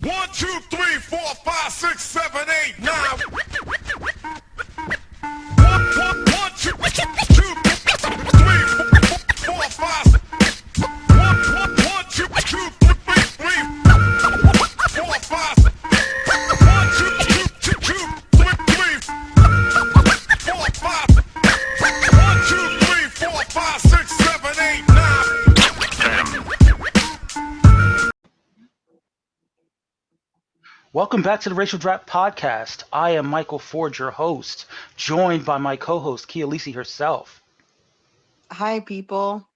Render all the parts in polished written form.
1, 2, 3, 4, 5, 6, 7, 8, 9. 1, 2, 2, 3, 4, 5. 1, 2, 2, 3, 4, 5. 1, 2, 2, 2, 3, 4, 5. 1, 2, 3, 4, 5, 6, 7, 8, 9. Welcome back to the Racial Draft Podcast. I am Michael Ford, your host, joined by my co-host, Kia Lisi herself. Hi, people.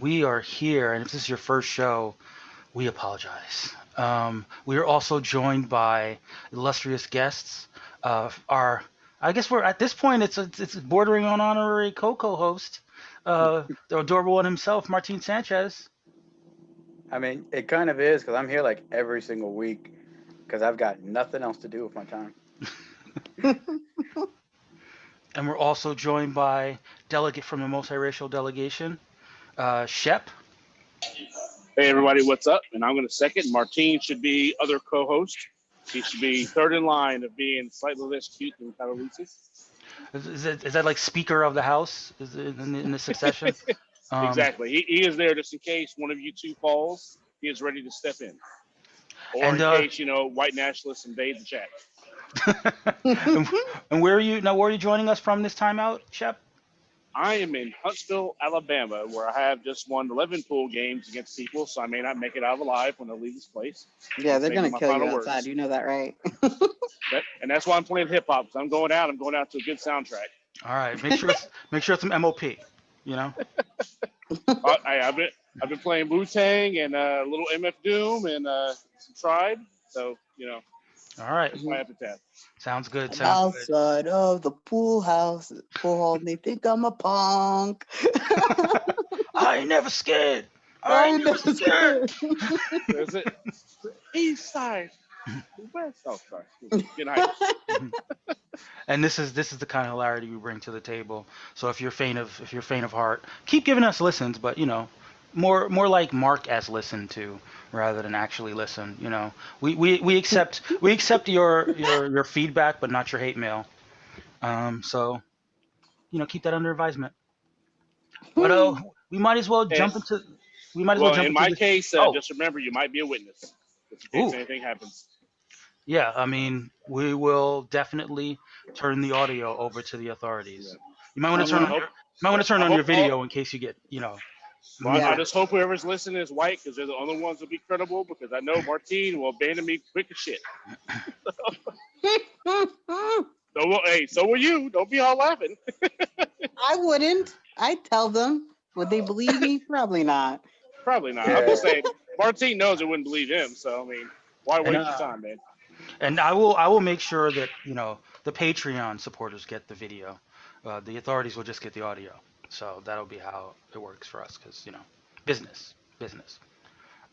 We are here, and if this is your first show, we apologize. We are also joined by illustrious guests. I guess we're at this point. It's bordering on honorary co-host, the adorable one himself, Martin Sanchez. I mean, it kind of is because I'm here like every single week because I've got nothing else to do with my time. And we're also joined by delegate from the Multiracial delegation, Shep. Hey everybody, what's up? And I'm going to second. Martine should be other co-host. He should be third in line of being slightly less cute than Catalisi. Is that like Speaker of the House in the succession? Exactly. He is there just in case one of you two falls. He is ready to step in. Or And, in case, white nationalists invade the chat. and where are you now? Where are you joining us from this time out, Shep? I am in Huntsville, Alabama, where I have just won 11 pool games against people, so I may not make it out alive when I leave this place. Yeah, they're Saying going my to kill you final outside. words. You know that, right? And that's why I'm playing hip hop. I'm going out to a good soundtrack. All right, make sure it's some MOP. I've been playing Wu-Tang and a little MF Doom and some Tribe, so All right, that's my epitaph. sounds good. Outside of the pool house, pool hall, and they think I'm a punk. I ain't never scared. I ain't never scared. Is it East Side, West? Oh, sorry. Good night. And this is the kind of hilarity we bring to the table. So if you're faint of heart, keep giving us listens, but more like mark as listened to rather than actually listen. We accept your feedback, but not your hate mail. So keep that under advisement. But we might as well jump into. We might as well jump in into my this. case, just remember you might be a witness just in case anything happens. Yeah, I mean, we will definitely turn the audio over to the authorities. Yeah. You might want to turn on your video in case you get. Well, Yeah. I just hope whoever's listening is white because they're the only ones that be credible. Because I know Martine will abandon me quick as shit. So will you. Don't be all laughing. I wouldn't. I'd tell them. Would they believe me? Probably not. Probably not. Yeah. I'm just saying, Martine knows I wouldn't believe him. So I mean, why waste your time, man? And I will make sure that the Patreon supporters get the video. The authorities will just get the audio. So that'll be how it works for us, because business.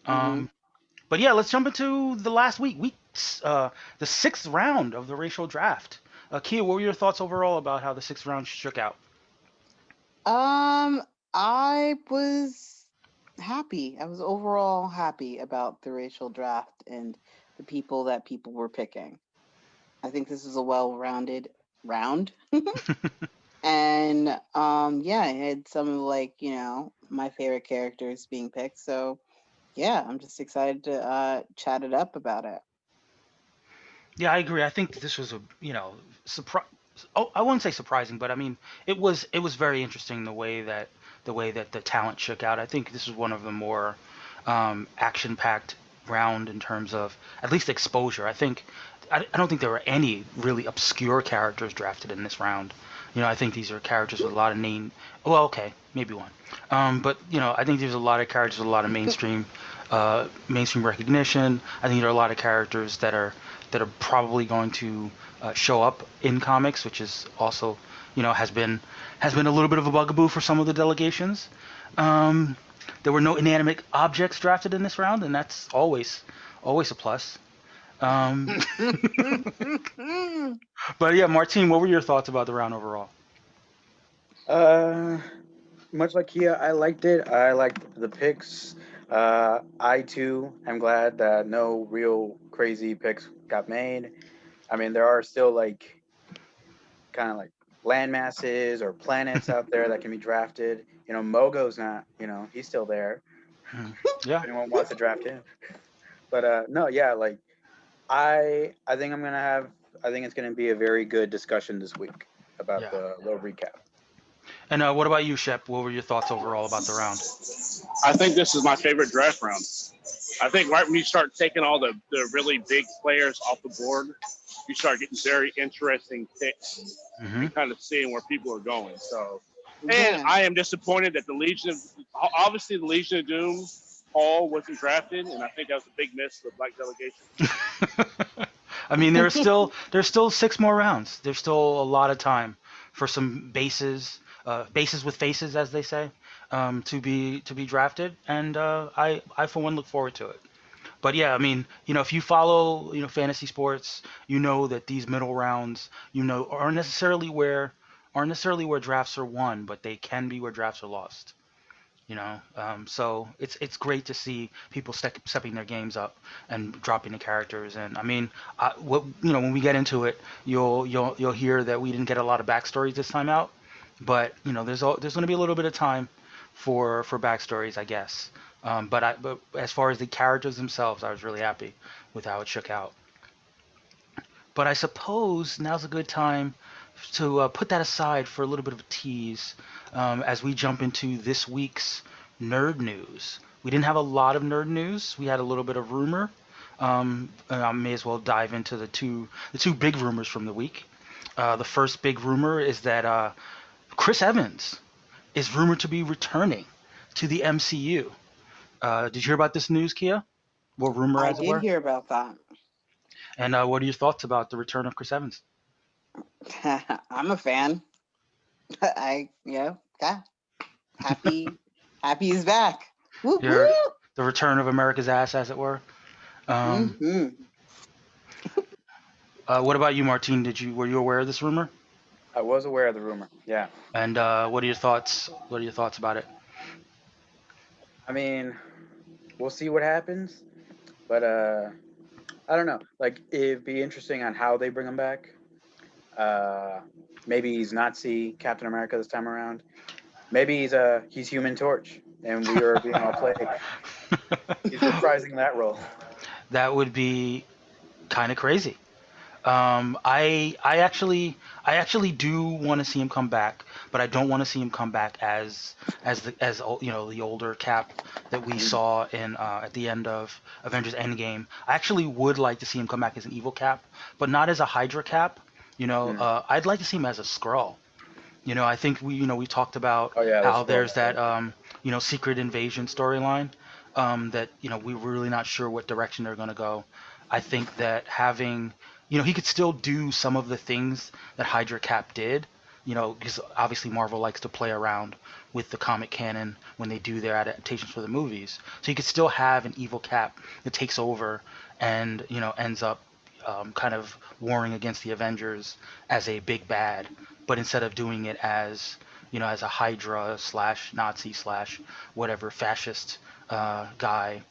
But yeah, let's jump into the last week, the sixth round of the racial draft. Kia, what were your thoughts overall about how the sixth round shook out? I was happy. I was overall happy about the racial draft and the people that people were picking. I think this is a well-rounded round. And yeah, I had some of my favorite characters being picked. So yeah, I'm just excited to chat it up about it. Yeah, I agree. I think this was a surprise. Oh, I wouldn't say surprising, but I mean it was very interesting the way that the talent shook out. I think this was one of the more action-packed round in terms of at least exposure. I don't think there were any really obscure characters drafted in this round. I think these are characters with a lot of name. Well, okay, maybe one. But I think there's a lot of characters with a lot of mainstream recognition. I think there are a lot of characters that are probably going to show up in comics, which is also has been a little bit of a bugaboo for some of the delegations. There were no inanimate objects drafted in this round, and that's always a plus. But yeah, Martine, what were your thoughts about the round overall? Much like Kia, I liked it. I liked the picks. I too am glad that no real crazy picks got made. I mean, there are still like kind of like land masses or planets out there that can be drafted. You know, Mogo's not, he's still there. Mhm. If Yeah, anyone wants to draft him. But no, yeah, like I think I think it's gonna be a very good discussion this week about yeah. the little recap. And what about you, Shep? What were your thoughts overall about the round? I think this is my favorite draft round. I think right when you start taking all the really big players off the board, you start getting very interesting picks Hmm. and kind of seeing where people are going. So, and Yeah. I am disappointed that obviously the Legion of Doom, Paul wasn't drafted, and I think that was a big miss for the Black Delegation. I mean, there's still 6 more rounds. There's still a lot of time for some bases with faces, as they say, to be drafted, and I for one look forward to it. But yeah, I mean, if you follow, fantasy sports, you know that these middle rounds, aren't necessarily where drafts are won, but they can be where drafts are lost. So it's great to see people stepping their games up and dropping the characters. And I mean, when we get into it, you'll hear that we didn't get a lot of backstories this time out, but there's going to be a little bit of time for backstories, I guess. But as far as the characters themselves, I was really happy with how it shook out. But I suppose now's a good time to put that aside for a little bit of a tease as we jump into this week's nerd news. We didn't have a lot of nerd news. We had a little bit of rumor. And I may as well dive into the two big rumors from the week. The first big rumor is that Chris Evans is rumored to be returning to the MCU. Did you hear about this news, Kia? Or rumor, I as it did were? hear about that. And what are your thoughts about the return of Chris Evans? I'm a fan. Yeah, happy, happy he's back. Whoop Your whoop. the return of America's ass, as it were. Um, Hmm. what about you, Martine? Were you aware of this rumor? I was aware of the rumor. Yeah. And what are your thoughts? What are your thoughts about it? I mean, we'll see what happens, but I don't know. Like it'd be interesting on how they bring him back. Uh, Maybe he's Nazi Captain America this time around. Maybe he's Human Torch, and we are being all played. He's reprising that role. That would be kind of crazy. I actually do want to see him come back, but I don't want to see him come back as the older Cap that we Mhm. saw in at the end of Avengers Endgame. I actually would like to see him come back as an evil Cap, but not as a Hydra Cap. Mhm. I'd like to see him as a Skrull. I think we talked about Oh yeah, the how scroll there's guy. that secret invasion storyline that we're really not sure what direction they're going to go. I think that having he could still do some of the things that Hydra Cap did. Because obviously Marvel likes to play around with the comic canon when they do their adaptations for the movies. So you could still have an evil Cap that takes over and ends up kind of warring against the Avengers as a big bad, but instead of doing it as a Hydra slash Nazi slash whatever fascist guy,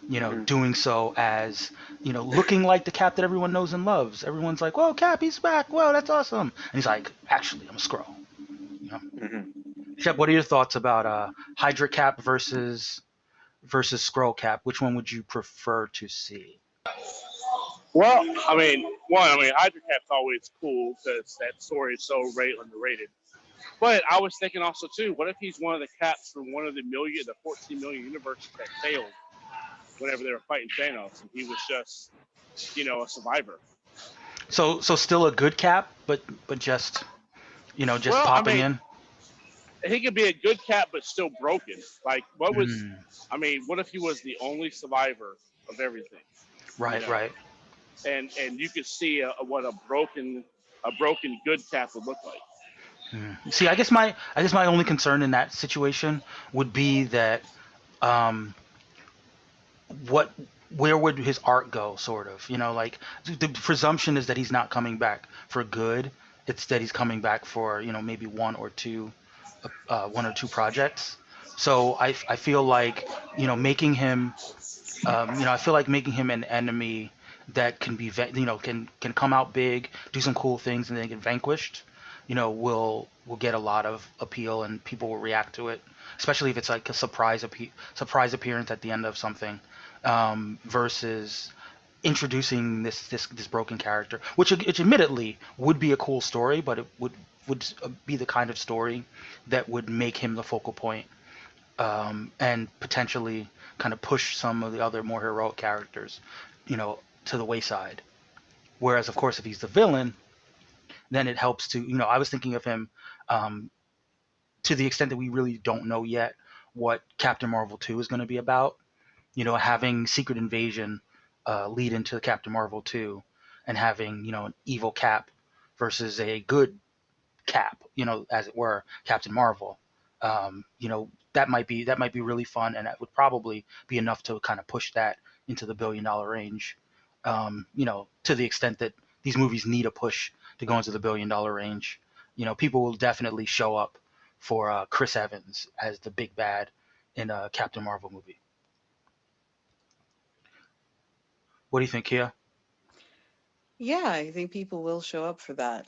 Hmm. doing so as looking like the Cap that everyone knows and loves. Everyone's like, "Whoa, Cap, he's back! Whoa, that's awesome!" And he's like, "Actually, I'm a Skrull." You know, Hmm. Shep, what are your thoughts about Hydra Cap versus Skrull Cap? Which one would you prefer to see? Well, Hydra Cap's always cool because that story is so underrated. But I was thinking also too, what if he's one of the caps from one of the 14 million universes that failed whenever they were fighting Thanos, and he was just, a survivor. So still a good Cap, but just Well, popping in. he could be a good cap, but still broken. Like, Mm, what if he was the only survivor of everything? You right, know, right. and you could see what a broken good cap would look like. See, I guess my only concern in that situation would be that um what where would his art go, sort of, like the presumption is that he's not coming back for good. It's that he's coming back for maybe one or two projects. So I feel like making him I feel like making him an enemy that can be can come out big, do some cool things, and then get vanquished. Will get a lot of appeal and people will react to it, especially if it's like a surprise appearance at the end of something, versus introducing this broken character, which admittedly would be a cool story, but it would be the kind of story that would make him the focal point, and potentially kind of push some of the other more heroic characters, to the wayside. Whereas, of course, if he's the villain, then it helps to, I was thinking of him, um, to the extent that we really don't know yet what Captain Marvel 2 is going to be about, having Secret Invasion lead into Captain Marvel 2, and having, an evil Cap versus a good Cap, as it were, Captain Marvel. That might be really fun, and that would probably be enough to kind of push that into the $1 billion range. To the extent that these movies need a push to go into the $1 billion range, people will definitely show up for Chris Evans as the big bad in a Captain Marvel movie. What do you think, Kia? Yeah, I think people will show up for that.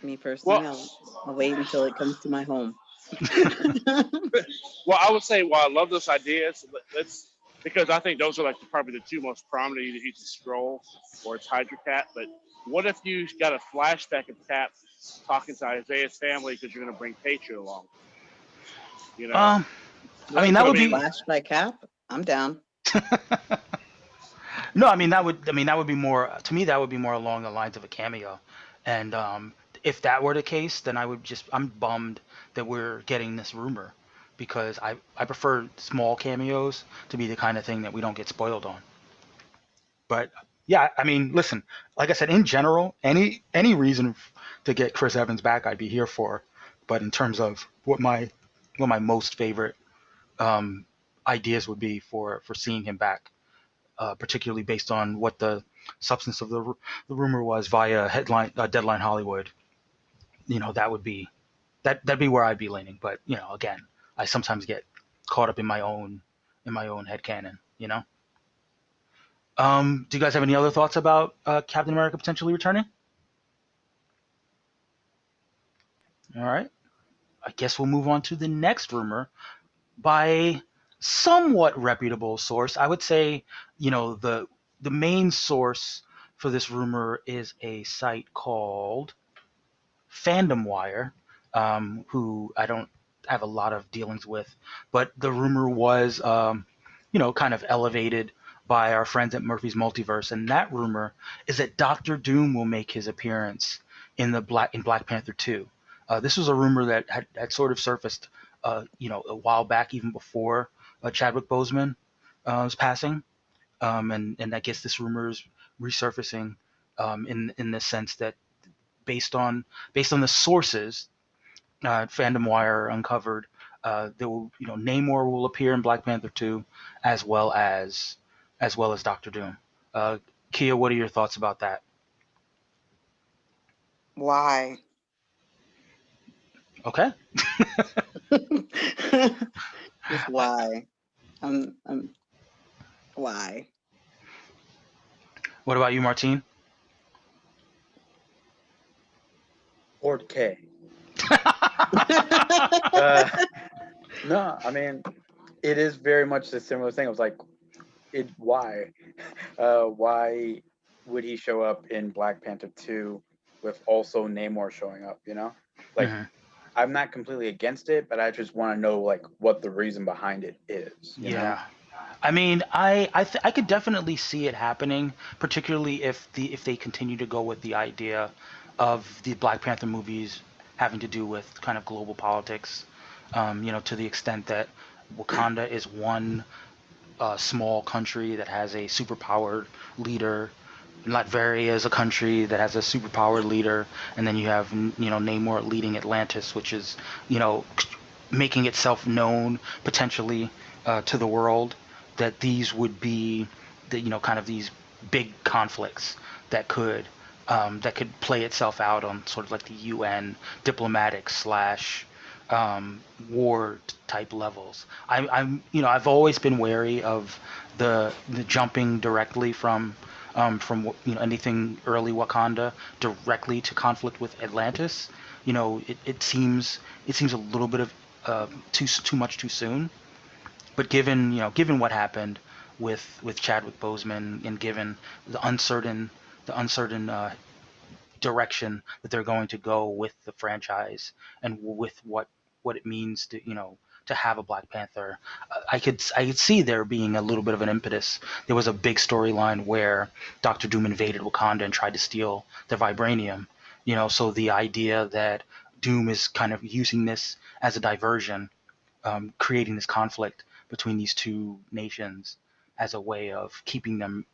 Me Well, personally, I'll wait until it comes to my home. well, I would say, while I love those ideas, let's because I think those are like probably the two most prominent. Either he's a Skrull or it's Hydra Cat. But what if you got a flashback of Cap talking to Isaiah's family because you're going to bring Patriot along? You know, Um, I What mean if that I he's would mean, be flashed by Cap? I'm down. no. I mean that would be more to me. That would be more along the lines of a cameo, and if that were the case, then I'm bummed that we're getting this rumor, because I prefer small cameos to be the kind of thing that we don't get spoiled on. But yeah, I mean, listen, like I said, in general, any reason to get Chris Evans back, I'd be here for. But in terms of what my most favorite um, ideas would be for seeing him back, particularly based on what the substance of the rumor was via headline Deadline Hollywood. That would be that'd be where I'd be leaning. But again, I sometimes get caught up in my own headcanon. Do you guys have any other thoughts about Captain America potentially returning? All right. I guess we'll move on to the next rumor by somewhat reputable source. I would say, the main source for this rumor is a site called Fandom Wire, who I don't have a lot of dealings with, but the rumor was, kind of elevated by our friends at Murphy's Multiverse, and that rumor is that Doctor Doom will make his appearance in Black Panther 2. This was a rumor that had sort of surfaced, a while back, even before Chadwick Boseman was passing, and I guess this rumor is resurfacing, in the sense that based on the sources Fandom Wire uncovered, there will Namor will appear in Black Panther 2, as well as Doctor Doom. Uh, Kia, what are your thoughts about that? Why? Okay. Just why? I'm why? What about you, Martine? Port K. Uh, no, I mean, it is very much a similar thing. I was like, why? Why would he show up in Black Panther 2 with also Namor showing up, Like, Mhm. I'm not completely against it, but I just want to know, like, what the reason behind it is. Yeah. I mean, I could definitely see it happening, particularly if they continue to go with the idea of the Black Panther movies having to do with kind of global politics. To the extent that Wakanda is one small country that has a superpowered leader. Latveria is a country that has a superpowered leader, and then you have Namor leading Atlantis, which is making itself known potentially to the world. That these would be the kind of these big conflicts that could play itself out on sort of like the UN diplomatic slash um, war type levels. I'm I've always been wary of the jumping directly from anything early Wakanda directly to conflict with Atlantis. It seems a little bit of too much too soon. But given what happened with Chadwick Boseman, and given the uncertain direction that they're going to go with the franchise, and with what it means to have a Black Panther. I could see there being a little bit of an impetus. There was a big storyline where Doctor Doom invaded Wakanda and tried to steal their vibranium. So the idea that Doom is kind of using this as a diversion, creating this conflict between these two nations as a way of keeping them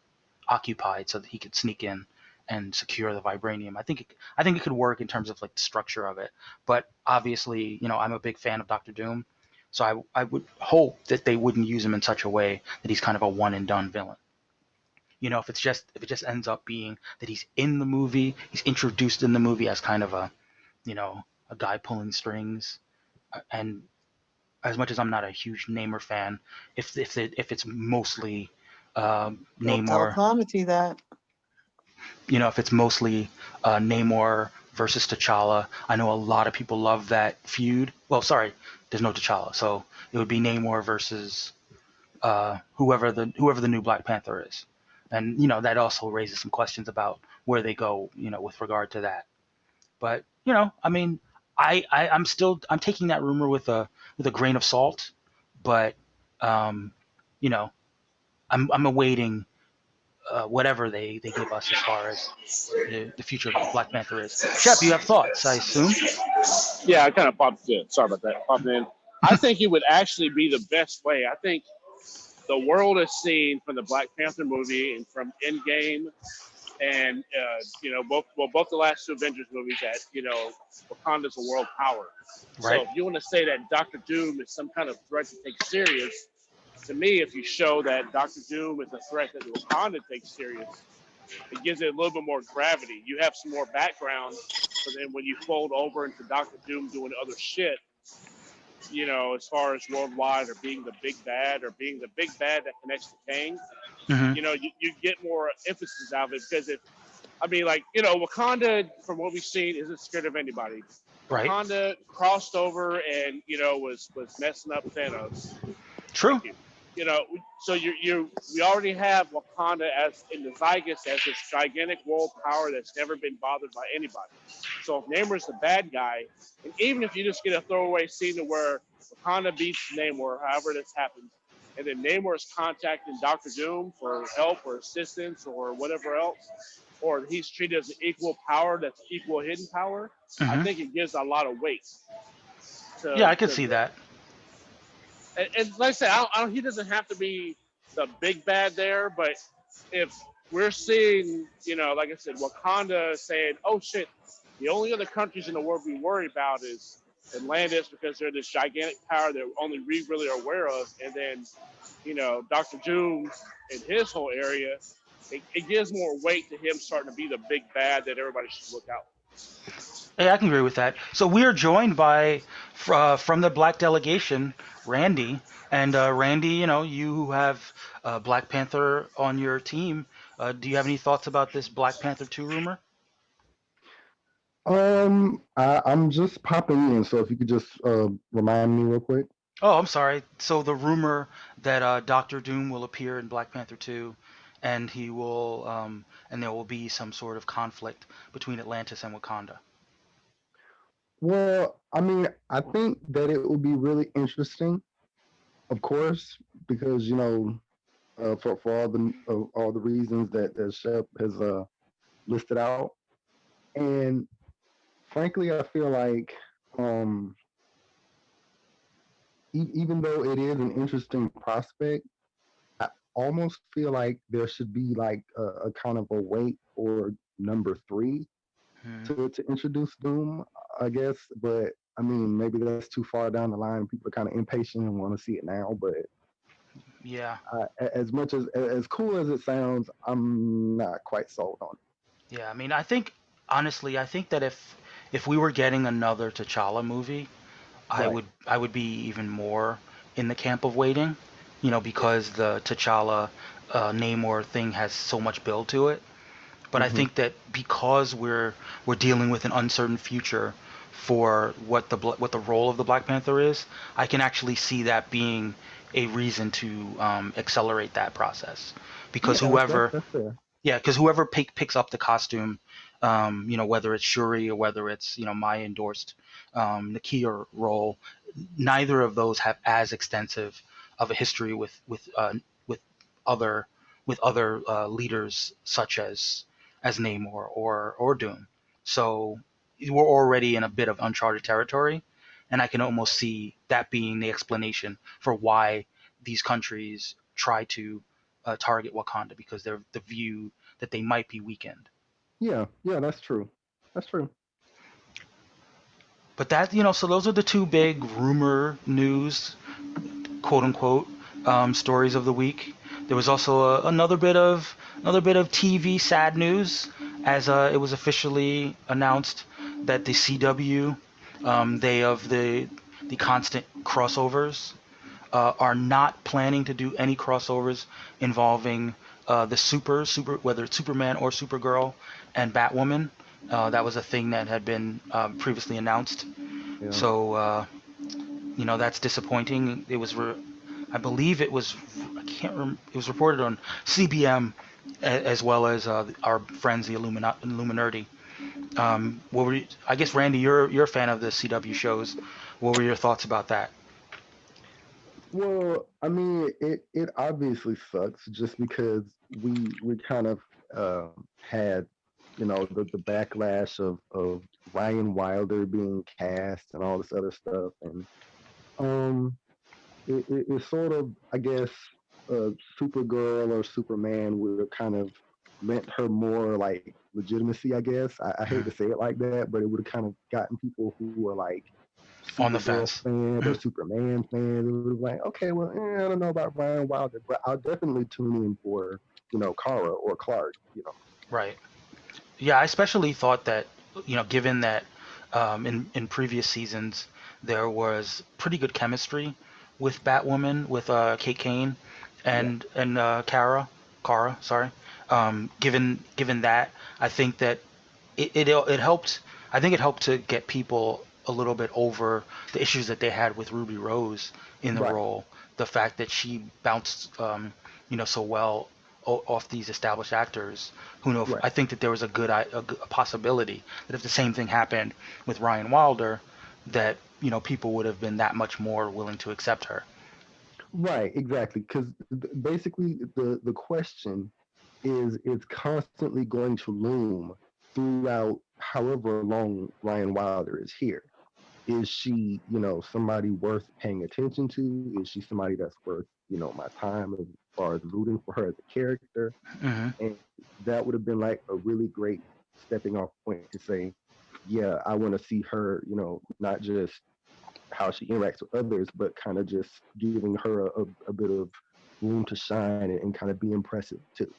occupied so that he could sneak in and secure the vibranium. I think it could work in terms of like the structure of it. But obviously, I'm a big fan of Doctor Doom, so I would hope that they wouldn't use him in such a way that he's kind of a one and done villain. If it just ends up being that he's in the movie, he's introduced in the movie as kind of a guy pulling strings. And as much as I'm not a huge Namor fan, if it's mostly Don't tell Namor, Comedy that. if it's mostly Namor versus T'Challa. I know a lot of people love that feud. Well, sorry, there's no T'Challa, so it would be Namor versus whoever the new Black Panther is, and that also raises some questions about where they go, with regard to that. But I mean, I'm taking that rumor with a grain of salt, but um, you know, I'm awaiting whatever they give us as far as the future of Black Panther is. Shep, you have thoughts, I assume. Yeah, I kind of popped in. Sorry about that. Popped in. I think it would actually be the best way. I think the world has seen from the Black Panther movie and from Endgame and both the last two Avengers movies that Wakanda's a world power. So Right. if you want to say that Doctor Doom is some kind of threat to take serious, to me, if you show that Doctor Doom is a threat that Wakanda takes serious, it gives it a little bit more gravity. You have some more background, but then when you fold over into Doctor Doom doing other shit, as far as worldwide or being the big bad or being the big bad that connects to Kang, Hmm. you get more emphasis out of it because Wakanda, from what we've seen, isn't scared of anybody. Right. Wakanda crossed over and was messing up Thanos. Thank True. you. So we already have Wakanda as in the Zygus as this gigantic world power that's never been bothered by anybody. So if Namor's the bad guy, and even if you just get a throwaway scene to where Wakanda beats Namor, however this happens, and then Namor is contacting Doctor Doom for help or assistance or whatever else, or he's treated as an equal power that's equal hidden power, I Hmm. think it gives a lot of weight Yeah, to I could to see that. and like I said, he doesn't have to be the big bad there, but if we're seeing, like I said, Wakanda saying, "Oh shit, the only other countries in the world we worry about is Atlantis because they're this gigantic power that only we really are aware of," and then, Doctor Doom in his whole area, it gives more weight to him starting to be the big bad that everybody should look out. Hey, I can agree with that. So we are joined by from the Black delegation, Randy. And Randy, you who have Black Panther on your team. Do you have any thoughts about this Black Panther 2 rumor? I'm just popping in, so if you could just remind me real quick. Oh, I'm sorry. So the rumor that Doctor Doom will appear in Black Panther 2, and and there will be some sort of conflict between Atlantis and Wakanda. Well, I mean, I think that it would be really interesting, of course, because for all the reasons that Shep has listed out, and frankly, I feel like um, even though it is an interesting prospect, I almost feel like there should be like a kind of a wait for number three Hmm. to introduce Doom, I guess. But I mean, maybe that's too far down the line. People are kind of impatient and want to see it now. But Yeah. as much as cool as it sounds, I'm not quite sold on it. Yeah. I mean, I think honestly, I think that if we were getting another T'Challa movie, Right. I would be even more in the camp of waiting, because the T'Challa Namor thing has so much build to it. But I Hmm. think that because we're dealing with an uncertain future for what the role of the Black Panther is, I can actually see that being a reason to accelerate that process, because Yeah, whoever that's fair. yeah, because whoever picks up the costume, whether it's Shuri or whether it's my endorsed Nakia role, neither of those have as extensive of a history with other leaders such as Namor or Doom. So we're already in a bit of uncharted territory, and I can almost see that being the explanation for why these countries try to target Wakanda, because they're the view that they might be weakened. Yeah, yeah, that's true. That's true. But so those are the two big rumor news, quote unquote, stories of the week. There was also another bit of TV sad news, as it was officially announced that the CW, they of the constant crossovers, are not planning to do any crossovers involving the whether it's Superman or Supergirl and Batwoman. That was a thing that had been previously announced. Yeah. So that's disappointing. I believe it was, I can't remember. It was reported on CBM, as well as our friends the Illuminati. I guess Randy, you're a fan of the CW shows. What were your thoughts about that? Well, I mean, it obviously sucks just because we kind of had, the backlash of Ryan Wilder being cast and all this other stuff, and um, it sort of, I guess, Supergirl or Superman would have kind of lent her more like legitimacy, I guess. I hate to Mhm. say it like that, but it would have kind of gotten people who were like On the Supergirl fence. fans or Mhm. Superman fans. It would have like, okay, well, I don't know about Ryan Wilder, but I'll definitely tune in for, Kara or Clark. Right. Yeah, I especially thought that, given that in previous seasons there was pretty good chemistry with Batwoman, with Kate Kane, Yeah. and Kara, sorry. Given that, I think that it helped. I think it helped to get people a little bit over the issues that they had with Ruby Rose in the Right. role. The fact that she bounced, so well off these established actors. Who know? Right. I think that there was a possibility that if the same thing happened with Ryan Wilder, that people would have been that much more willing to accept her. Right, exactly. Because basically, the question is it's constantly going to loom throughout however long Ryan Wilder is here. Is she, somebody worth paying attention to? Is she somebody that's worth, my time as far as rooting for her as a character? Hmm. And that would have been like a really great stepping off point to say, yeah, I want to see her, not just how she interacts with others, but kind of just giving her a bit of room to shine and kind of be impressive too.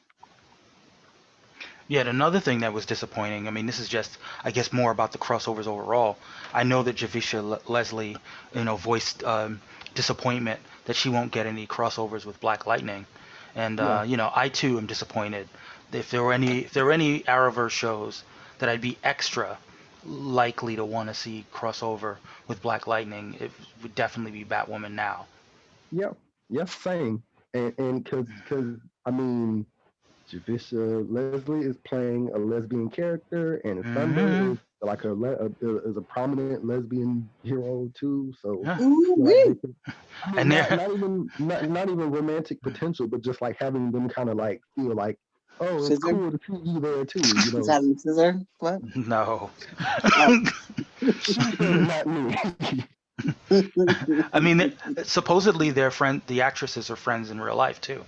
Yet another thing that was disappointing. I mean, this is just, I guess, more about the crossovers overall. I know that Javisha Leslie, voiced disappointment that she won't get any crossovers with Black Lightning, and Yeah. I too am disappointed. If there were any Arrowverse shows that I'd be extra likely to want to see crossover with Black Lightning, it would definitely be Batwoman now. Yeah. Yeah. Same. And because I mean, Javisha Leslie is playing a lesbian character, and Thunder Hmm. is like is a prominent lesbian hero too. So Yeah, I Ooh feel like they wee. could. I mean, and there. not even romantic potential, but just like having them kind of like feel like, oh, it's Scissor. cool to see you there too. Is that a scissor? What? No. Oh. She said it, not me. I mean, supposedly the actresses are friends in real life too. Right.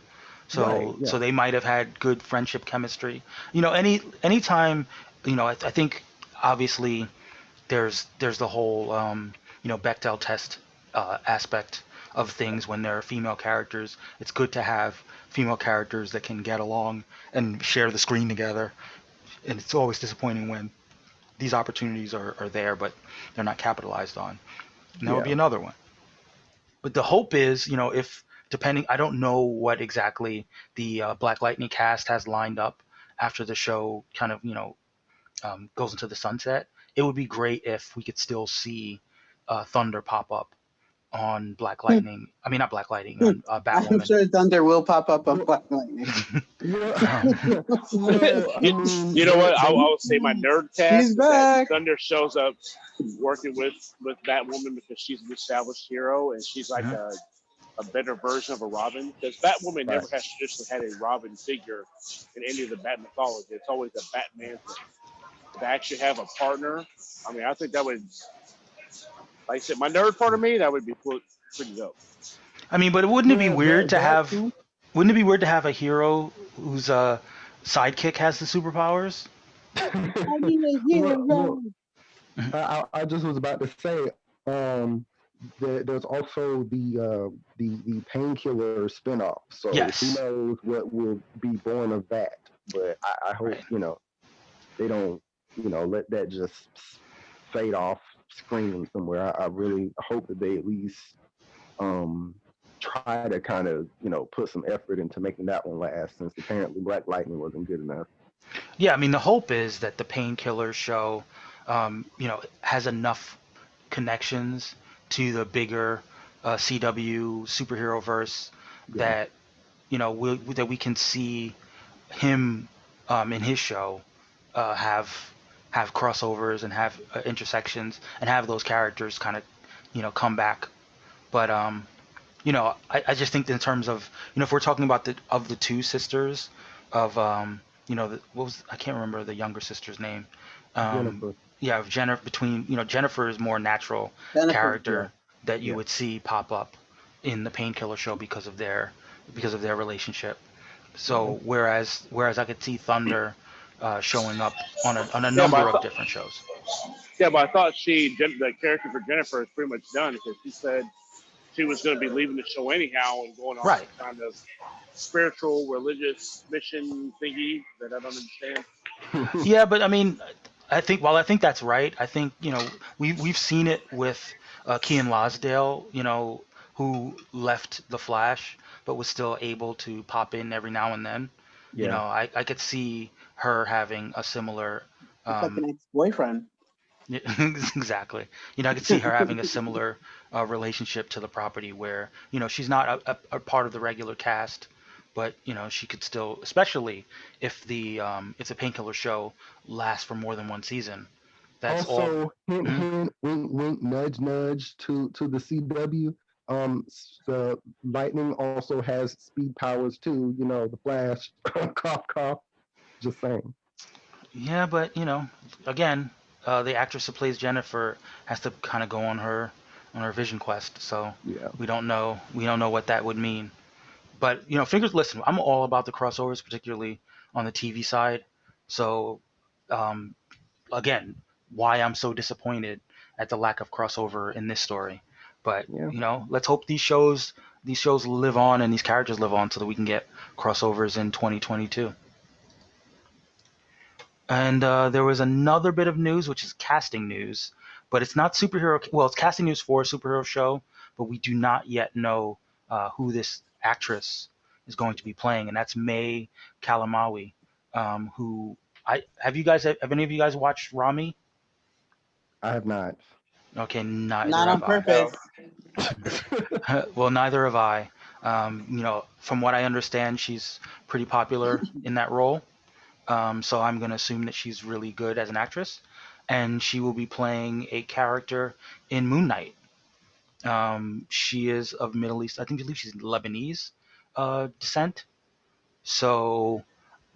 So Yeah. they might have had good friendship chemistry. Anytime, I think obviously there's the whole Bechdel test aspect of things when there are female characters. It's good to have female characters that can get along and share the screen together. And it's always disappointing when these opportunities are there, but they're not capitalized on. and that would be Yeah. another one. But the hope is, if depending, I don't know what exactly the Black Lightning cast has lined up after the show kind of goes into the sunset. It would be great if we could still see Thunder pop up on Black Lightning. I mean, not Black Lightning, on I'm Batwoman. sure Thunder will pop up on Well, Black Lightning. well, um, well, I You mean, know what? I would say my nerd cast She's is that back. Thunder shows up working with Batwoman because she's an established hero and she's like mhm. a better version of a Robin. Because Batwoman right. never has traditionally had a Robin figure in any of the Bat mythology. It's always a Batman thing. To actually have a partner, I mean, I think that would, like I said, my nerd part of me, that would be pretty dope. I mean, but wouldn't it be Yeah, weird to that have? too. Wouldn't it be weird to have a hero whose sidekick has the superpowers? I need a Well, hero. I just was about to say, um, there's also the painkiller spinoff. So who Yes. knows what will be born of that? But I hope Right. they don't let that just fade off screen somewhere. I really hope that they at least um try to kind of put some effort into making that one last, since apparently Black Lightning wasn't good enough. Yeah, I mean, the hope is that the Painkiller show, has enough connections to the bigger CW superhero verse Yeah. that that we can see him in his show have crossovers and have intersections and have those characters kind of come back. But I just think in terms of if we're talking about the two sisters of what was, I can't remember the younger sister's name. um Jennifer. yeah, of Jennifer, between Jennifer is more natural Jennifer. Yeah. character that you Yeah. would see pop up in the Painkiller show because of their relationship. Yeah. So whereas I could see Thunder showing up on a Yeah, number of different shows. but I thought the character for Jennifer is pretty much done because she said she was going to be leaving the show anyhow and going on Right. some kind of spiritual, religious mission thingy that I don't understand. Yeah, but I mean, I think that's right. I think we've seen it with Kean Losdale, who left the Flash but was still able to pop in every now and then. Yeah. I could see her having a similar, It's like um, an ex-boyfriend. yeah, exactly. I could see her having a similar relationship to the property where she's not a part of the regular cast, but she could still, especially if the Painkiller show lasts for more than one season. That's all. Also, hint, Mhm. hint, wink, wink, nudge, nudge to the CW. The Lightning also has speed powers too. The Flash, cough, cough. Just saying. Yeah, but again, the actress who plays Jennifer has to kind of go on her vision quest, so Yeah. we don't know what that would mean. But fingers. Listen, I'm all about the crossovers, particularly on the TV side. So um, again, why I'm so disappointed at the lack of crossover in this story. But Yeah. let's hope these shows live on and these characters live on so that we can get crossovers in 2022. And there was another bit of news, which is casting news, but it's not superhero. Well, it's casting news for a superhero show, but we do not yet know who this actress is going to be playing, and that's May Kalamawi. Who I have any of you guys watched Rami? I have not. Okay, neither Not on have I. purpose. Well, neither have I. From what I understand, she's pretty popular in that role. So I'm going to assume that she's really good as an actress, and she will be playing a character in Moon Knight. She is of Middle East. I believe she's Lebanese descent. So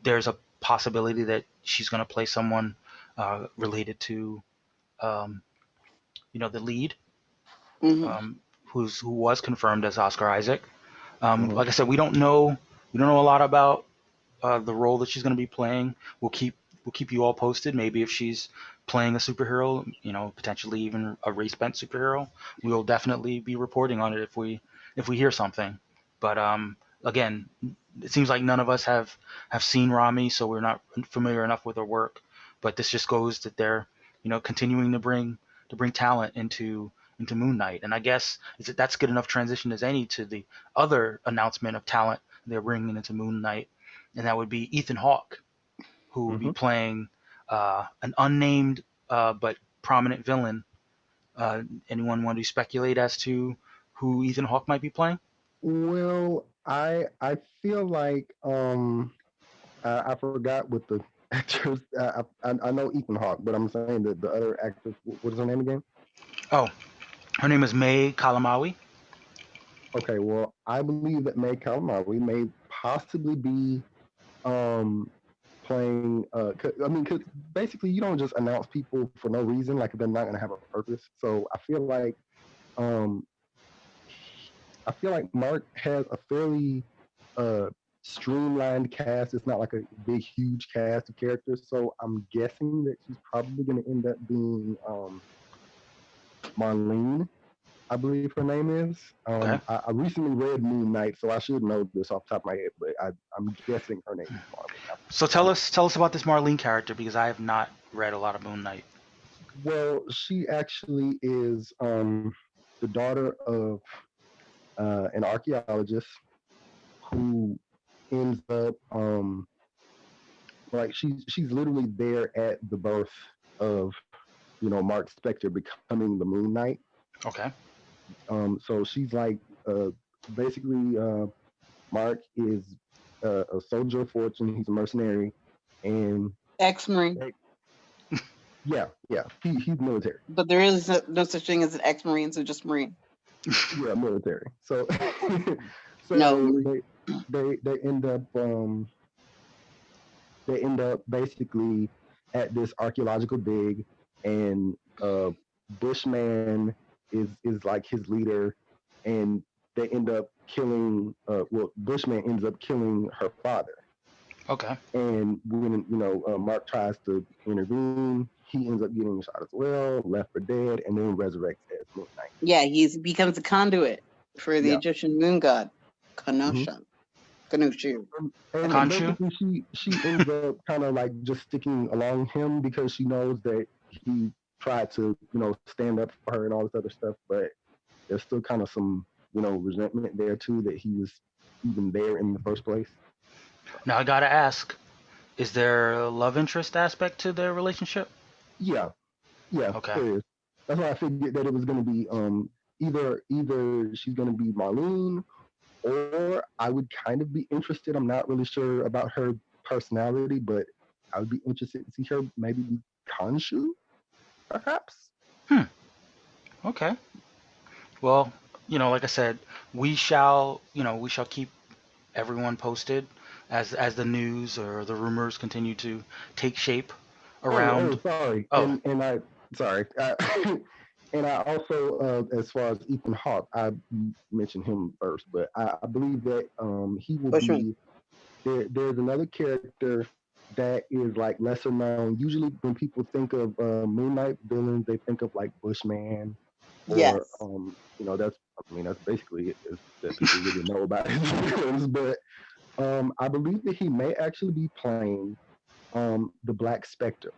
there's a possibility that she's going to play someone related to, um, the lead, Hmm. who was confirmed as Oscar Isaac. Mhm. Like I said, we don't know a lot about the role that she's going to be playing. We'll keep you all posted. Maybe if she's playing a superhero, potentially even a race bent superhero, we will definitely be reporting on it if we hear something. But again, it seems like none of us have seen Rami, so we're not familiar enough with her work. But this just goes that they're continuing to bring talent into Moon Knight. And I guess that's good enough transition as any to the other announcement of talent they're bringing into Moon Knight, and that would be Ethan Hawke, who will be Hmm. playing an unnamed but prominent villain. Anyone want to speculate as to who Ethan Hawke might be playing? Well, I feel like I forgot what the actors. I know Ethan Hawke, but I'm saying that the other actress. What is her name again? Oh, her name is May Kalamawi. Okay, well, I believe that May Calamari may possibly be um playing. I mean, because basically you don't just announce people for no reason, like they're not gonna have a purpose. So um I feel like Mark has a fairly uh streamlined cast. It's not like a big huge cast of characters. So I'm guessing that she's probably gonna end up being Marlene, I believe her name is. Okay. I recently read Moon Knight, so I should know this off the top of my head, but I'm guessing her name is Marlene. So I'm tell us about this Marlene character because I have not read a lot of Moon Knight. Well, she actually is the daughter of an archaeologist who ends up like she's literally there at the birth of Mark Spector becoming the Moon Knight. Okay. So she's like basically Mark is a soldier of fortune. He's a mercenary, and Ex-Marine. yeah, he's military. But there is no such thing as an ex-Marine, so just Marine. Yeah, military. So No, so they end up basically at this archaeological dig, and Bushman is like his leader, and they end up killing. Well, Bushman ends up killing her father, Okay. and when Mark tries to intervene, he ends up getting shot as well, left for dead, and then resurrects as Moon Knight. yeah, he becomes a conduit for the Yeah. Egyptian moon god, Mhm. Kanushu. And Khonshu? basically, she ends up kind of like just sticking along him because she knows that he tried to stand up for her and all this other stuff, but there's still kind of some resentment there too that he was even there in the first place. Now I gotta ask, is there a love interest aspect to their relationship? Yeah, yeah, Okay. there is. That's why I figured that it was going to be either she's going to be Marlene, or I would kind of be interested. I'm not really sure about her personality, but I would be interested to see her maybe be Khonshu, perhaps. Hmm. Okay. Well, like I said, we shall keep everyone posted as the news or the rumors continue to take shape Oh, around. sorry, Oh, and I sorry, and I also, as far as Ethan Hawke, I mentioned him first, but I believe that he will Bushman. be there. There's another character that is like lesser known. Usually, when people think of Moon Knight villains, they think of like Bushman, or Yes. that's that's basically it that people really know about his villains. But I believe that he may actually be playing the Black Spectre.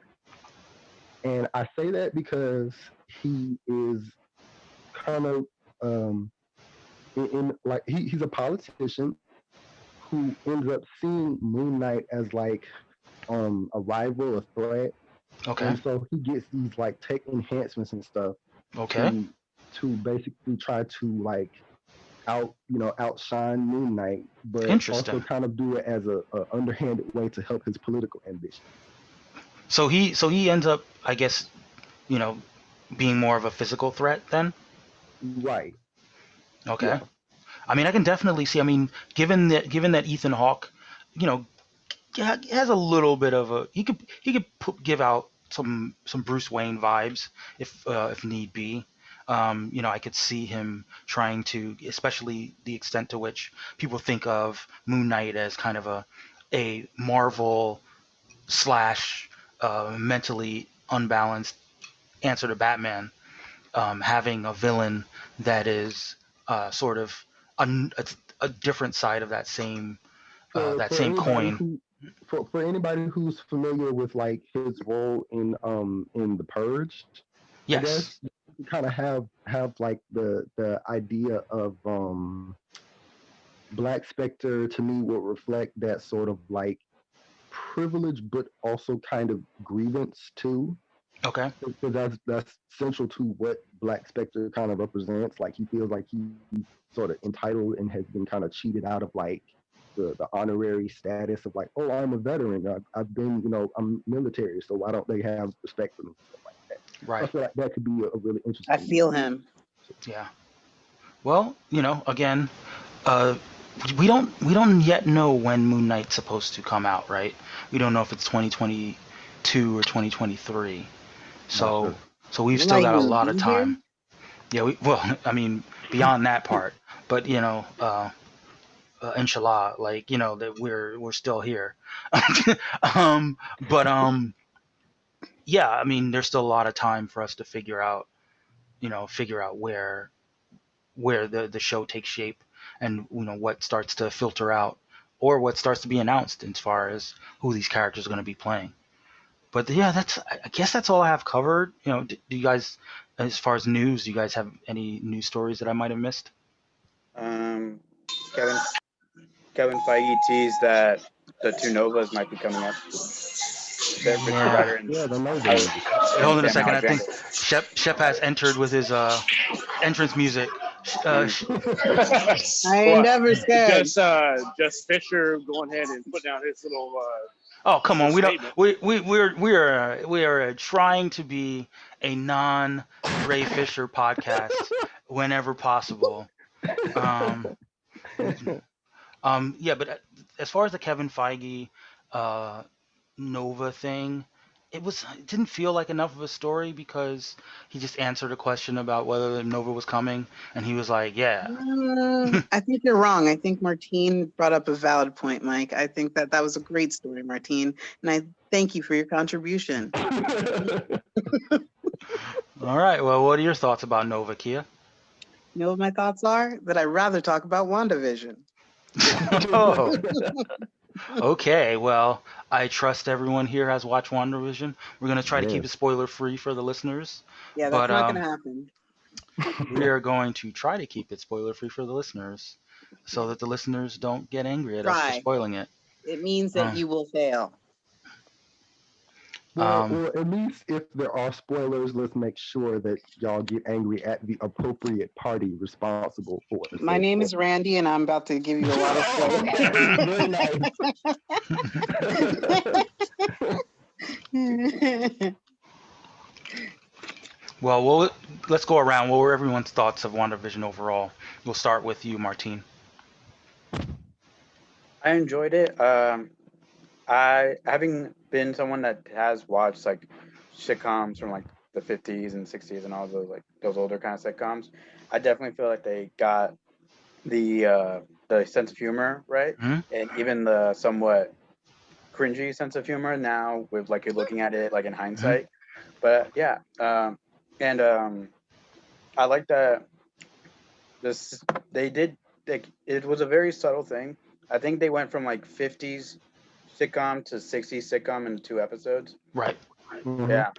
And I say that because he is kind of like he's a politician who ends up seeing Moon Knight as like a rival, a threat, okay. and so he gets these like tech enhancements and stuff Okay. to basically try to like outshine Moon Knight, but also Interesting. kind of do it as a underhanded way to help his political ambition. So he ends up, I guess, you know, being more of a physical threat then. Right. Okay. Yeah. I mean, I can definitely see. I mean, given that Ethan Hawke, you know, has a little bit of a he could give out some Bruce Wayne vibes if need be. I could see him trying to, especially the extent to which people think of Moon Knight as kind of a Marvel slash mentally unbalanced answer to Batman, having a villain that is sort of a different side of that For same anybody coin. for anybody who's familiar with like his role in The Purge, I Yes. guess kind of have like the idea of Black Spectre to me will reflect that sort of like privilege, but also kind of grievance too. Okay. Because that's central to what Black Spectre kind of represents. Like he feels like he's sort of entitled and has been kind of cheated out of like the honorary status of like, oh, I'm a veteran. I've been, I'm military, so why don't they have respect for me? Stuff like that. So I Right. feel like that could be a really I interesting. feel him. Yeah. Well, again, uh, we don't yet know when Moon Knight's supposed to come out, right? We don't know if it's 2022 or 2023. Not So sure. so we've Will still I got a even lot of be here? time. Yeah, well, I mean, beyond that part, but inshallah, like that we're still here. But yeah, I mean, there's still a lot of time for us to figure out where the show takes shape, and what starts to filter out, or what starts to be announced as far as who these characters are going to be playing. But yeah, I guess that's all I have covered. Do you guys, as far as news, do you guys have any news stories that I might have missed? Um, Kevin Kevin Feige teased that the two Novas might be coming up. Richard Yeah. Rider and Yeah, the Nova Ale- movie. Wait, hold on a Sam second. I think Alexander. Shep has entered with his entrance music. Mm. I ain't What? never scared. Just Fisher going ahead and putting out his little Oh, come on. We don't. statement. We are trying to be a non Ray Fisher podcast whenever possible. Um, yeah, but as far as the Kevin Feige uh, Nova thing, it didn't feel like enough of a story because he just answered a question about whether the Nova was coming, and he was like, "Yeah." I think you're wrong. I think Martine brought up a valid point, Mike. I think that was a great story, Martine, and I thank you for your contribution. All right. Well, what are your thoughts about Nova, Kia? You know what my thoughts are? That I'd rather talk about WandaVision. Oh, okay. Well, I trust everyone here has watched WandaVision. We're gonna try to keep Yes. it spoiler free for the listeners, Yeah, that's but not going to happen. we are going to try to keep it spoiler free for the listeners, so that the listeners don't get angry at us for Try. spoiling it. It means that Uh, you will fail. Well, um, well, at least if there are spoilers, let's make sure that y'all get angry at the appropriate party responsible for My said name spoiler. is Randy, and I'm about to give you a lot of spoilers. Okay, very nice. well, let's go around. What were everyone's thoughts of WandaVision overall? We'll start with you, Martine. I enjoyed it. I having been someone that has watched like sitcoms from like the 50s and 60s and all those like those older kind of sitcoms, I definitely feel like they got the sense of humor right, Hmm. and even the somewhat cringy sense of humor now with like you're looking at it like in Hmm. hindsight. But yeah, and I like that this they did like it was a very subtle thing. I think they went from like 50s sitcom to 60s sitcom in 2 episodes. Right. Mhm. Yeah.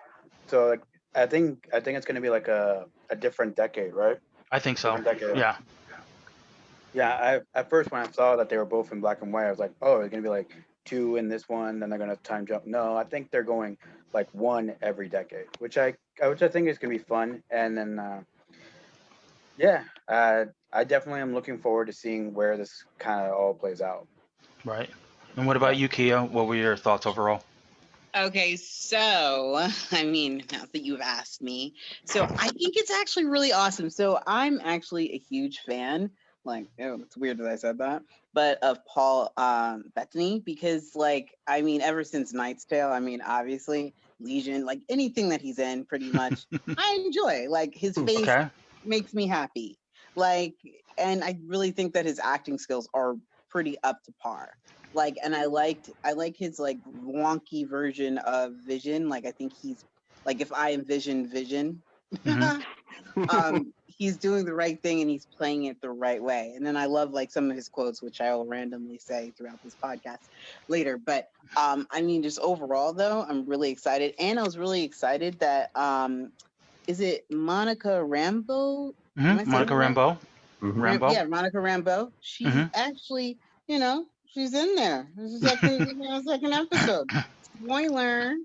So like I think it's gonna be like a different decade, right? I think so. Different decade. Yeah. Yeah. I at first when I saw that they were both in black and white, I was like, oh, it's gonna be like two in this one, then they're gonna time jump. No, I think they're going like one every decade, which I think is gonna be fun. And then yeah, I definitely am looking forward to seeing where this kind of all plays out. Right. And what Yeah. about you, Kia? What were your thoughts overall? Okay, so I mean, now that you've asked me, so I think it's actually really awesome. So I'm actually a huge fan. Like, oh, it's weird that I said that, but of Paul Bettany because, like, I mean, ever since Knight's Tale, I mean, obviously Legion, like anything that he's in, pretty much, I enjoy. Like his face Okay. makes me happy. Like, and I really think that his acting skills are pretty up to par. Like, and I like his like wonky version of Vision. Like, I think he's like, if I envision Vision, Hmm. he's doing the right thing and he's playing it the right way. And then I love like some of his quotes, which I will randomly say throughout this podcast later. But I mean, just overall though, I'm really excited, and I was really excited that is it Monica Rambeau? Am I saying Monica her right? Rambeau. Hmm. Rambeau. Yeah, Monica Rambeau. She's Hmm. actually, she's in there. There's a second, second episode. Spoiler.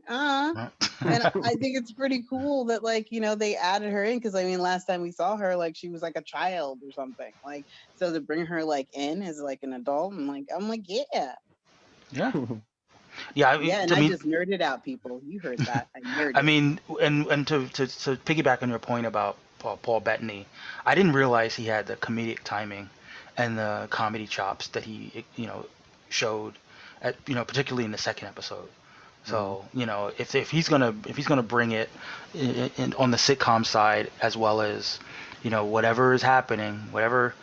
And I think it's pretty cool that like, they added her in because I mean last time we saw her like she was like a child or something. Like so to bring her like in as like an adult, I'm like, yeah. Yeah. Yeah. Yeah, and I I mean, just nerded out people. You heard that. I I nerded. mean, and to piggyback on your point about Paul Bettany, I didn't realize he had the comedic timing and the comedy chops that he showed at particularly in the second episode. Hmm. So if he's gonna bring it on the sitcom side as well as whatever is happening, whatever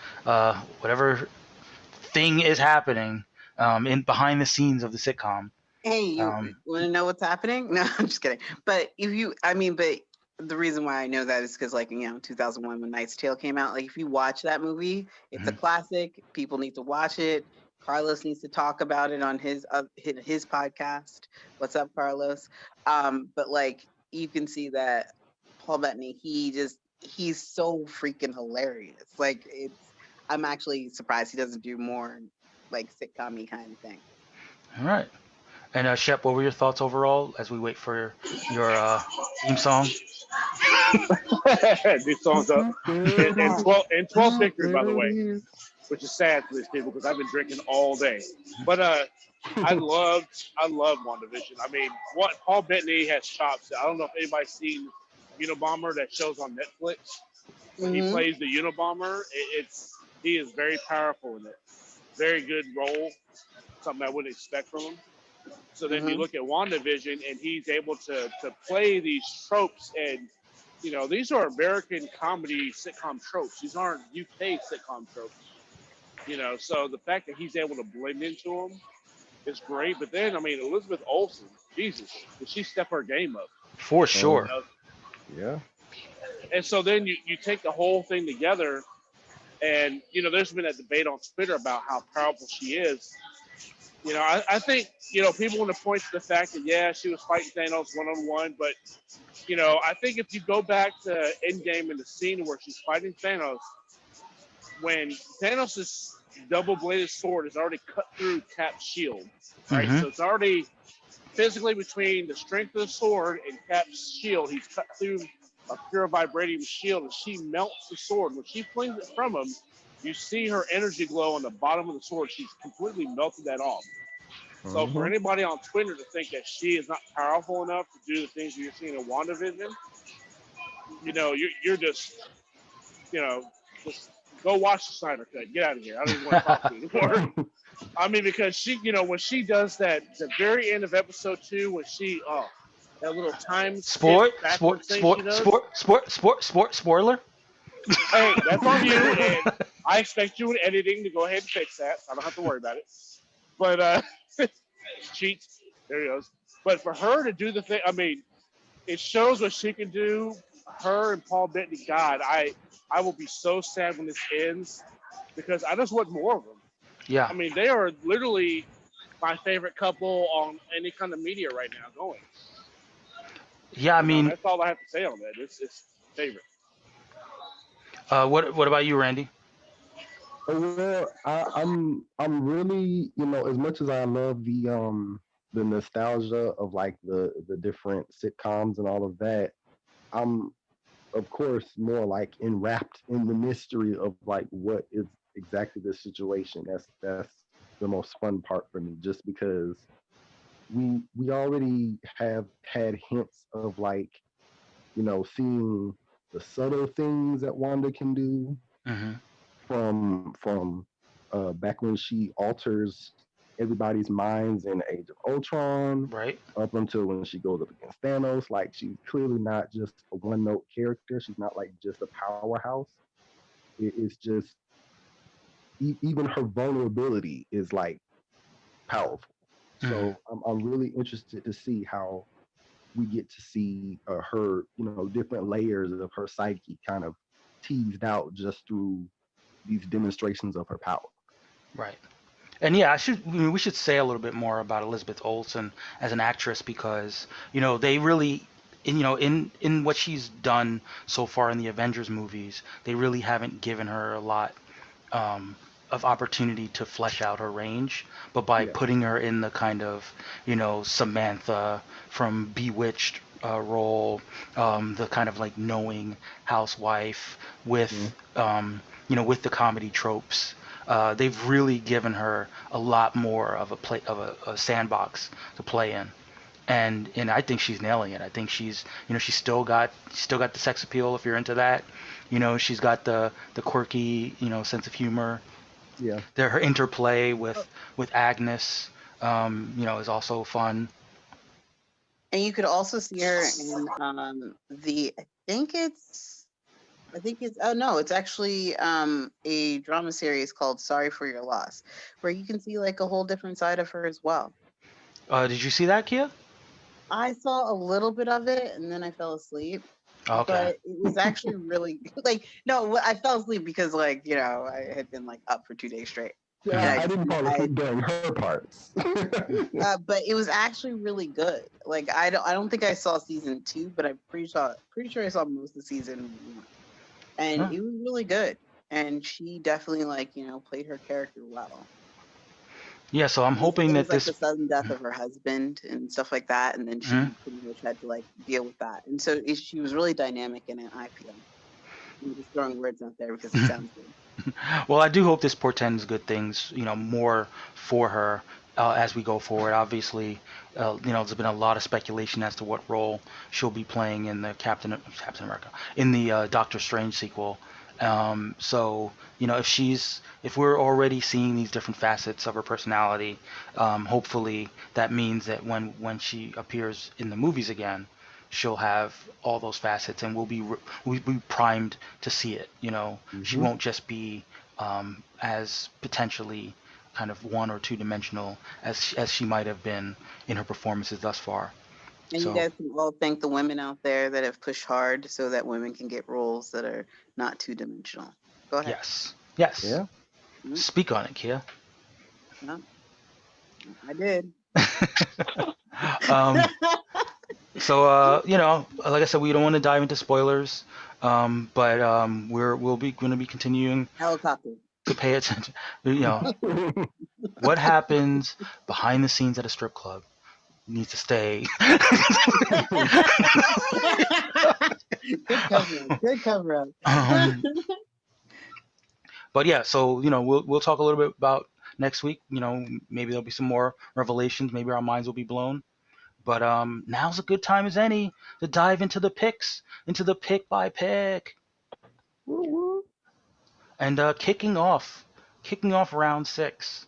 thing is happening in behind the scenes of the sitcom. Hey, you Um, want to know what's happening? No, I'm just kidding. But but the reason why I know that is because, like, 2001 when Knight's Tale came out, like, if you watch that movie, it's a mhm. classic. People need to watch it. Carlos needs to talk about it on his podcast. What's up, Carlos? But like, you can see that Paul Bettany, he's so freaking hilarious. Like, I'm actually surprised he doesn't do more like sitcom-y kind of thing. All right. And Shep, what were your thoughts overall as we wait for your theme song? These songs up in 12th victory, by the way, which is sad for these people because I've been drinking all day. But I love WandaVision. I mean, what Paul Bettany has chops. I don't know if anybody's seen Unabomber that shows on Netflix. When he Mm-hmm. plays the Unabomber, he is very powerful in it. Very good role, something I wouldn't expect from him. So then you Mm-hmm. look at WandaVision, and he's able to play these tropes, and these are American comedy sitcom tropes. These aren't UK sitcom tropes. So the fact that he's able to blend into them is great. But then, I mean, Elizabeth Olsen, Jesus, did she step her game up? For Oh, sure. You know, yeah. and so then you take the whole thing together, and there's been a debate on Twitter about how powerful she is. I think people want to point to the fact that yeah, she was fighting Thanos one on one, but I think if you go back to Endgame and the scene where she's fighting Thanos, when Thanos' double-bladed sword is already cut through Cap's shield, right? Hmm. So it's already physically between the strength of the sword and Cap's shield. He's cut through a pure vibranium shield, and she melts the sword. When she flings it from him, you see her energy glow on the bottom of the sword. She's completely melted that off. So for Hmm. anybody on Twitter to think that she is not powerful enough to do the things you're seeing in WandaVision, you're you know, just go watch the Snyder Cut. Get out of here. I don't even want to talk to you anymore. I mean, because she, when she does that, the very end of episode 2, when that little time skip Sport, backwards sport, thing she sport, does. sport, sport, sport, sport, spoiler. Hey, that's on you, and I expect you in editing to go ahead and fix that. So I don't have to worry about it. But cheats. There he goes. But for her to do the thing, I mean, it shows what she can do. Her and Paul Bettany, God, I will be so sad when this ends because I just want more of them. Yeah. I mean, they are literally my favorite couple on any kind of media right now going. Yeah, I And mean, that's all I have to say on that. It's favorite. what about you, Randy? Well, I'm really, as much as I love the nostalgia of like the different sitcoms and all of that, I'm of course more like enwrapped in the mystery of like what is exactly the situation. That's the most fun part for me, just because we already have had hints of like, seeing the subtle things that Wanda can do Hmm. from back when she alters everybody's minds in Age of Ultron Right. up until when she goes up against Thanos. Like she's clearly not just a one note character. She's not like just a powerhouse. It's just even her vulnerability is like powerful. Hmm. So I'm really interested to see how we get to see her, different layers of her psyche kind of teased out just through these demonstrations of her power. Right. And yeah, we should say a little bit more about Elizabeth Olsen as an actress because they really in what she's done so far in the Avengers movies, they really haven't given her a lot um, of opportunity to flesh out her range. But by Yeah. putting her in the kind of, Samantha from Bewitched role, the kind of like knowing housewife Mm. with the comedy tropes, they've really given her a lot more of a sandbox to play in. And I think she's nailing it. I think she's still got the sex appeal if you're into that. She's got the quirky, sense of humor. Yeah. Her interplay with Oh, Agnes, is also fun. and you could also see her in the I think it's oh no, it's actually a drama series called Sorry for Your Loss, where you can see like a whole different side of her as well. Did you see that, Kia? I saw a little bit of it and then I fell asleep, Okay. but it was actually really like no, I fell asleep because like I had been like up for 2 days straight, and Yeah, I didn't fall I asleep during her parts. but it was actually really good. Like I don't think I saw season 2, but I'm pretty sure I saw most of season 1, and Huh. it was really good. And she definitely like played her character well. Yeah. So I'm hoping It that was like this. the sudden death of her husband and stuff like that, and then Mhm. she pretty much had to like deal with that. And so she was really dynamic in it. I feel I'm just throwing words out there because it sounds good. Well, I do hope this portends good things, more for her as we go forward. Obviously, there's been a lot of speculation as to what role she'll be playing in the Captain America in the Doctor Strange sequel. So, if we're already seeing these different facets of her personality, hopefully that means that when she appears in the movies again, she'll have all those facets, and we'll be primed to see it. She Hmm. won't just be as potentially kind of one or two dimensional as she might have been in her performances thus far. And you So guys can all thank the women out there that have pushed hard so that women can get roles that are not two dimensional. Go ahead. yes, yes. Yeah. Mm, Speak on it, Kia. no, I did. um, so like I said, we don't want to dive into spoilers, but we'll be going to be continuing Helicopter. to pay attention. What happens behind the scenes at a strip club needs to stay. Good cover up. Good cover up. um, but yeah, so we'll talk a little bit about next week. Maybe there'll be some more revelations. Maybe our minds will be blown. But now's a good time as any to dive into the picks, into the pick by pick, Woo woo. and kicking off round six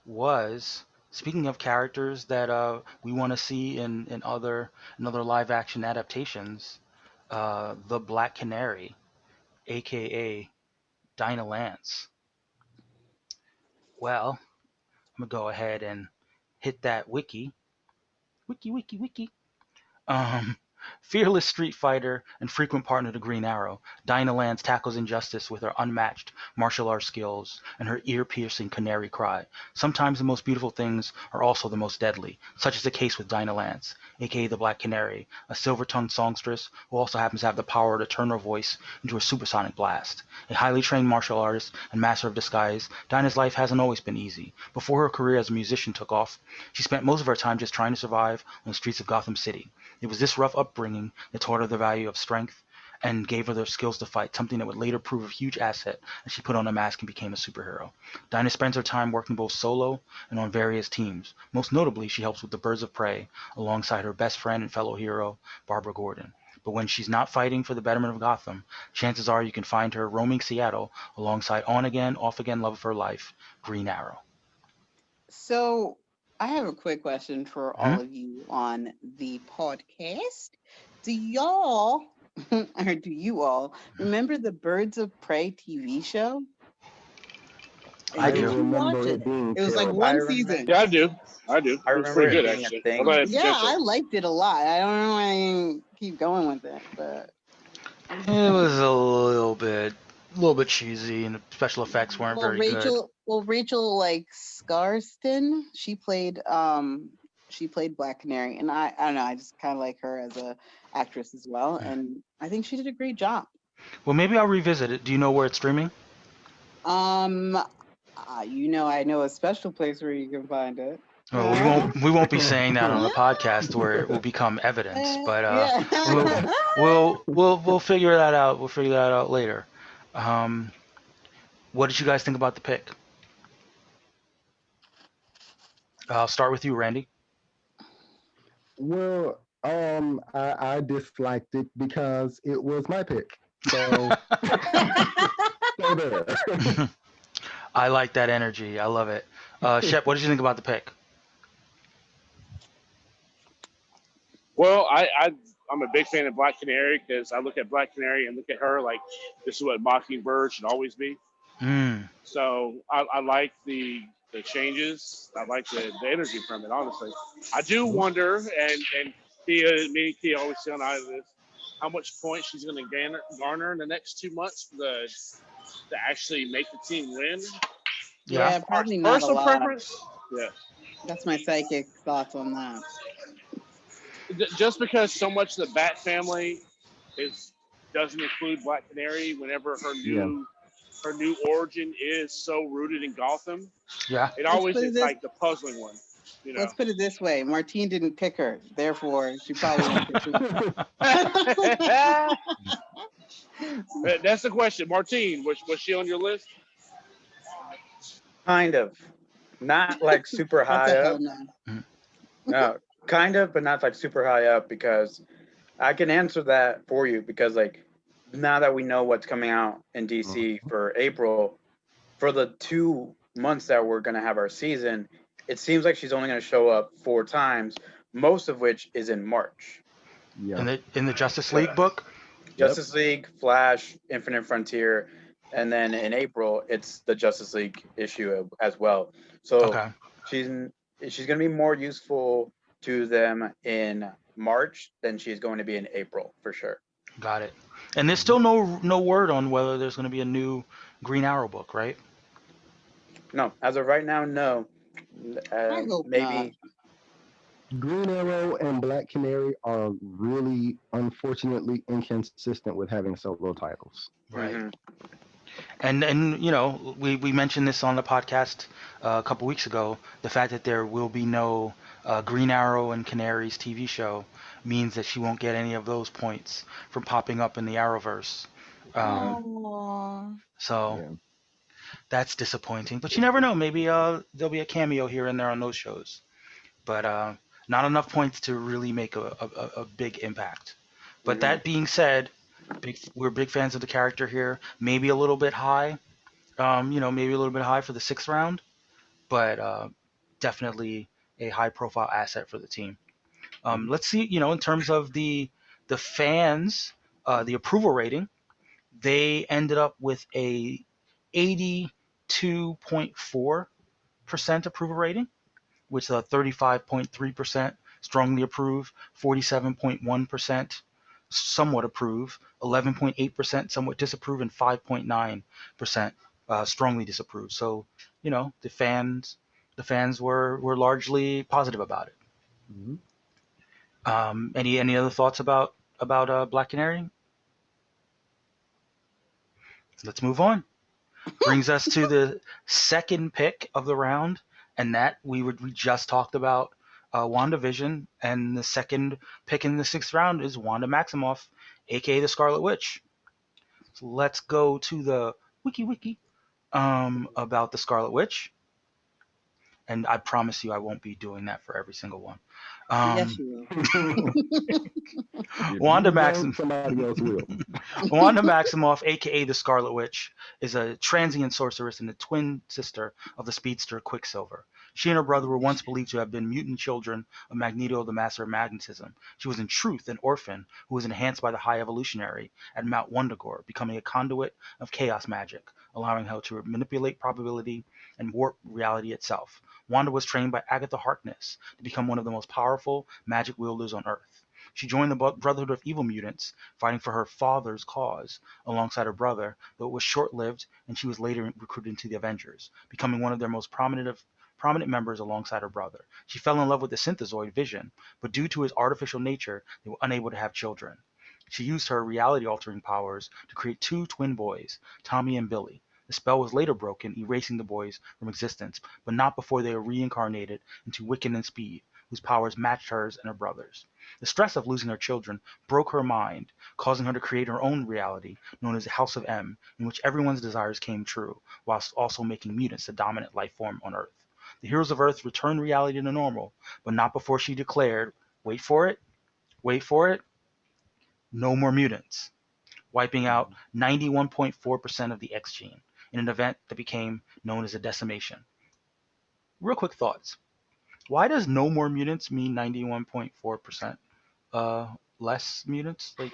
was, speaking of characters that we want to see in other live action adaptations, the Black Canary, aka Dinah Lance. Well, I'm gonna go ahead and hit that wiki. Um, Fearless street fighter and frequent partner to Green Arrow, Dinah Lance tackles injustice with her unmatched martial arts skills and her ear-piercing canary cry. Sometimes the most beautiful things are also the most deadly, such is the case with Dinah Lance, aka the Black Canary, a silver-tongued songstress who also happens to have the power to turn her voice into a supersonic blast. A highly trained martial artist and master of disguise, Dinah's life hasn't always been easy. Before her career as a musician took off, she spent most of her time just trying to survive on the streets of Gotham City. It was this rough upbringing that taught her the value of strength and gave her the skills to fight, something that would later prove a huge asset as she put on a mask and became a superhero. Dinah spends her time working both solo and on various teams. Most notably, she helps with the Birds of Prey alongside her best friend and fellow hero, Barbara Gordon. But when she's not fighting for the betterment of Gotham, chances are you can find her roaming Seattle alongside on again, off again love of her life, Green Arrow. So I have a quick question for Hmm? all of you on the podcast. Do y'all or do you all remember the Birds of Prey TV show? I I Did do. you watch remember it? it being It was like terrible. I one remember. season. Yeah, I do. I do. I It was remember pretty it good Yeah. being a actually. Although I thing. had to Yeah, cancel. I liked it a lot. I don't know why I didn't keep going with it, but It was a little bit cheesy, and the special effects weren't well, very good. Rachel like Scarston, she played She played Black Canary, and I don't know. I just kind of like her as a actress as well, Yeah. and I think she did a great job. Well, maybe I'll revisit it. Do you know where it's streaming? Um, I know a special place where you can find it. Well, we won't be saying that on the podcast where it will become evidence, but Yeah. we'll we'll figure that out. We'll figure that out later. Um, what did you guys think about the pick? I'll start with you, Randy. Well, I disliked it because it was my pick. So, so there. I like that energy. I love it. Shep, what did you think about the pick? Well, I'm a big fan of Black Canary because I look at Black Canary and look at her like this is what Mockingbird should always be. Mm, So I like the changes. I like the energy from it. Honestly, I do wonder, and me and Kia always say on out of this, how much points she's going to garner in the next 2 months for the to actually make the team win. yeah. Yeah, As far as probably not a personal lot. preference, yeah. That's my psychic thoughts on that. Just because so much of the Bat family is doesn't include Black Canary, whenever Yeah. her new origin is so rooted in Gotham, Yeah. it Let's always put it is this. like the puzzling one, you know. Let's put it this way: Martine didn't pick her, therefore she probably won't pick me. That's the question. Martine, was she on your list? Kind of. Not like super That's a high hell up. no. Mm, No, kind of, but not like super high up because I can answer that for you because like now that we know what's coming out in DC for April, for the 2 months that we're gonna have our season, it seems like she's only gonna show up 4 times, most of which is in March. Yeah. in the Justice So League book. Yep. Justice League, Flash, Infinite Frontier, and then in April it's the Justice League issue as well. So Okay. she's she's going to be more useful to them in March than she's going to be in April for sure. Got it. And there's still no word on whether there's going to be a new Green Arrow book, right? No, as of right now, no. I hope not. Maybe Green Arrow and Black Canary are really, unfortunately, inconsistent with having solo titles. Right. hmm And we mentioned this on the podcast a couple weeks ago. The fact that there will be no Green Arrow and Canaries TV show means that she won't get any of those points from popping up in the Arrowverse. hmm Um, Oh, so Yeah. that's disappointing. But you never know. Maybe there'll be a cameo here and there on those shows. But not enough points to really make a big impact. But hmm that being said, we're big fans of the character here. Maybe a little bit high. Maybe a little bit high for the sixth round, but definitely a high profile asset for the team. Let's see, in terms of the fans, the approval rating, they ended up with a 82.4% approval rating, with 35.3% strongly approve, 47.1% somewhat approve, 11.8% somewhat disapprove, and 5.9% strongly disapprove. So, the fans were largely positive about it. Mhm. Any other thoughts about Black Canary? Let's move on. Brings us to the second pick of the round, and that we just talked about WandaVision, and the second pick in the sixth round is Wanda Maximoff, aka the Scarlet Witch. So let's go to the wiki about the Scarlet Witch, and I promise you I won't be doing that for every single one. yes, Um, you If Wanda you don't, Maxim somebody else will. Wanda Maximoff, aka the Scarlet Witch, is a transient sorceress and the twin sister of the speedster Quicksilver. She and her brother were once believed to have been mutant children of Magneto, the Master of Magnetism. She was in truth an orphan who was enhanced by the High Evolutionary at Mount Wundagore, becoming a conduit of chaos magic, allowing her to manipulate probability and warp reality itself. Wanda was trained by Agatha Harkness to become one of the most powerful magic wielders on Earth. She joined the Brotherhood of Evil Mutants, fighting for her father's cause alongside her brother, though it was short lived and she was later recruited into the Avengers, becoming one of their most prominent members alongside her brother. She fell in love with the synthezoid Vision, but due to his artificial nature, they were unable to have children. She used her reality altering powers to create two twin boys, Tommy and Billy. The spell was later broken, erasing the boys from existence, but not before they were reincarnated into Wiccan and Speed, whose powers matched hers and her brother's. The stress of losing her children broke her mind, causing her to create her own reality, known as the House of M, in which everyone's desires came true, whilst also making mutants the dominant life form on Earth. The heroes of Earth returned reality to normal, but not before she declared, wait for it, wait for it, no more mutants, wiping out 91.4% of the X gene in an event that became known as a decimation. Real quick thoughts. Why does no more mutants mean 91.4% less mutants? Like,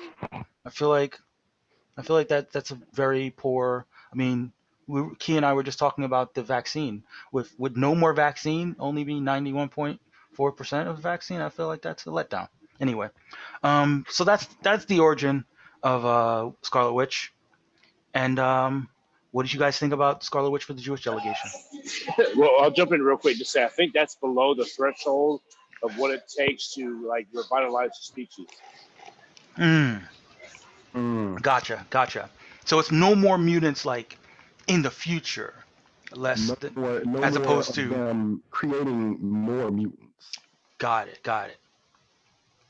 I feel like that's a very poor. I mean, Key and I were just talking about the vaccine. With no more vaccine only being 91.4% of the vaccine, I feel like that's a letdown. Anyway, so that's the origin of Scarlet Witch. And what did you guys think about Scarlet Witch for the Jewish delegation? Well, I'll jump in real quick to say I think that's below the threshold of what it takes to like revitalize the species. Mm, Mm. gotcha. So it's no more mutants like in the future, No as more opposed of to. them creating more mutants. Got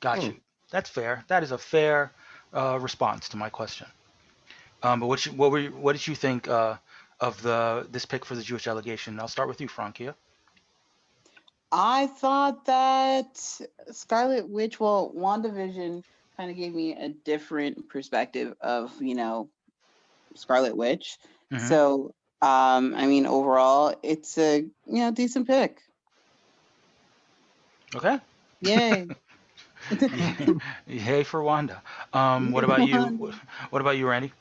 Hmm. you. That's fair. That is a fair response to my question. But what did you think of this pick for the Jewish delegation? I'll start with you, Frankia. I thought that Scarlet Witch, well, WandaVision kind of gave me a different perspective of, Scarlet Witch. Hmm. So, I mean, overall, it's a, decent pick. Okay. Yay. Hey for Wanda. What Yay, about you? Wanda. What about you, Randy?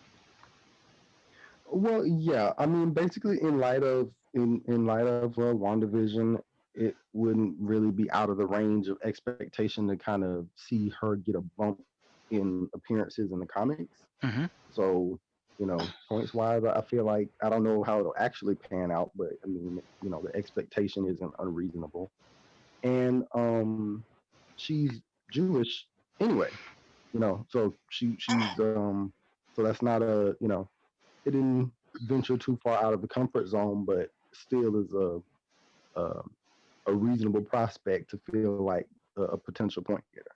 Well, yeah. I mean, basically, in light of WandaVision, it wouldn't really be out of the range of expectation to kind of see her get a bump in appearances in the comics. Hmm. So, points wise, I feel like I don't know how it'll actually pan out, but I mean, the expectation isn't unreasonable. And she's Jewish anyway, so so that's not it didn't venture too far out of the comfort zone, but still is a, a reasonable prospect to feel like a potential point getter.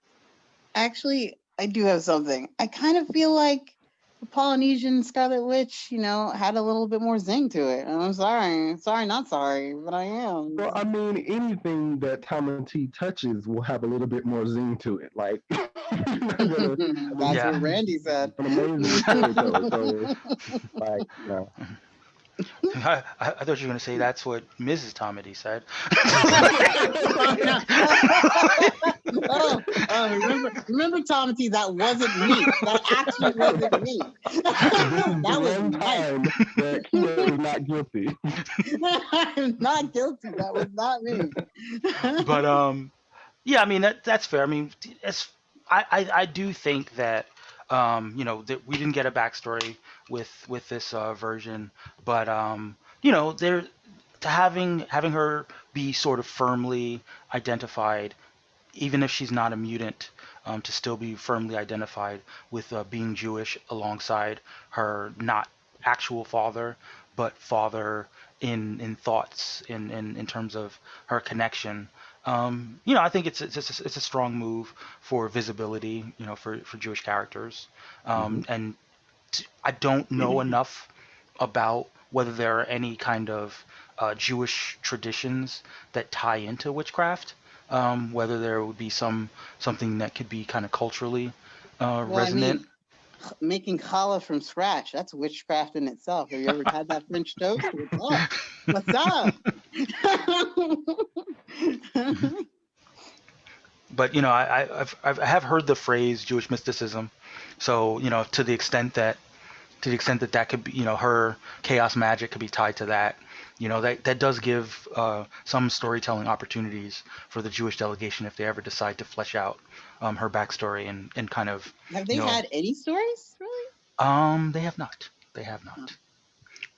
Actually, I do have something. I kind of feel like the Polynesian Scarlet Witch, had a little bit more zing to it. And I'm sorry. Sorry, not sorry, but I Well, I am. mean, anything that T touches will have a little bit more zing to it. Like, I mean, That's Yeah. what Randy she's said. an amazing storyteller. So, like, I thought you were gonna say that's what Mrs. Tomedy said. Remember, Tommy T, that wasn't me. That actually wasn't me. this is the That was one Mike. time that Kia is not guilty. I'm not guilty. That was not me. But yeah, I mean that's fair. I mean, I do think that that we didn't get a backstory with this version, but there to having her be sort of firmly identified, even if she's not a mutant, to still be firmly identified with being Jewish alongside her not actual father, but father in thoughts, in terms of her connection. I think it's a strong move for visibility, for Jewish characters. Hmm. And I don't know enough about whether there are any kind of Jewish traditions that tie into witchcraft. Whether there would be something that could be kind of culturally Well, I resonant. mean, making challah from scratch, that's witchcraft in itself. Have you ever had that French toast? What's up? What's up? Mhm. But I have heard the phrase Jewish mysticism, so to the extent that that could be, her chaos magic could be tied to that. That does give some storytelling opportunities for the Jewish delegation if they ever decide to flesh out her backstory and kind of, Have they you know, had any stories, really? they have not. They have Huh. not.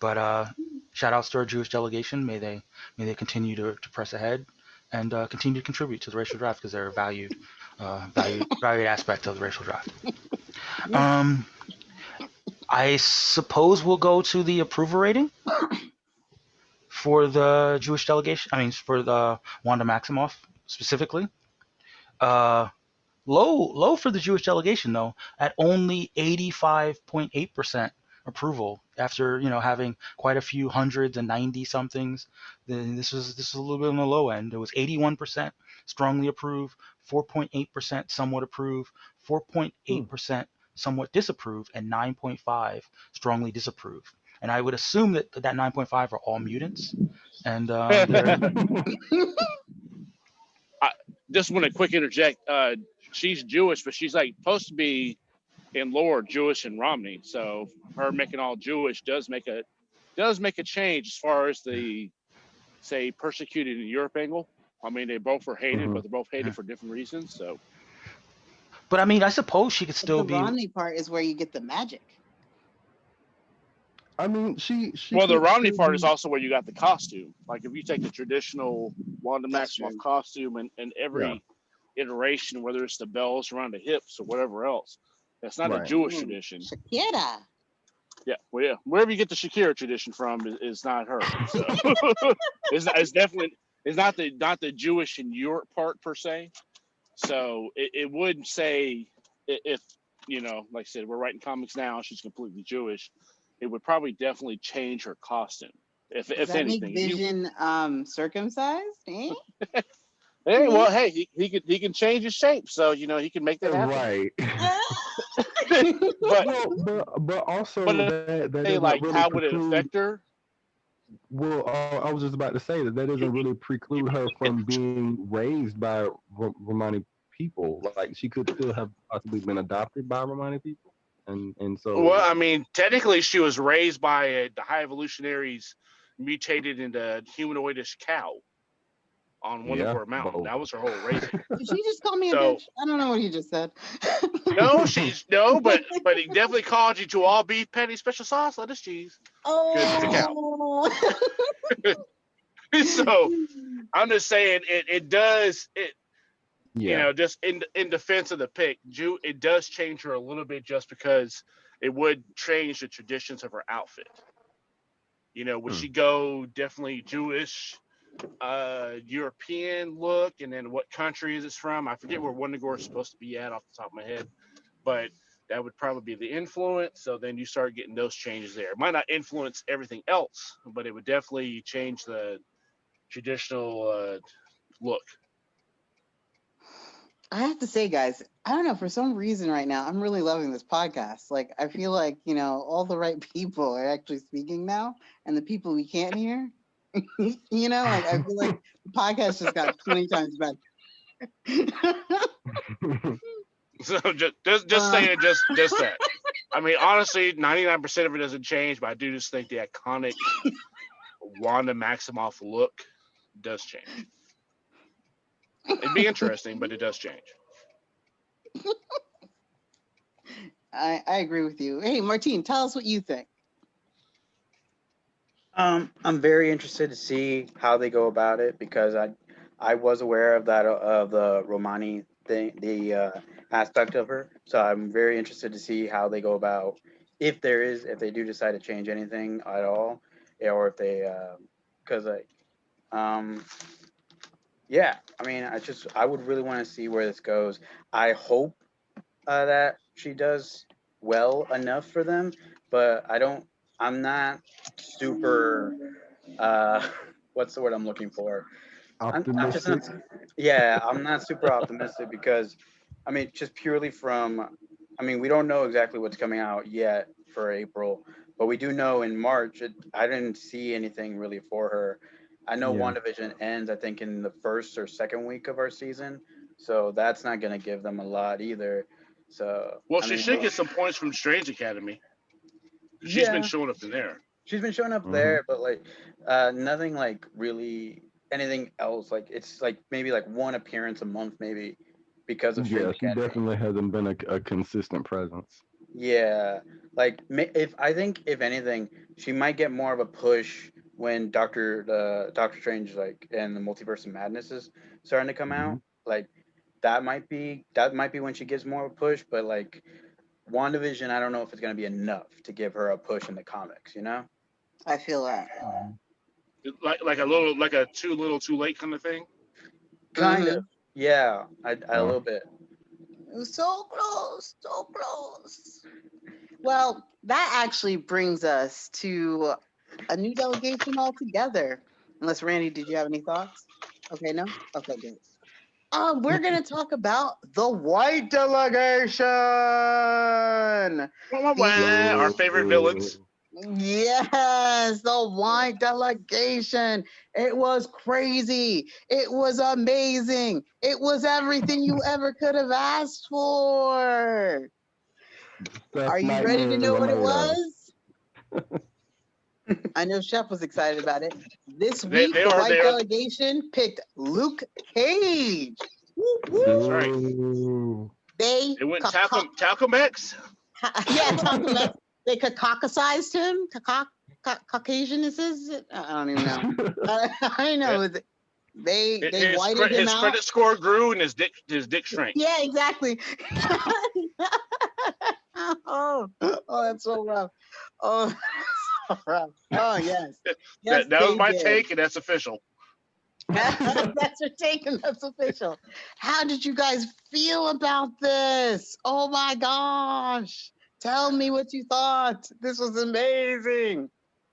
But shout outs to our Jewish delegation. May they continue to press ahead and continue to contribute to the racial draft because they're a valued aspect of the racial draft. Um, I suppose we'll go to the approval rating for the Jewish delegation. I mean, for the Wanda Maximoff specifically. Uh, low for the Jewish delegation though, at only 85.8% approval after having quite a few hundreds and 90 somethings. Then this was a little bit on the low end. It was 81% strongly approve, 4.8% somewhat approve, Hmm. 4.8% somewhat disapprove, and 9.5 strongly disapprove. And I would assume that 9.5 are all mutants, and they're I just want to quick interject. She's Jewish, but she's like supposed to be in lore Jewish and Romney. So her making all Jewish does make a change as far as the say persecuted in Europe angle. I mean, they both were hated, Mhm. but they're both hated for different reasons. So but I mean, I suppose she could But the still be. Romney part is where you get the magic. I mean, she well, the could Romney still part is be. also where you got the costume. Like if you take the traditional Wanda That's Maximoff true. costume and Yeah. every iteration, whether it's the bells around the hips or whatever else, that's not a Right. Jewish tradition. Shakira. Yeah, well, yeah, wherever you get the Shakira tradition from is not her. So it's definitely it's not the Jewish in Europe part per se. So it would say if like I said, we're writing comics now. She's completely Jewish. It would probably definitely change her costume, Does if that make anything. If you Vision circumcised? Eh? hey, Eh? well, hey, he can change his shape, so he can make that happen. Right. But Well, but but also if that say doesn't like really how would it preclude. affect her? Well, I was just about to say that doesn't really preclude her from being raised by Romani people. Like she could still have possibly been adopted by Romani people, and Well, so I mean, technically, she was raised by the high evolutionaries, mutated into humanoidish cow on yeah, Wonderboard Mountain. both. That was her whole raising. Did she just call me a So bitch? I don't know what he just said. no, no, but he definitely called you to all beef patty, special sauce, lettuce, cheese, because it's a cow. Oh. So I'm just saying it does it. Yeah. Just in defense of the pick, it does change her a little bit just because it would change the traditions of her outfit. Would Hmm. she go definitely Jewish, European look, and then what country is this from? I forget where Wondergore is supposed to be at off the top of my head, but that would probably be the influence. So then you start getting those changes there. It might not influence everything else, but it would definitely change the traditional look. I have to say, guys, I don't know. For some reason, right now, I'm really loving this podcast. Like, I feel like all the right people are actually speaking now, and the people we can't hear, like I feel like the podcast just got 20 times better. So just saying, just that. I mean, honestly, 99% of it doesn't change, but I do just think the iconic Wanda Maximoff look does change. It'd be interesting, but it does change. I agree with you. Hey, Martine, tell us what you think. I'm very interested to see how they go about it because I was aware of that of the Romani thing, the aspect of her. So I'm very interested to see how they go about if they do decide to change anything at all, or if they because um yeah, I mean I would really want to see where this goes. I hope that she does well enough for them, but I'm not super uh what's the word I'm looking for? I'm just not Optimistic. yeah, I'm not super optimistic because I mean just purely from I mean we don't know exactly what's coming out yet for April, but we do know in March I didn't see anything really for her. I know Yeah. WandaVision ends I think in the first or second week of our season, so that's not going to give them a lot either. So Well, I she mean should get some points from Strange Academy. She's been yeah, showing up in there. she's been showing up Hmm. there, but like nothing like really anything else. Like it's like maybe like one appearance a month, maybe because of Strange Yeah, she Academy. definitely hasn't been a consistent presence. Yeah, like if I think if anything, she might get more of a push when Doctor Strange like and the Multiverse of Madness is starting to come Hmm. out, like that might be when she gives more of a push. But like WandaVision, I don't know if it's gonna be enough to give her a push in the comics. You know, I feel that. Like a little, like a too little, too late kind of thing. kind of. Mm-hmm. Yeah, I a Uh, little bit. So close, so close. Well, that actually brings us to a new delegation altogether. Unless Randy, did you have any thoughts? Okay, no? Okay, good. We're gonna talk about the white delegation. Wah, wah, The wah. Our favorite villains. Yes, the white delegation. It was crazy. It was amazing. It was everything you ever could have asked for. stuff Are you ready to nightmares know are what it made of. was? I know Shep was excited about it. This They, week, they the are white they are. delegation picked Luke Cage. Woo, That's woo. right. Boo. They, They went ca- ca- Talcum X. yeah, Talcum X. They caucasized him. Caucasian is it? I don't even know. I Yeah. know. They whited him His out. credit score grew and his dick shrank. Yeah, exactly. Oh, oh, that's so rough. Oh, so rough. Oh, yes. Yes, That was they my did. take, and that's official. That's your take, and that's official. How did you guys feel about this? Oh my gosh. Tell me what you thought. This was amazing.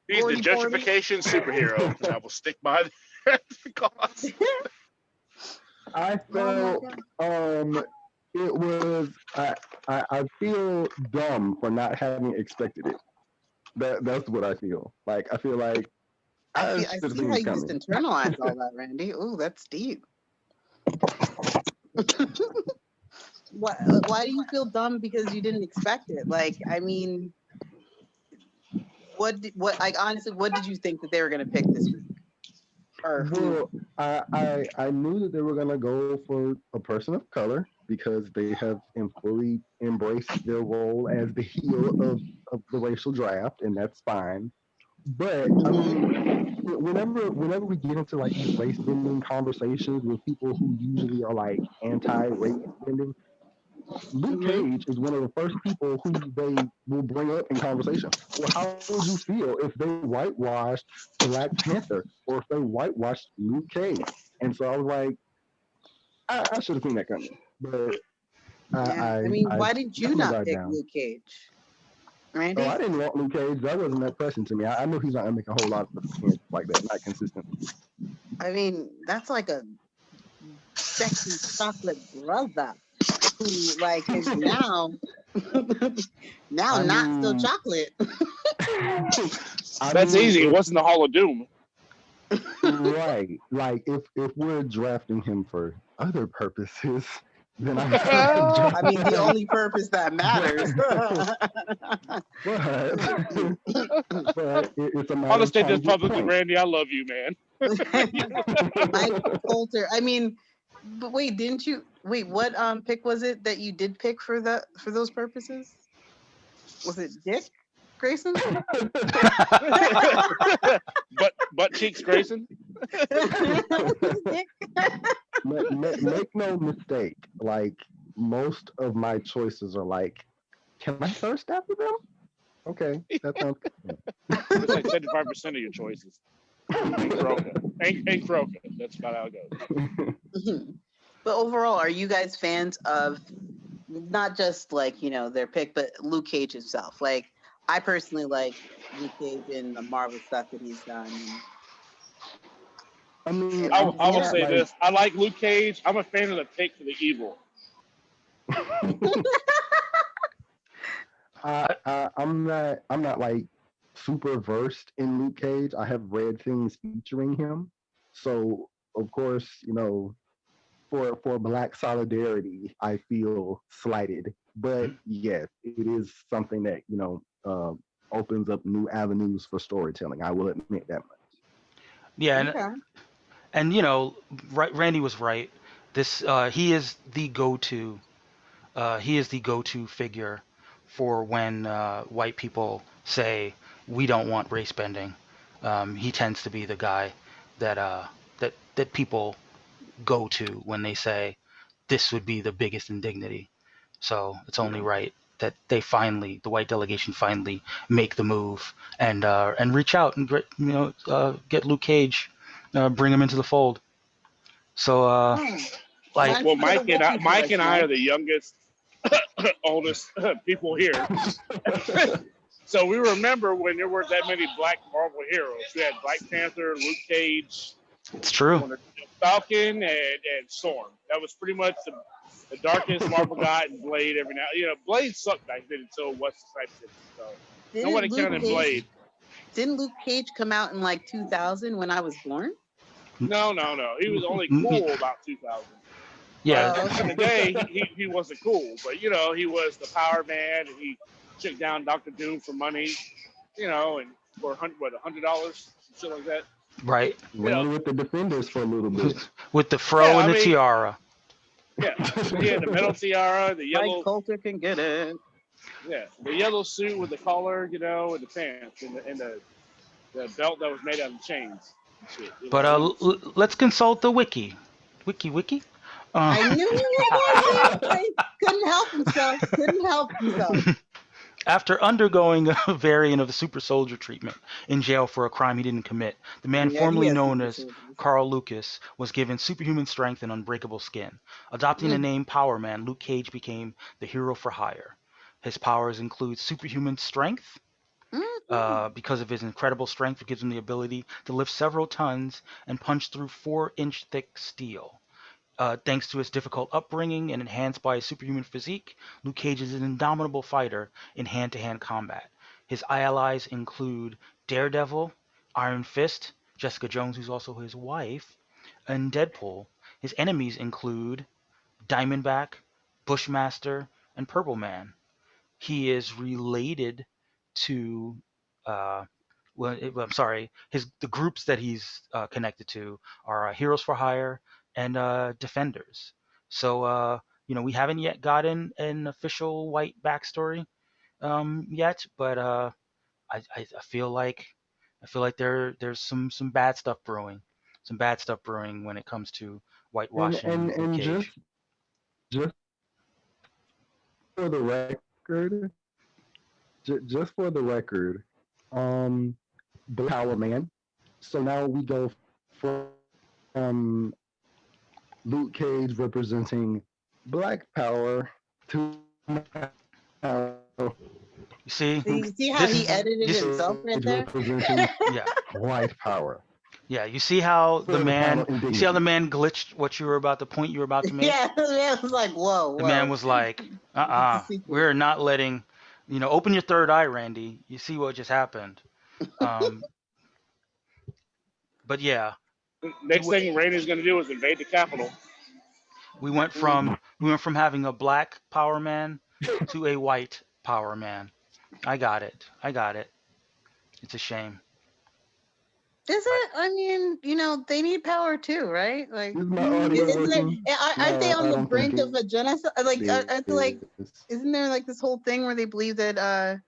He's the 40-40. gentrification superhero, and I will stick by that because I Oh my felt god. it was I feel dumb for not having expected it. That's what I feel. Like I feel like I I should have see seen how this you just coming. internalized all that, Randy. Oh, that's deep. Why do you feel dumb because you didn't expect it? Like, I mean, like honestly, what did you think that they were gonna pick this week? Or who? Well, I knew that they were gonna go for a person of color because they have fully embraced their role as the heel of the racial draft, and that's fine. But I Hmm. mean, whenever we get into like these race bending conversations with people who usually are like anti-race bending, Luke Hmm. Cage is one of the first people who they will bring up in conversation. Well, how would you feel if they whitewashed Black Panther or if they whitewashed Luke Cage? And so I was like, I should have seen that coming, but Yeah. I mean, I why did you let my not guard pick down. Luke Cage, Oh, I Randy? didn't want Luke Cage. That wasn't that pressing to me. I knew he's not gonna make a whole lot of appearances like that, not consistently. I mean, that's like a sexy chocolate brother who like is now now I not so mean, chocolate. I that's mean, easy. It if wasn't the Hall of Doom. right, like if we're drafting him for other purposes, then I'm fine I mean, the drafting him. only purpose that matters. But but it's a I'll matter just of state trying this to get publicly, points. Randy. I love you, man. Mike Coulter. I mean, but wait, didn't you wait, what pick was it that you did pick for those purposes? Was it Dick Grayson? Butt cheeks, Grayson. Dick? Make no mistake, like most of my choices are like, can I thirst after them? Okay, that sounds It's like 75% of your choices. And Croker. And Croker. That's about how it goes. good. But overall, are you guys fans of not just like, their pick, but Luke Cage himself? Like, I personally like Luke Cage and the Marvel stuff that he's done. I mean, I, I'm I will Yeah. say like, this. I like Luke Cage. I'm a fan of the take for the evil. I, I'm not like super versed in Luke Cage. I have read things featuring him, so of course, for Black solidarity, I feel slighted. But yes, it is something that opens up new avenues for storytelling. I will admit that much. yeah, Okay. and Randy was right. This he is the go-to. He is the go-to figure for when white people say we don't want race bending. He tends to be the guy that people go to when they say this would be the biggest indignity. So it's only right that the white delegation finally make the move and reach out and get Luke Cage, bring him into the fold. So Oh, like mine's Well, still waiting for Mike us, and I are Mike. the youngest, oldest people here. So we remember when there weren't that many black Marvel heroes. We had Black Panther, Luke Cage, it's true. Falcon, and Storm. That was pretty much the darkest Marvel got, and Blade every now. Blade sucked back then until Wesley Snipes did. So Didn't nobody Luke counted Cage Blade. didn't Luke Cage come out in like 2000 when I was born? No, no, no. He was only cool about 2000. Yeah, But Oh, back in the okay. day, he wasn't cool. But he was the power man, and he took down Doctor Doom for money. And for $100, shit like that. right. You know, Ran with the defenders for a little bit. With the yeah. fro I and the mean, tiara. yeah. He had the metal tiara, the Mike yellow, Coulter can get it. yeah, the yellow suit with the collar, with the pants, and the belt that was made out of chains. And shit. But He was. let's consult the wiki. Wiki. Uh, I knew he was going there. He couldn't help himself. Couldn't help himself. After undergoing a variant of the super soldier treatment in jail for a crime he didn't commit, the man Yeah, he formerly has known super as soldiers. Carl Lucas was given superhuman strength and unbreakable skin. Adopting the Mm, name Power Man, Luke Cage became the hero for hire. His powers include superhuman strength. mm. Because of his incredible strength, it gives him the ability to lift several tons and punch through 4-inch thick steel. Thanks to his difficult upbringing and enhanced by his superhuman physique, Luke Cage is an indomitable fighter in hand-to-hand combat. His allies include Daredevil, Iron Fist, Jessica Jones, who's also his wife, and Deadpool. His enemies include Diamondback, Bushmaster, and Purple Man. He is related to uh, I'm sorry, the groups that he's connected to are Heroes for Hire and Defenders. So we haven't yet gotten an official white backstory yet, but I feel like there's some bad stuff brewing, when it comes to and and whitewashing Luke and Cage. just for the record, just for the record, Black Power Man. So now we go from Luke Cage representing Black Power to now You see, So you see how this he is edited this. himself Cage right there? representing Yeah. White Power. Yeah, you see how the Further man, panel you see how the indignity. man glitched the point you were about to make. Yeah, it was like, whoa, The man whoa. was like, It's a secret. we're not letting, open your third eye, Randy. You see what just happened. Um, but yeah, Next thing Rainey's going to do is invade the Capitol. we went Mm. from having a black power man to a white power man. I got it. It's a shame. Is I, it? I mean, they need power too, right? Like, Is my audio isn't there? working? Aren't they No, on I the don't think brink it of a genocide? Like, aren't they like? is. Isn't there like this whole thing where they believe that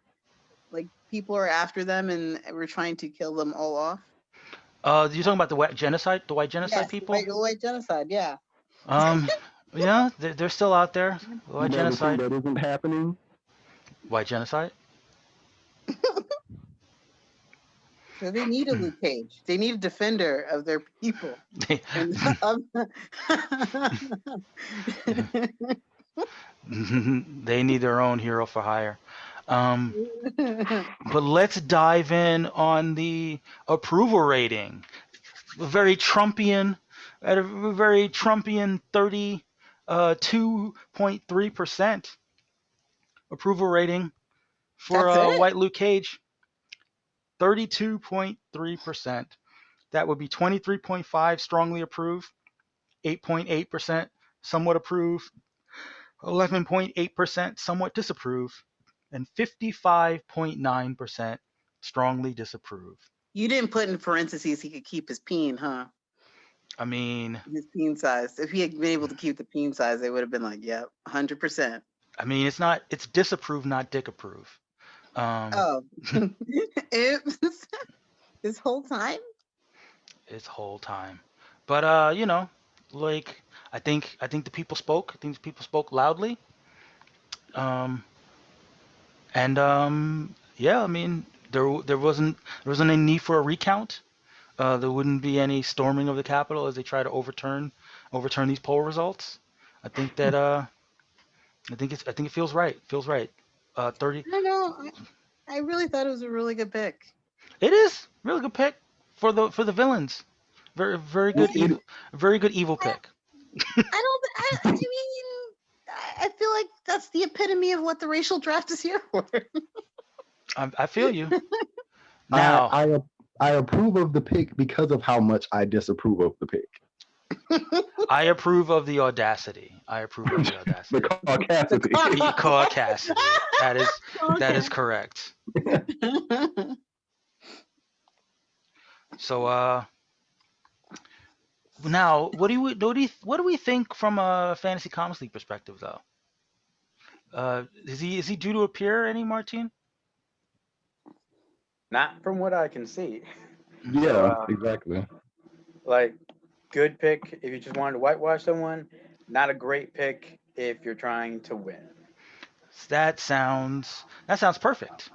like people are after them and we're trying to kill them all off? you're talking about the white genocide, Yes, people. the white genocide. Yeah. Um, yeah, they're still out there. The You white know the thing genocide. that isn't happening? White genocide. So they need a Luke Cage. They need a defender of their people. And They need their own hero for hire. Um, but let's dive in on the approval rating. Very Trumpian, at a very Trumpian 32.3% approval rating for That's it. White Luke Cage. 32.3%. That would be 23.5 strongly approved, 8.8% somewhat approved, 11.8% somewhat disapprove, and 55.9% strongly disapprove. You didn't put in parentheses he could keep his peen, huh? I mean, His peen size. If he had been able to keep the peen size, they would have been like, yep, 100%. it's disapprove, not dick approve. Um, Oh. Oops. This whole time? Its whole time. But like I think the people spoke. I think the people spoke loudly. Um, and yeah, I mean there wasn't a need for a recount. There wouldn't be any storming of the Capitol as they try to overturn these poll results. I think that I think it feels right. Feels right. 30. I don't know. I really thought it was a really good pick. It is really good pick for the villains. Very good It, evil. Very good evil I, pick. I don't. I mean, I feel like that's the epitome of what the racial draft is here for. I feel you. I, Now I I approve of the pick because of how much I disapprove of the pick. I approve of the audacity. I approve of the The audacity. caucasity. The caucasity. That is Okay. correct. So now what do we think from a fantasy comics league perspective though? Is he due to appear any, Martine? Not from what I can see. So, Yeah, exactly. like, good pick if you just wanted to whitewash someone. Not a great pick if you're trying to win. That sounds perfect.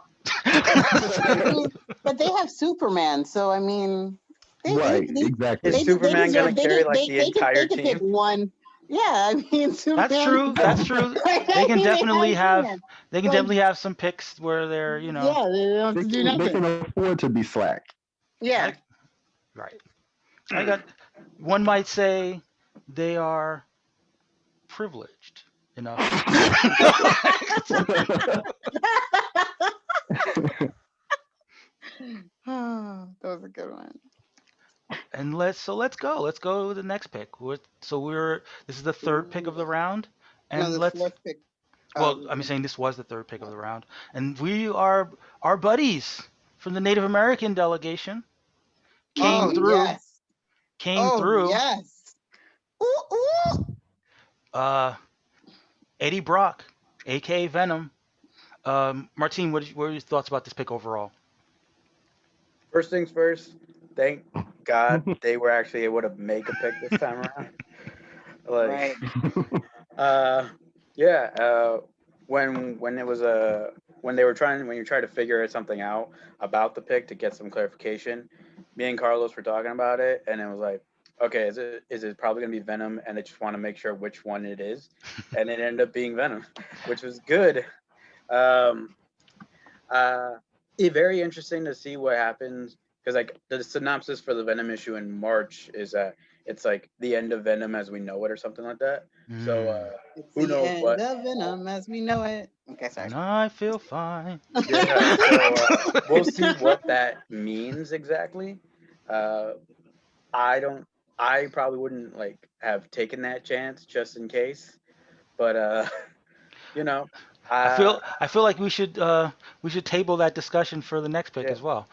I mean, but they have Superman, so I mean, they they Right, they exactly. Is they Superman gonna deserve carry like the they entire could pick team? one. Yeah, I mean That's Superman. true. That's true. They I can mean, they definitely have have Superman. they can Like, definitely have some picks where they're, yeah, they don't have to do They nothing. can afford to be slack. Yeah. I right. I got one might say they are privileged enough. That was a good one. And let's go. Let's go to the next pick. This is the third pick of the round, No, and the let's fourth pick. well, I'm saying this was the third pick of the round, and we are our buddies from the Native American delegation came Oh through, yes. came Oh through. yes. Ooh, ooh. Uh, Eddie Brock, aka Venom. Martine, what are your thoughts about this pick overall? First things first. Thank God they were actually able to make a pick this time around. Like, Right. uh, yeah. When it was when they were trying when you try to figure something out about the pick to get some clarification, me and Carlos were talking about it, and it was like, okay, is it probably gonna be Venom? And they just want to make sure which one it is, and it ended up being Venom, which was good. Um, very interesting to see what happens because like the synopsis for the Venom issue in March is that it's like the end of Venom as we know it or something like that. So Mm, It's who the knows end what? of Venom as we know it. Okay, sorry. and I feel fine. Yeah, so we'll see what that means exactly. Uh, I don't. I probably wouldn't like have taken that chance just in case, but you know, I uh, feel I feel like we should table that discussion for the next pick yeah, as well.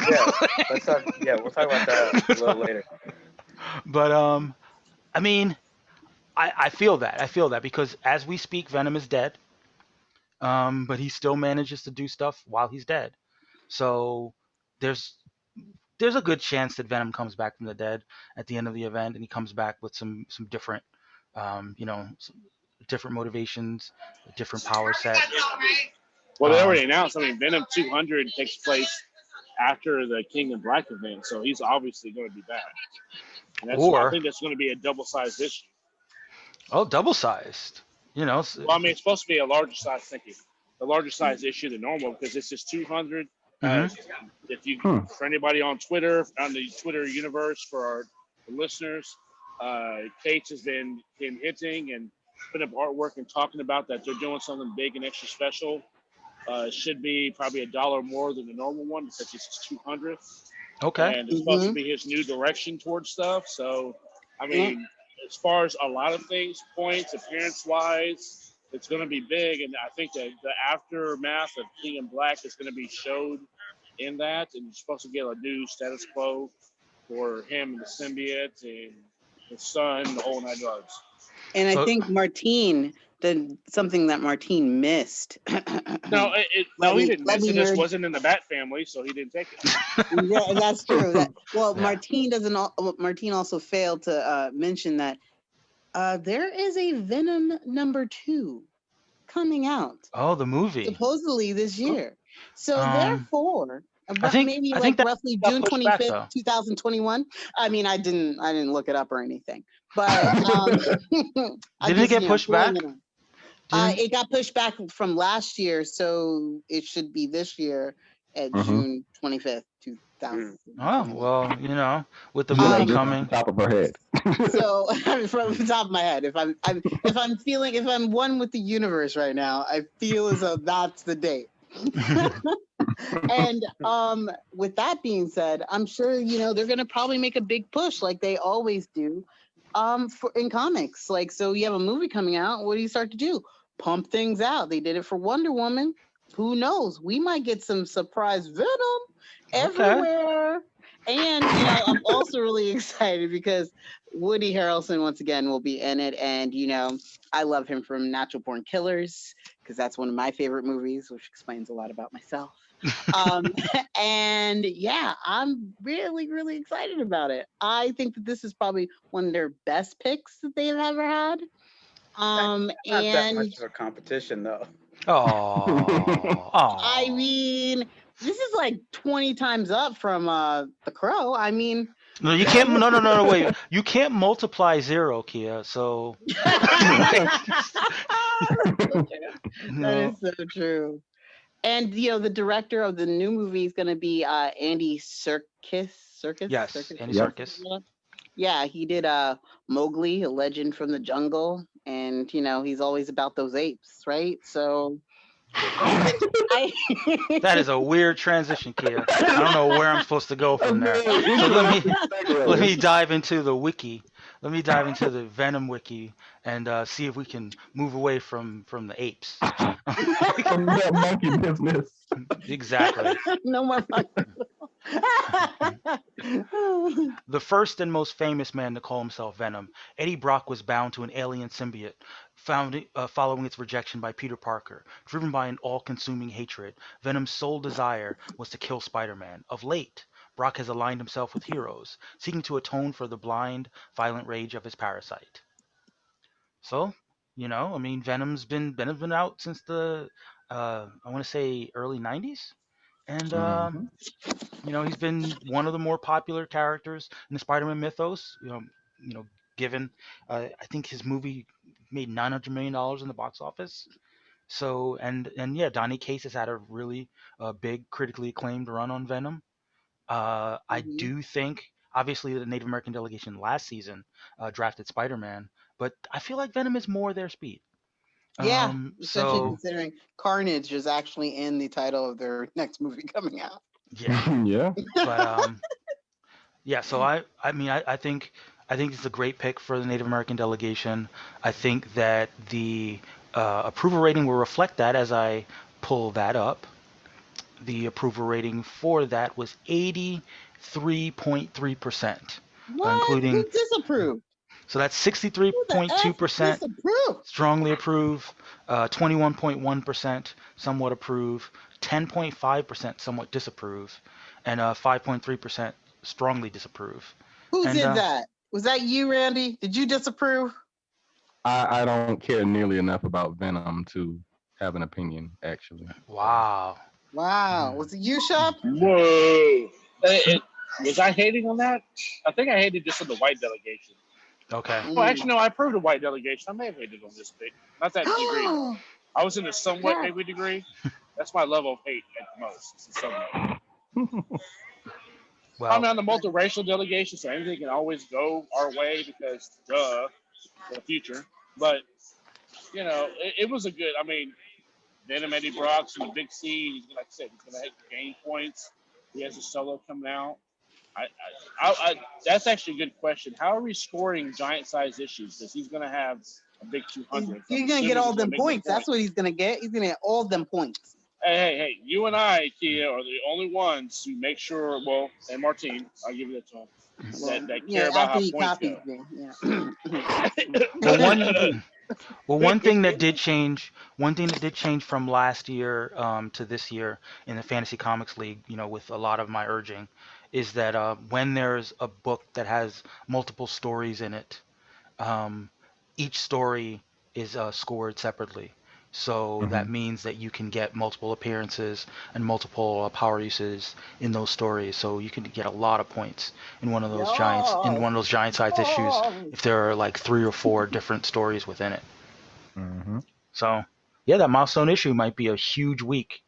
yeah. Let's talk. Yeah, we'll talk about that a little later. But I mean, I feel that because as we speak, Venom is dead. But he still manages to do stuff while he's dead. So there's there's a good chance that Venom comes back from the dead at the end of the event, and he comes back with some different, some different motivations, a different power set. Well, they Um, already announced. I mean, Venom 200 takes place after the King in Black event, so he's obviously going to be back. And I or think that's going to be a double-sized issue. double sized. You know, Well, I mean, it's supposed to be a larger size. Thank you. A larger size issue than normal because this is 200. Uh, hmm if you Hmm. for anybody on Twitter, on the Twitter universe for our listeners, Kate has been hinting and putting up artwork and talking about that they're doing something big and extra special. It should be probably $1 more than the normal one because this is 200, Okay. and it's supposed to Mm-hmm. be his new direction towards stuff. So, I Yep. mean, as far as a lot of things, points, appearance wise, it's going to be big, and I think that the aftermath of King in Black is going to be showed in that, and you're supposed to get a new status quo for him and the symbiote and his son, the whole nine yards. And I So think Martine then something that Martine missed. No, no, he didn't let miss me it. It just nerd. wasn't in the Bat family, so he didn't take it. Yeah, that's true. Yeah. Martine doesn't. Martine also failed to mention that there is a Venom #2 coming out Oh, the movie. supposedly this year. So Um, therefore, I think maybe I like think that roughly got June pushed back 25th, though. 2021. I mean, I didn't look it up or anything, but I Didn't it just get pushed throwing back? it on. Didn't It got pushed back from last year, so it should be this year at Mhm. June 25th, Mm. 2021. well, with the You know movie that just off coming. the top of her head. So from the top of my head, if I'm one with the universe right now, I feel as though that's the date. And with that being said, I'm sure they're gonna probably make a big push like they always do in comics. Like, so you have a movie coming out, what do you start to do? Pump things out. They did it for Wonder Woman. Who knows? We might get some surprise Venom Okay. everywhere. And I'm also really excited because Woody Harrelson once again will be in it, and I love him from Natural Born Killers because that's one of my favorite movies, which explains a lot about myself. And yeah, I'm really, really excited about it. I think that this is probably one of their best picks that they've ever had. Not that And much of a competition, though. Oh, I oh. mean, this is like 20 times up from The Crow. I mean, No, you can't. No. Wait, you can't multiply 0, Kia. So that no. is so true. And the director of the new movie is going to be Andy Serkis. Yes, Andy Yep. Serkis. Yeah, he did Mowgli, a legend from the jungle, and he's always about those apes, right? So I That is a weird transition, Kia. I don't know where I'm supposed to go from there. Okay, So let me segue. dive into the wiki. Let me dive into the Venom wiki and see if we can move away from the apes. From that monkey business. Exactly. no more fun. The first and most famous man to call himself Venom, Eddie Brock was bound to an alien symbiote, following its rejection by Peter Parker. Driven by an all-consuming hatred, Venom's sole desire was to kill Spider-Man. Of late, Brock has aligned himself with heroes, seeking to atone for the blind, violent rage of his parasite. So, I mean, Venom's been out since the I want to say early '90s, and Mhm. he's been one of the more popular characters in the Spider-Man mythos. Given I think his movie made $900 million in the box office. So and yeah, Donny Cates has had a really big critically acclaimed run on Venom. I Mhm. do think obviously the Native American delegation last season drafted Spider-Man, but I feel like Venom is more their speed. Yeah, especially So considering Carnage is actually in the title of their next movie coming out. yeah, Yeah. but yeah, so I think it's a great pick for the Native American delegation. I think that the approval rating will reflect that as I pull that up. The approval rating for that was 83.3%, What? including Who disapproved? so that's Who the F 63.2% disapproved? strongly approve, 21.1% somewhat approve, 10.5% somewhat disapprove, and 5.3% strongly disapprove. Who And did that? Was that you, Randy? Did you disapprove? I don't care nearly enough about Venom to have an opinion, actually. So. wow. Wow. Mhm. Was it you, Shep? Whoa. Was I hating on that? I think I hated just on the white delegation. Okay. Well, actually, no, I approved the white delegation. I may have hated on this pick. Not that degree, though. I was in a somewhat Yeah. maybe degree. That's my level of hate at the most. It's a somewhat. I'm Well, on the multiracial delegation, so anything can always go our way because, duh, the future. But, it was a good, I mean, Venom Eddie Brock's in the big C. Like I said, he's going to gain points. He has a solo coming out. That's actually a good question. How are we scoring giant size issues? Because he's going to have a big 200. So He's going to get all them points. That's what he's going to get. He's going to get all them points. Hey, you and I, Kia, are the only ones who make sure, well, and Martine, I'll give you that to him, that care about after how he points copies go. me. Yeah. well, one Well, one thing that did change from last year to this year in the Fantasy Comics League, with a lot of my urging, is that when there's a book that has multiple stories in it, um, each story is scored separately. So Hmm. that means that you can get multiple appearances and multiple power uses in those stories. So you can get a lot of points in Yes. one of those giant size issues Yes. if there are like three or four different stories within it. Hmm. So yeah, that milestone issue might be a huge week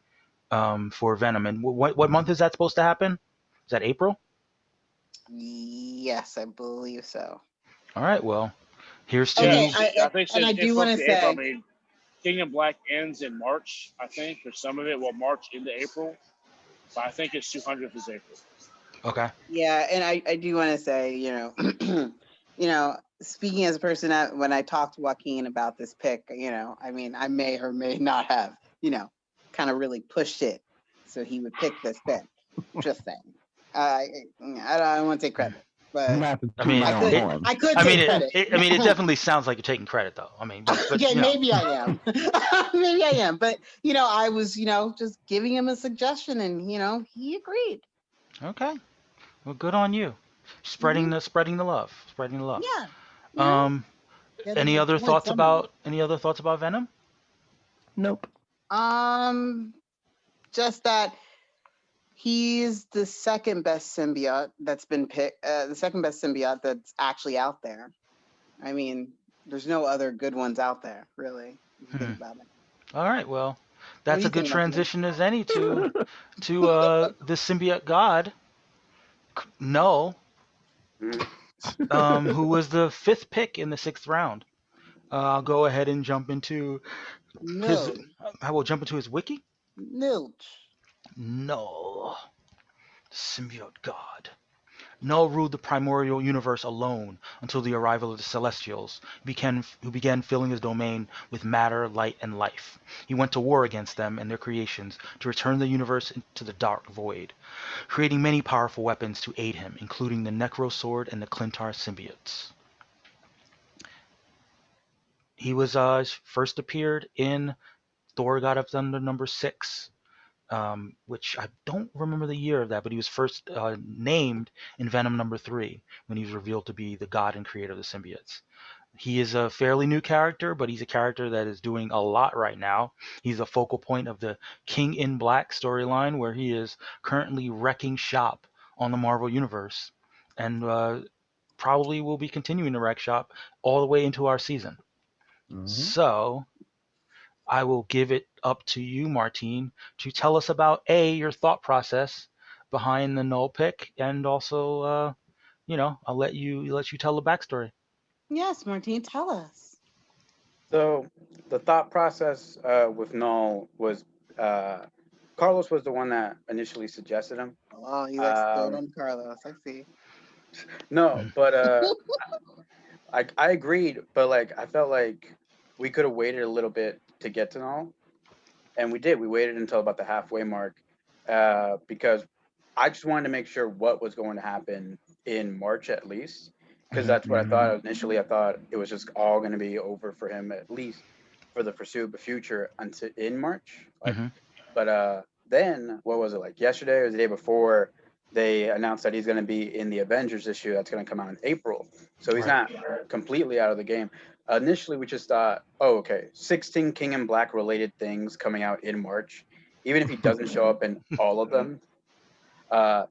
for Venom. And what month is that supposed to happen? Is that April? Yes, I believe so. All right. Well, here's Yeah, Okay, to I think and I it's do want supposed to to be April. I say, mean, Kingdom Black ends in March, I think, or some of it will March into April. But I think its 200th is April. okay. yeah, and I do want to say, speaking as a person that when I talked to Joaquin about this pick, I mean, I may or may not have, kind of really pushed it so he would pick this pick. Just saying. I don't want to take credit, but Not to I toot mean, my own it. horn. I could I mean, take it, credit. it. I mean, it definitely sounds like you're taking credit, though. I mean, but Okay, maybe I am. Maybe I am. But I was, just giving him a suggestion, and he agreed. Okay. Well, good on you. Hmm. Spreading the love. Spreading the love. Yeah, Um. get Any his other point thoughts somewhere. about Venom? Nope. Um, just that he's the second best symbiote that's been picked. The second best symbiote that's actually out there. I mean, there's no other good ones out there, really. If you Hmm. think about it. All right. Well, What do that's a you good think, Martin? transition as any to the symbiote god Null, Mhm. who was the fifth pick in the sixth round. I'll go ahead and jump into his. No, I will jump into his wiki. Nilch. Null, symbiote god. Null ruled the primordial universe alone until the arrival of the Celestials, who began filling his domain with matter, light, and life. He went to war against them and their creations to return the universe into the dark void, creating many powerful weapons to aid him, including the Necro Sword and the Clintar symbiotes. He was first appeared in Thor: God of Thunder #6, which I don't remember the year of that, but he was first named in Venom #3 when he was revealed to be the god and creator of the symbiotes. He is a fairly new character, but he's a character that is doing a lot right now. He's a focal point of the King in Black storyline, where he is currently wrecking shop on the Marvel Universe, and probably will be continuing to wreck shop all the way into our season. Hmm. So I will give it up to you, Martine, to tell us about your thought process behind the null pick, and also, I'll let you tell the backstory. Yes, Martine, tell us. So the thought process with Null was uh, Carlos was the one that initially suggested him. Oh, he likes to throw it Um, on Carlos. I see. no, but I agreed, but like I felt like we could have waited a little bit to get to Null, and we did. We waited until about the halfway mark because I just wanted to make sure what was going to happen in March at least, because Hmm. that's what I thought initially. I thought it was just all going to be over for him at least for the foreseeable future until in March. Like, Hmm. but then what was it like yesterday or the day before? They announced that he's going to be in the Avengers issue that's going to come out in April. So he's Right. not completely out of the game. Initially, we just thought, oh, okay, 16 King and Black related things coming out in March. Even if he doesn't show up in all of them,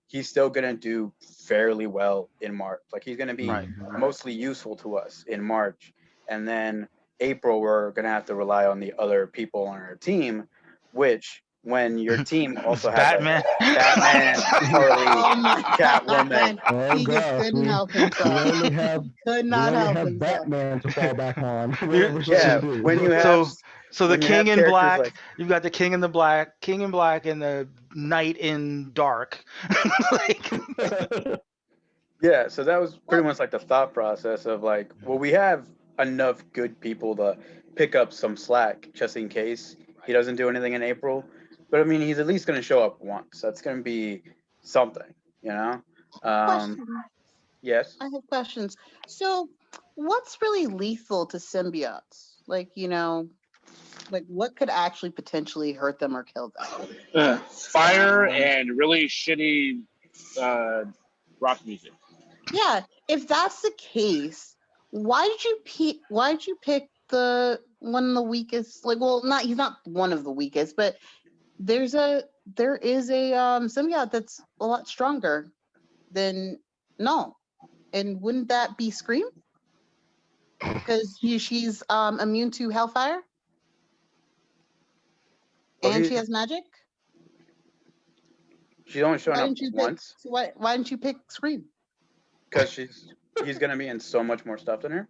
he's still going to do fairly well in March. Like he's going to be Right. Hmm. mostly useful to us in March. And then April, we're going to have to rely on the other people on our team, which when your team It's also has like Batman. Batman, Harley, Oh my Catwoman. God. Oh He just gosh, couldn't help we himself. only have He could we not only help have himself. Batman to fall back on You're- whenever so, Yeah, something when you new. have so, so the when you have King in characters Black. like You've got the King in Black, and the Knight in Dark. Like, yeah, so that was Well, pretty much like the thought process of like, well, we have enough good people to pick up some slack just in case he doesn't do anything in April. But I mean, he's at least going to show up once. That's going to be something, you know? Um, question. yes. I have questions. So, what's really lethal to symbiotes? Like, like what could actually potentially hurt them or kill them? Fire Um, and really shitty rock music. yeah, if that's the case, why did you pick the one of the weakest? Like, well, not he's not one of the weakest, but there is a symbiote that's a lot stronger than Null. And wouldn't that be Scream? Because she's immune to Hellfire Well, and she has magic. she's only shown Why up didn't you pick? once So why didn't you pick Scream? because he's gonna be in so much more stuff than her.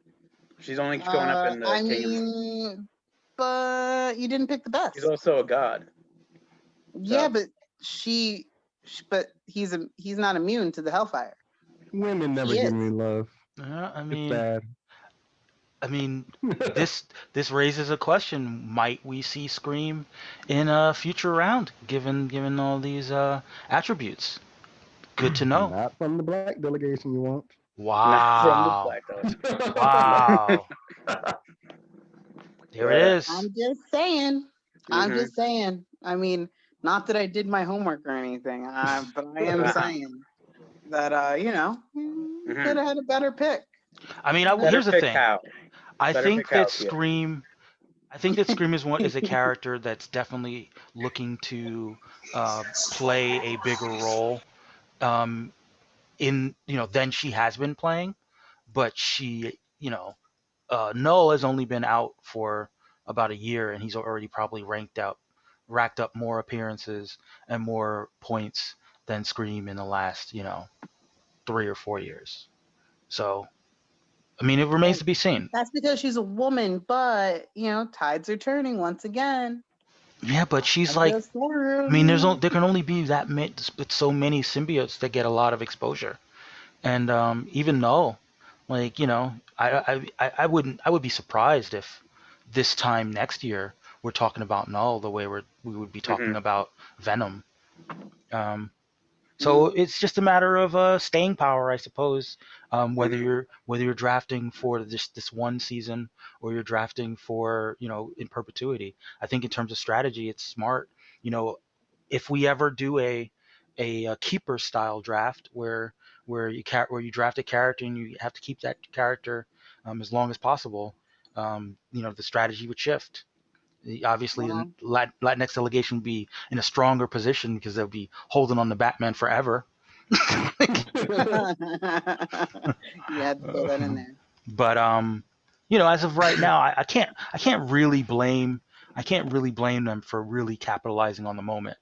She's only showing up in the I Kingdom. mean, but you didn't pick the best. He's also a god. Yeah, So but but he's not immune to the Hellfire. Women never She give is. me love. I It's mean, sad. I mean, this raises a question. Might we see Scream in a future round, given all these attributes? Good to know. Not from the black delegation you want. not from the Wow. Black Dog. Wow. There it Yeah. is. I'm just saying. I'm Mhm. just saying. I mean, not that I did my homework or anything, but I am saying that Mhm. could have had a better pick. I mean, You know? Better here's the pick thing. Hal. I Better think pick Hal. that Scream. I think that Scream is a character that's definitely looking to play a bigger role um, in than she has been playing. But she, Null has only been out for about a year, and he's already probably racked up more appearances and more points than Scream in the last 3 or 4 years. So, I mean, it remains And to be seen. that's because she's a woman, but tides are turning once again. Yeah, but she's I'm like, just I mean, saying. there can only be so many symbiotes that get a lot of exposure, and even though, like I would be surprised if this time next year we're talking about Null the way we would be talking Mhm. about Venom. Um, so it's just a matter of staying power, I suppose. Mhm. Whether you're drafting for this one season or you're drafting for in perpetuity. I think in terms of strategy, it's smart. You know, if we ever do a keeper style draft where you draft a character and you have to keep that character as long as possible, the strategy would shift. Obviously, the Well, Latinx delegation would be in a stronger position because they'll be holding on to Batman forever. you had to throw that in there. But as of right now, I can't really blame them for really capitalizing on the moment.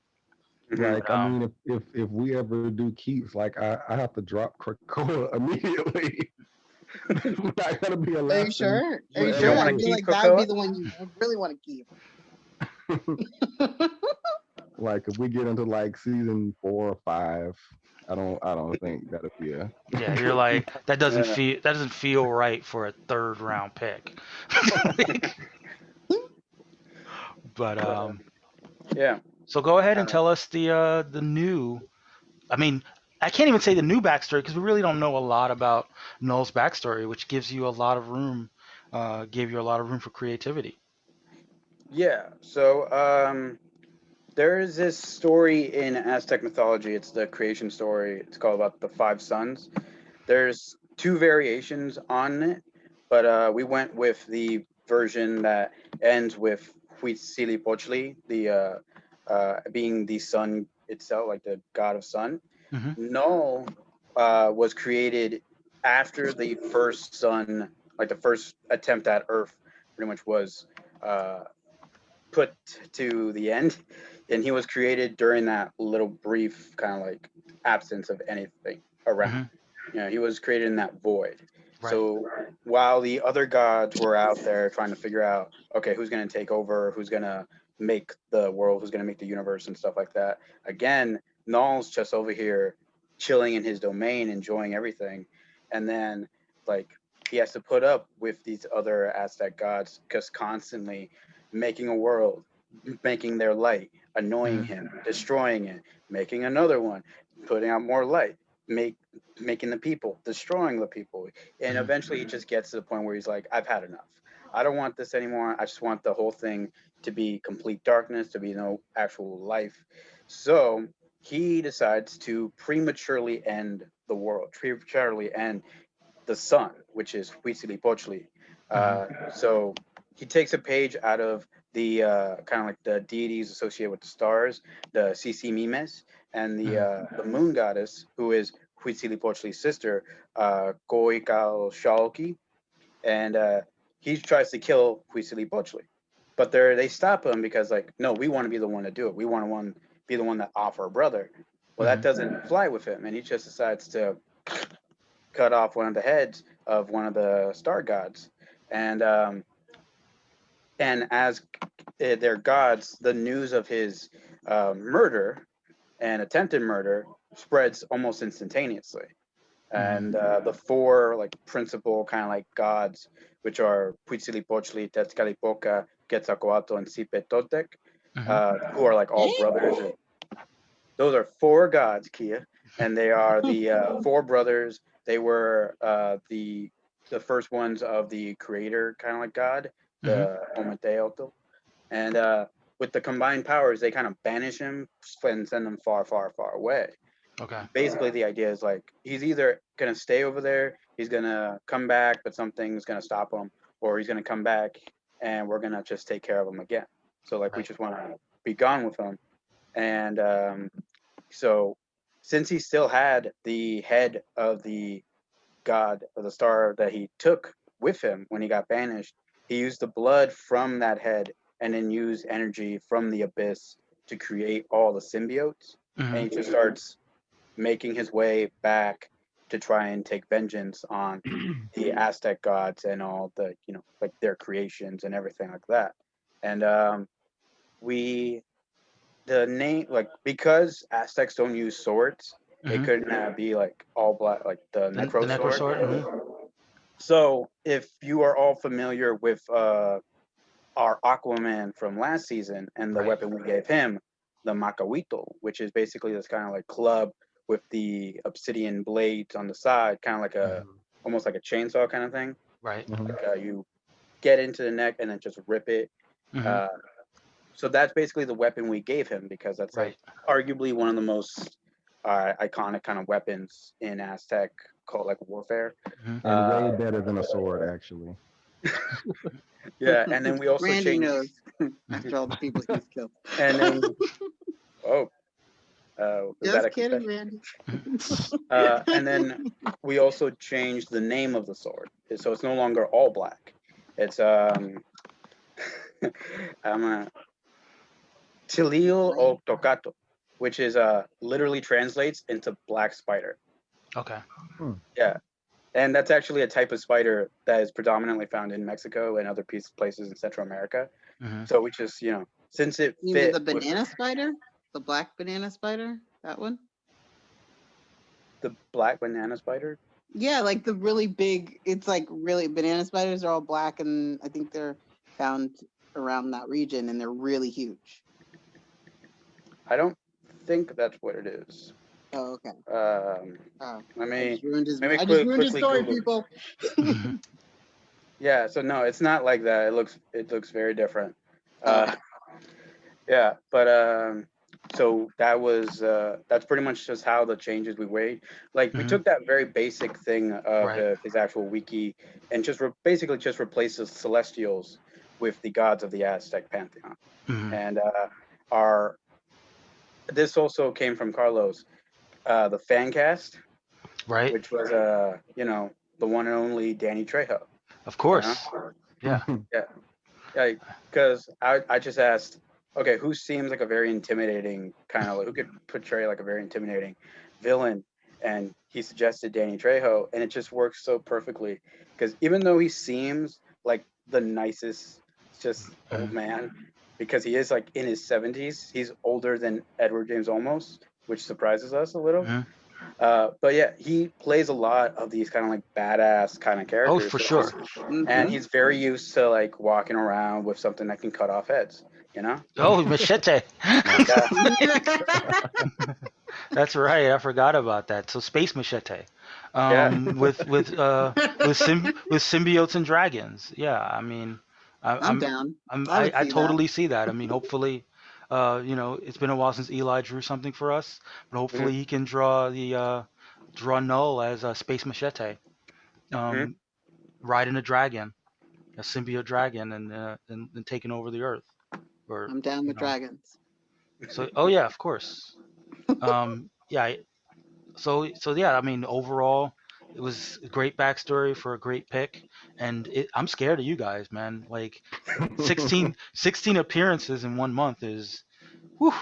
Mhm. But Like, I mean, if we ever do keeps, like I have to drop Krakoa immediately. There's not gonna be a Are you lasting sure? Are you You sure? don't I want whatever. to feel keep like that would be Krakoa? the one you would really want to keep. Like if we get into like season 4 or 5, I don't think that'll be a yeah, you're like Yeah. that doesn't feel right for a third round pick. But But yeah. so go ahead and Uh, tell us the new. I mean, I can't even say the new backstory because we really don't know a lot about Null's backstory, which gives you a lot of room, gave you a lot of room for creativity. yeah. So there is this story in Aztec mythology. It's the creation story. It's called about the 5 sons. There's two variations on it, but we went with the version that ends with Huitzilopochtli, the being the sun itself, like the god of sun. Hmm. Null was created after the first sun, like the first attempt at Earth, pretty much was uh, put to the end, and he was created during that little brief kind of like absence of anything around. Hmm. He was created in that void. Right. So while the other gods were out there trying to figure out, okay, who's going to take over, who's going to make the world, who's going to make the universe and stuff like that, again, Null's just over here chilling in his domain, enjoying everything. And then, like, he has to put up with these other Aztec gods just constantly making a world, making their light, annoying Hmm. him, destroying it, making another one, putting out more light, making the people, destroying the people, and Hmm. eventually he just gets to the point where he's like, I've had enough. I don't want this anymore. I just want the whole thing to be complete darkness, to be no actual life. So he decides to prematurely end the world, prematurely end the sun, which is Huitzilopochtli. Hmm. So he takes a page out of the kind of like the deities associated with the stars, the Sisi Mimes, and Hmm. the moon goddess, who is Huitzilopochtli's sister, Goikal Shalki, and he tries to kill Huitzilopochtli. But they stop him because like, no, we want to be the one to do it. We want to be the one that off our brother. Well, that Hmm. doesn't fly with him, and he just decides to cut off one of the heads of one of the star gods, and um, and as their gods, the news of his murder and attempted murder spreads almost instantaneously. Hmm. And the four like principal kind of like gods, which are Huitzilopochtli, Tezcatlipoca, Quetzalcoatl, and Cipetotec, Hmm. who are like all brothers. And those are four gods, Kia, and they are the four brothers. They were the first ones of the creator, kind of like God, Hmm. the Ometeotl, and with the combined powers, they kind of banish him and send him far, far, far away. Okay. Basically, the idea is like he's either gonna stay over there, he's gonna come back, but something's gonna stop him, or he's gonna come back and we're gonna just take care of him again. So like we Right. just want to be gone with him, and so since he still had the head of the god of the star that he took with him when he got banished, he used the blood from that head and then used energy from the abyss to create all the symbiotes. And Hmm. he just starts making his way back to try and take vengeance on the Aztec gods and all the, like their creations and everything like that. And we the name, like, because Aztecs don't use swords, it Hmm. couldn't be like all black, like the The necro sword. necrosword. Hmm. So if you are all familiar with our Aquaman from last season and the Right. weapon we gave him, the Macahuito, which is basically this kind of like club with the obsidian blades on the side, kind of like a Hmm. almost like a chainsaw kind of thing. Right. Like you get into the neck and then just rip it. Hmm. Uh, so that's basically the weapon we gave him because that's like Right. arguably one of the most iconic kind of weapons in Aztec called like warfare. Hmm. And way Uh, better than a sword, actually. yeah, and then we also Randy changed, knows after all the people he's killed. and then oh, was that Just a kidding, confession? Randy. And then we also changed the name of the sword, so it's no longer all black. It's I'm a Tilil o Tocato, which is literally translates into black spider. Okay. Yeah, and that's actually a type of spider that is predominantly found in Mexico and other places in Central America. Hmm. So we just, since it You mean fit the with banana spider? The black banana spider? That one? the black banana spider. Yeah, like the really big, it's like really, banana spiders are all black and I think they're found around that region and they're really huge. I don't think that's what it is. Oh, okay. Let I me just ruined his, let me I just ruined his quickly story, Google. people. Hmm. Yeah, so no, it's not like that. It looks very different. Oh, Uh, okay. yeah, but so that's pretty much just how the changes we made. Like we Hmm. took that very basic thing of Right. his actual wiki and just basically just replaced the Celestials with the gods of the Aztec pantheon. Hmm. And our this also came from Carlos, the fan cast, Right. which was the one and only Danny Trejo. Of You know? course. Yeah. Yeah, yeah, because I just asked, okay, who seems like a very intimidating kind of, who could portray like a very intimidating villain, and he suggested Danny Trejo, and it just works so perfectly because even though he seems like the nicest, just old Hmm. man, because he is like in his 70s, he's older than Edward James Olmos, which surprises us a little. Hmm. But yeah, he plays a lot of these kind of like badass kind of Oh, characters. for sure. And Mm-hmm. he's very used to like walking around with something that can cut off heads, you know? Oh, machete. Yeah, That's right. I forgot about that. So space machete, yeah, with symbiotes and dragons. Yeah. I mean, I, I'm I'm down. I'm I would I see that. totally see that. I mean, hopefully, it's been a while since Eli drew something for us, but Hmm. hopefully he can draw Null as a Space Machete, Hmm. um, riding a dragon, a symbiote dragon, and taking over the Earth, or I'm down you with know. dragons. So, oh yeah, of course. Yeah. So yeah, I mean, overall, it was a great backstory for a great pick, and I'm scared of you guys, man. Like, 16 appearances in 1 month is, whew.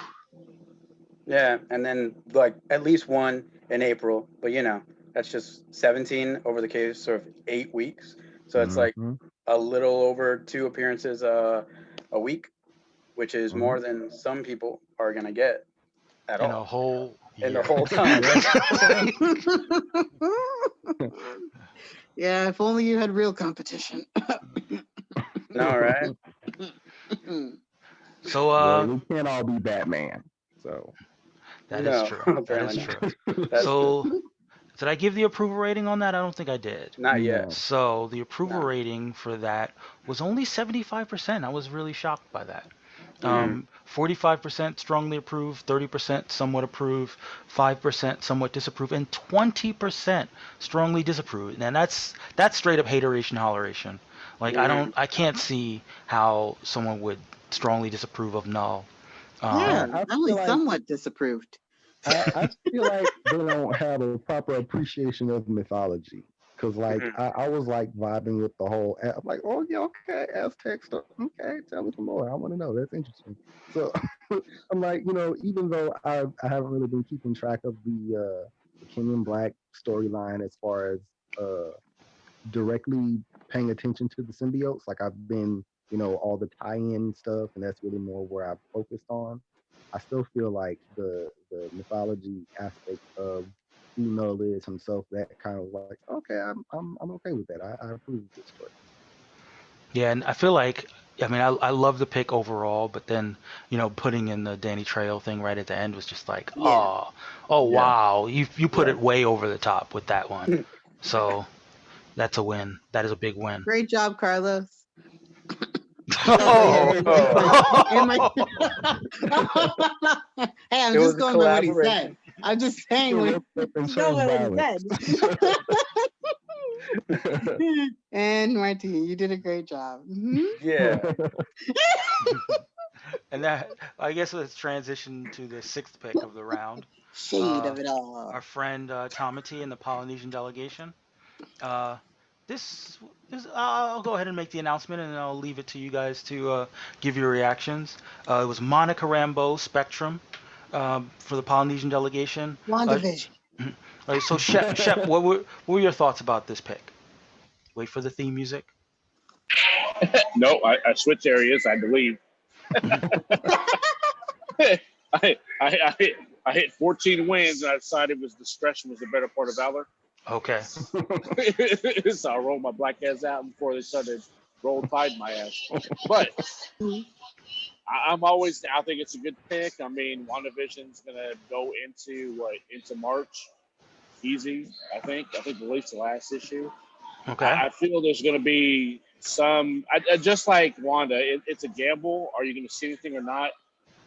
Yeah, and then like at least one in April, but that's just 17 over the case of 8 weeks. So it's like Mhm, a little over two appearances a week, which is mhm. more than some people are gonna get at In a all whole in the year. whole time. Yeah. Yeah, if only you had real competition. No, right? So, Well, we can't all be Batman. So that is No, true. That apparently is not. true. That's true. So, did I give the approval rating on that? I don't think I did. Not yet. no. So, the approval No. rating for that was only 75%. I was really shocked by that. Mm. 45% strongly approve, 30% somewhat approve, 5% somewhat disapprove, and 20% strongly disapprove. And that's straight up hateration holleration. Like, Mm. I can't see how someone would strongly disapprove of Null. Yeah, Um, I I only feel like somewhat disapproved. I feel like they don't have a proper appreciation of mythology. Cause like Mhm. I was like vibing with the whole. I'm like, oh yeah, okay, Aztec stuff. Okay, tell me some more. I want to know. That's interesting. So I'm like, even though I haven't really been keeping track of the Kenyan Black storyline as far as uh directly paying attention to the symbiotes. Like I've been, all the tie-in stuff, and that's really more where I've focused on. I still feel like the mythology aspect of who Null is himself, that kind of like, okay, I'm okay with that. I approve of this choice. yeah, and I feel like, I mean, I love the pick overall, but then, putting in the Danny Trejo thing right at the end was just like, Yeah. oh Yeah, wow, you put yeah. it way over the top with that one. So that's a win. That is a big win. Great job, Carlos. Oh Oh, yeah, Oh, and my hey, I'm it just was a going by what he said. collaboration. I'm just saying Still what woke up and just going chose by what he violence. said. And Martine, you did a great job. Yeah. and that, I guess, let's transition to the sixth pick of the round. Shade Uh, of it all. our friend Tamati in the Polynesian delegation. Uh, this is, I'll go ahead and make the announcement, and I'll leave it to you guys to give your reactions. It was Monica Rambeau Spectrum for the Polynesian delegation. WandaVision. All right, so Shep, what were your thoughts about this pick? Wait for the theme music. No, I switched areas. I had to leave. I hit 14 wins, and I decided was discretion was the better part of valor. Okay. So I rolled my black ass out before they started roll tide my ass. But I think it's a good pick. I mean, WandaVision's gonna go into March easy. I think at least the last issue. Okay. I feel there's gonna be some. Just like Wanda, it's a gamble. Are you gonna see anything or not?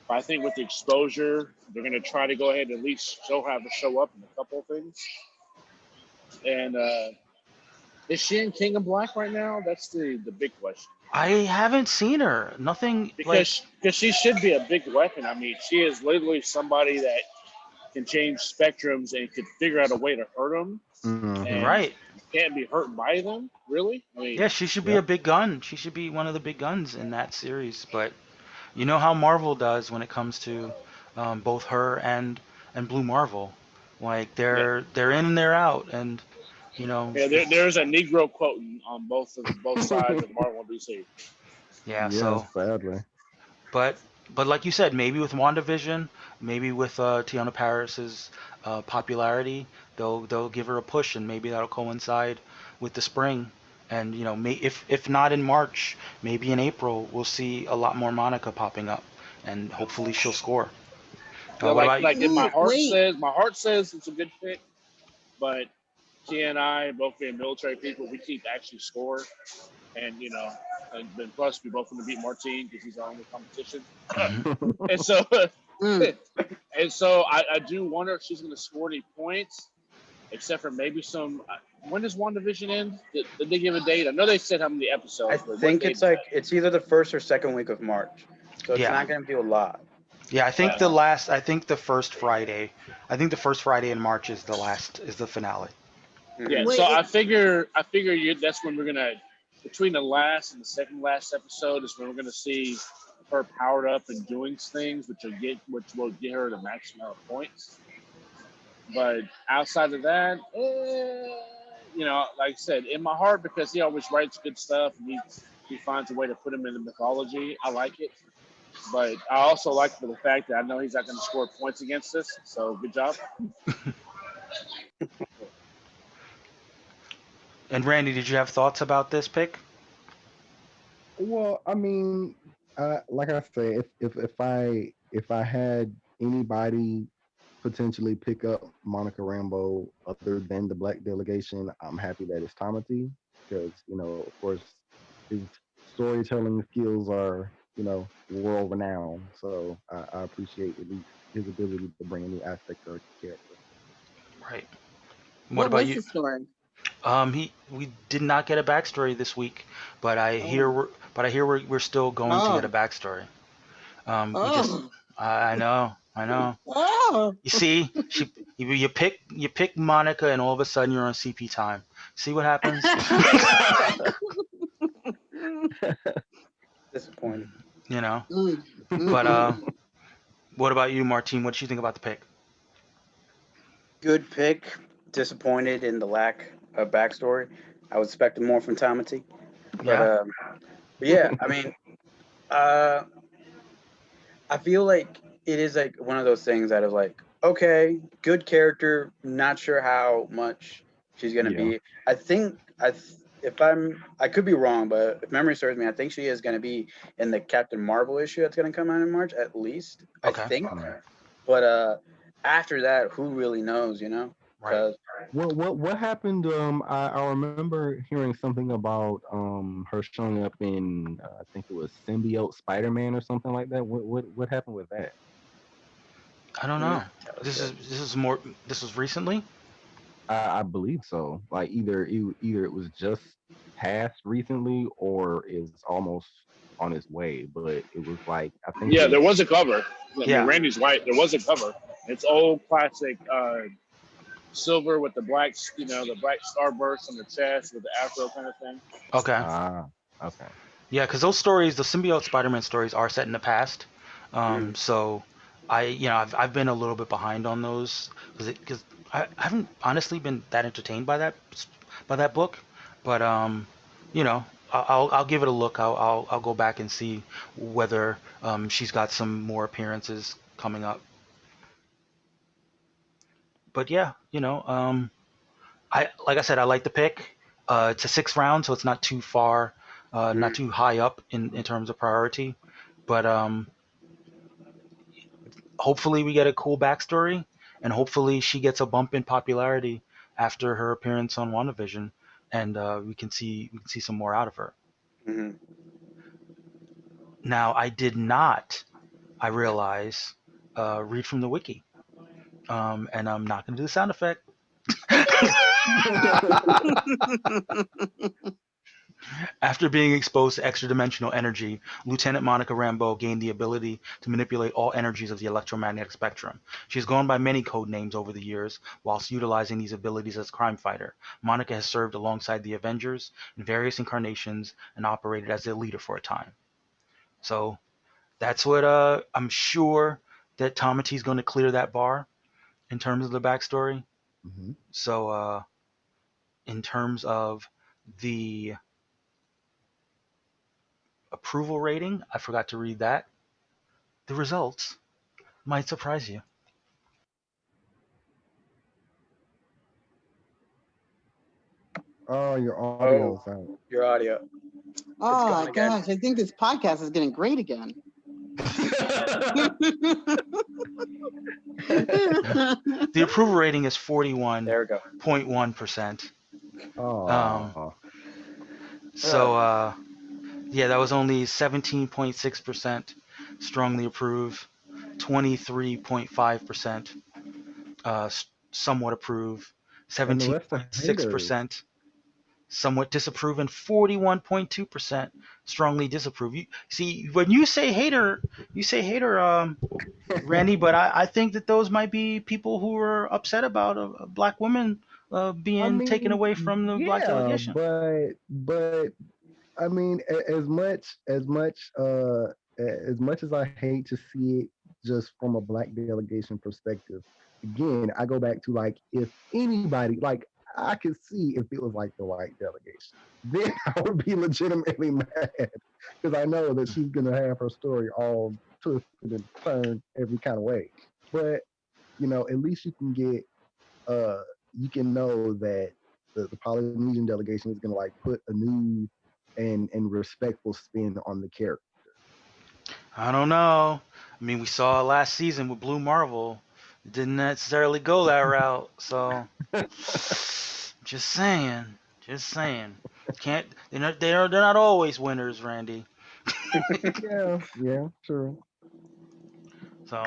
But I think with the exposure, they're gonna try to go ahead and at least have her show up in a couple of things. And is she in King of Black right now? That's the big question. I haven't seen her. Nothing like. Because she should be a big weapon. I mean, she is literally somebody that can change spectrums and could figure out a way to hurt them, Hmm. and Right. you can't be hurt by them. Really? I Yeah, mean, she should be a Yep. big gun. She should be one of the big guns in that series. But you know how Marvel does when it comes to both her and Blue Marvel. Like yeah, they're in and they're out, and you know yeah. it's There's a Negro quote on both sides of Marvel and DC. yeah. Yes, So, sadly. but like you said, maybe with WandaVision, maybe with Tiana Paris's popularity, they'll give her a push, and maybe that'll coincide with the spring. And if not in March, maybe in April, we'll see a lot more Monica popping up, and hopefully she'll score. Yeah, What like about you? like in Ooh, wait. my heart says it's a good pick, but T and I, both being military people, we keep actually score, and and plus we both want to beat Martine because he's our only competition. Mhm. And so, Mm. and so I do wonder if she's going to score any points, except for maybe some. When does WandaVision end? Did they give a date? I know they said how many I episodes, but what think date it's is like that? it's either the first or second week of March, so it's Yeah, not going to be a lot. yeah. I think Yeah. I think the first Friday. I think the first Friday in March is the finale. Yeah, Hmm. so Wait, I figure that's when we're gonna between the last and the second last episode is when we're gonna see her powered up and doing things, which will get her the maximum amount of points. But outside of that, like I said, in my heart because he always writes good stuff and he finds a way to put him in the mythology. I like it, but I also like for the fact that I know he's not going to score points against us. So good job. And Randy, did you have thoughts about this pick? Well, I mean, like I say, if I had anybody potentially pick up Monica Rambeau other than the Black delegation, I'm happy that it's Tomati because of course, his storytelling skills are world renowned. So I appreciate at least his ability to bring a new aspect to her character. Right. What what about was you? the story? We did not get a backstory this week, but Oh, I hear we're still going to get a oh, backstory. We just, oh, I know. oh. You see, you pick Monica, and all of a sudden you're on CP time. See what happens? Disappointed. you know. Mm, But mm-mm. what about you, Martine? What did you think about the pick? Good pick. Disappointed in the lack of backstory. I was expecting more from Tomati, but Yeah. but yeah, I mean, uh, I feel like it is like one of those things that is like, okay, good character. Not sure how much she's gonna Yeah. be. I think if I could be wrong, but if memory serves me, I think she is gonna be in the Captain Marvel issue that's gonna come out in March at least. I Okay. think, Mm. but after that, who really knows? Right. Because What happened? I remember hearing something about her showing up in I think it was Symbiote Spider-Man or something like that. What happened with that? I don't mm, know. that was This good. is this is more. This was recently. I believe so. Like either it was just passed recently or is almost on its way. But it was like I think it Yeah, was there was a cover. I mean, Yeah. Randy's right. There was a cover. It's old classic silver with the black starburst on the chest with the afro kind of thing. Okay. ah okay. Yeah, because those stories, the symbiote Spider-Man stories, are set in the past. Mm, So I've been a little bit behind on those because I haven't honestly been that entertained by that book. But you know, I'll give it a look. I'll go back and see whether she's got some more appearances coming up. But yeah, I like I said, I like the pick. It's a sixth round, so it's not too far, not mm, too high up in terms of priority. But hopefully we get a cool backstory, and hopefully she gets a bump in popularity after her appearance on WandaVision, and we can see some more out of her. mm. Now, I did not, I realize, read from the wiki, and I'm not going to do the sound effect. After being exposed to extra-dimensional energy, Lieutenant Monica Rambeau gained the ability to manipulate all energies of the electromagnetic spectrum. She has gone by many code names over the years, whilst utilizing these abilities as a crime fighter. Monica has served alongside the Avengers in various incarnations and operated as their leader for a time. So that's what I'm sure that Tomati's going to clear that bar in terms of the backstory. Hmm. So in terms of the approval rating, I forgot to read that. The results might surprise you. Oh, your Oh, audio's out. your audio. It's Oh gone again. gosh, I think this podcast is getting great again. The approval rating is There we go. 41.1%. Um, Oh. so Yeah, that was only 17.6% strongly approve, 23.5% somewhat approve, And the rest are haters. 17.6% somewhat disapprove, and 41.2% strongly disapprove. You see, when you say hater, Randy, but I think that those might be people who are upset about a black woman I being taken mean, away from the black yeah, delegation. but I mean, as much as I hate to see it just from a black delegation perspective, again, I go back to like if anybody like I could see if it was like the white delegation, then I would be legitimately mad because I know that she's gonna have her story all twisted and turned every kind of way. But at least uh you can know that the Polynesian delegation is going to like put a new and respectful spin on the character. I don't know. I mean, we saw last season with Blue Marvel. It didn't necessarily go that route. So, just saying. Just saying. Can't they're not always winners, Randy. Yeah, yeah, true. So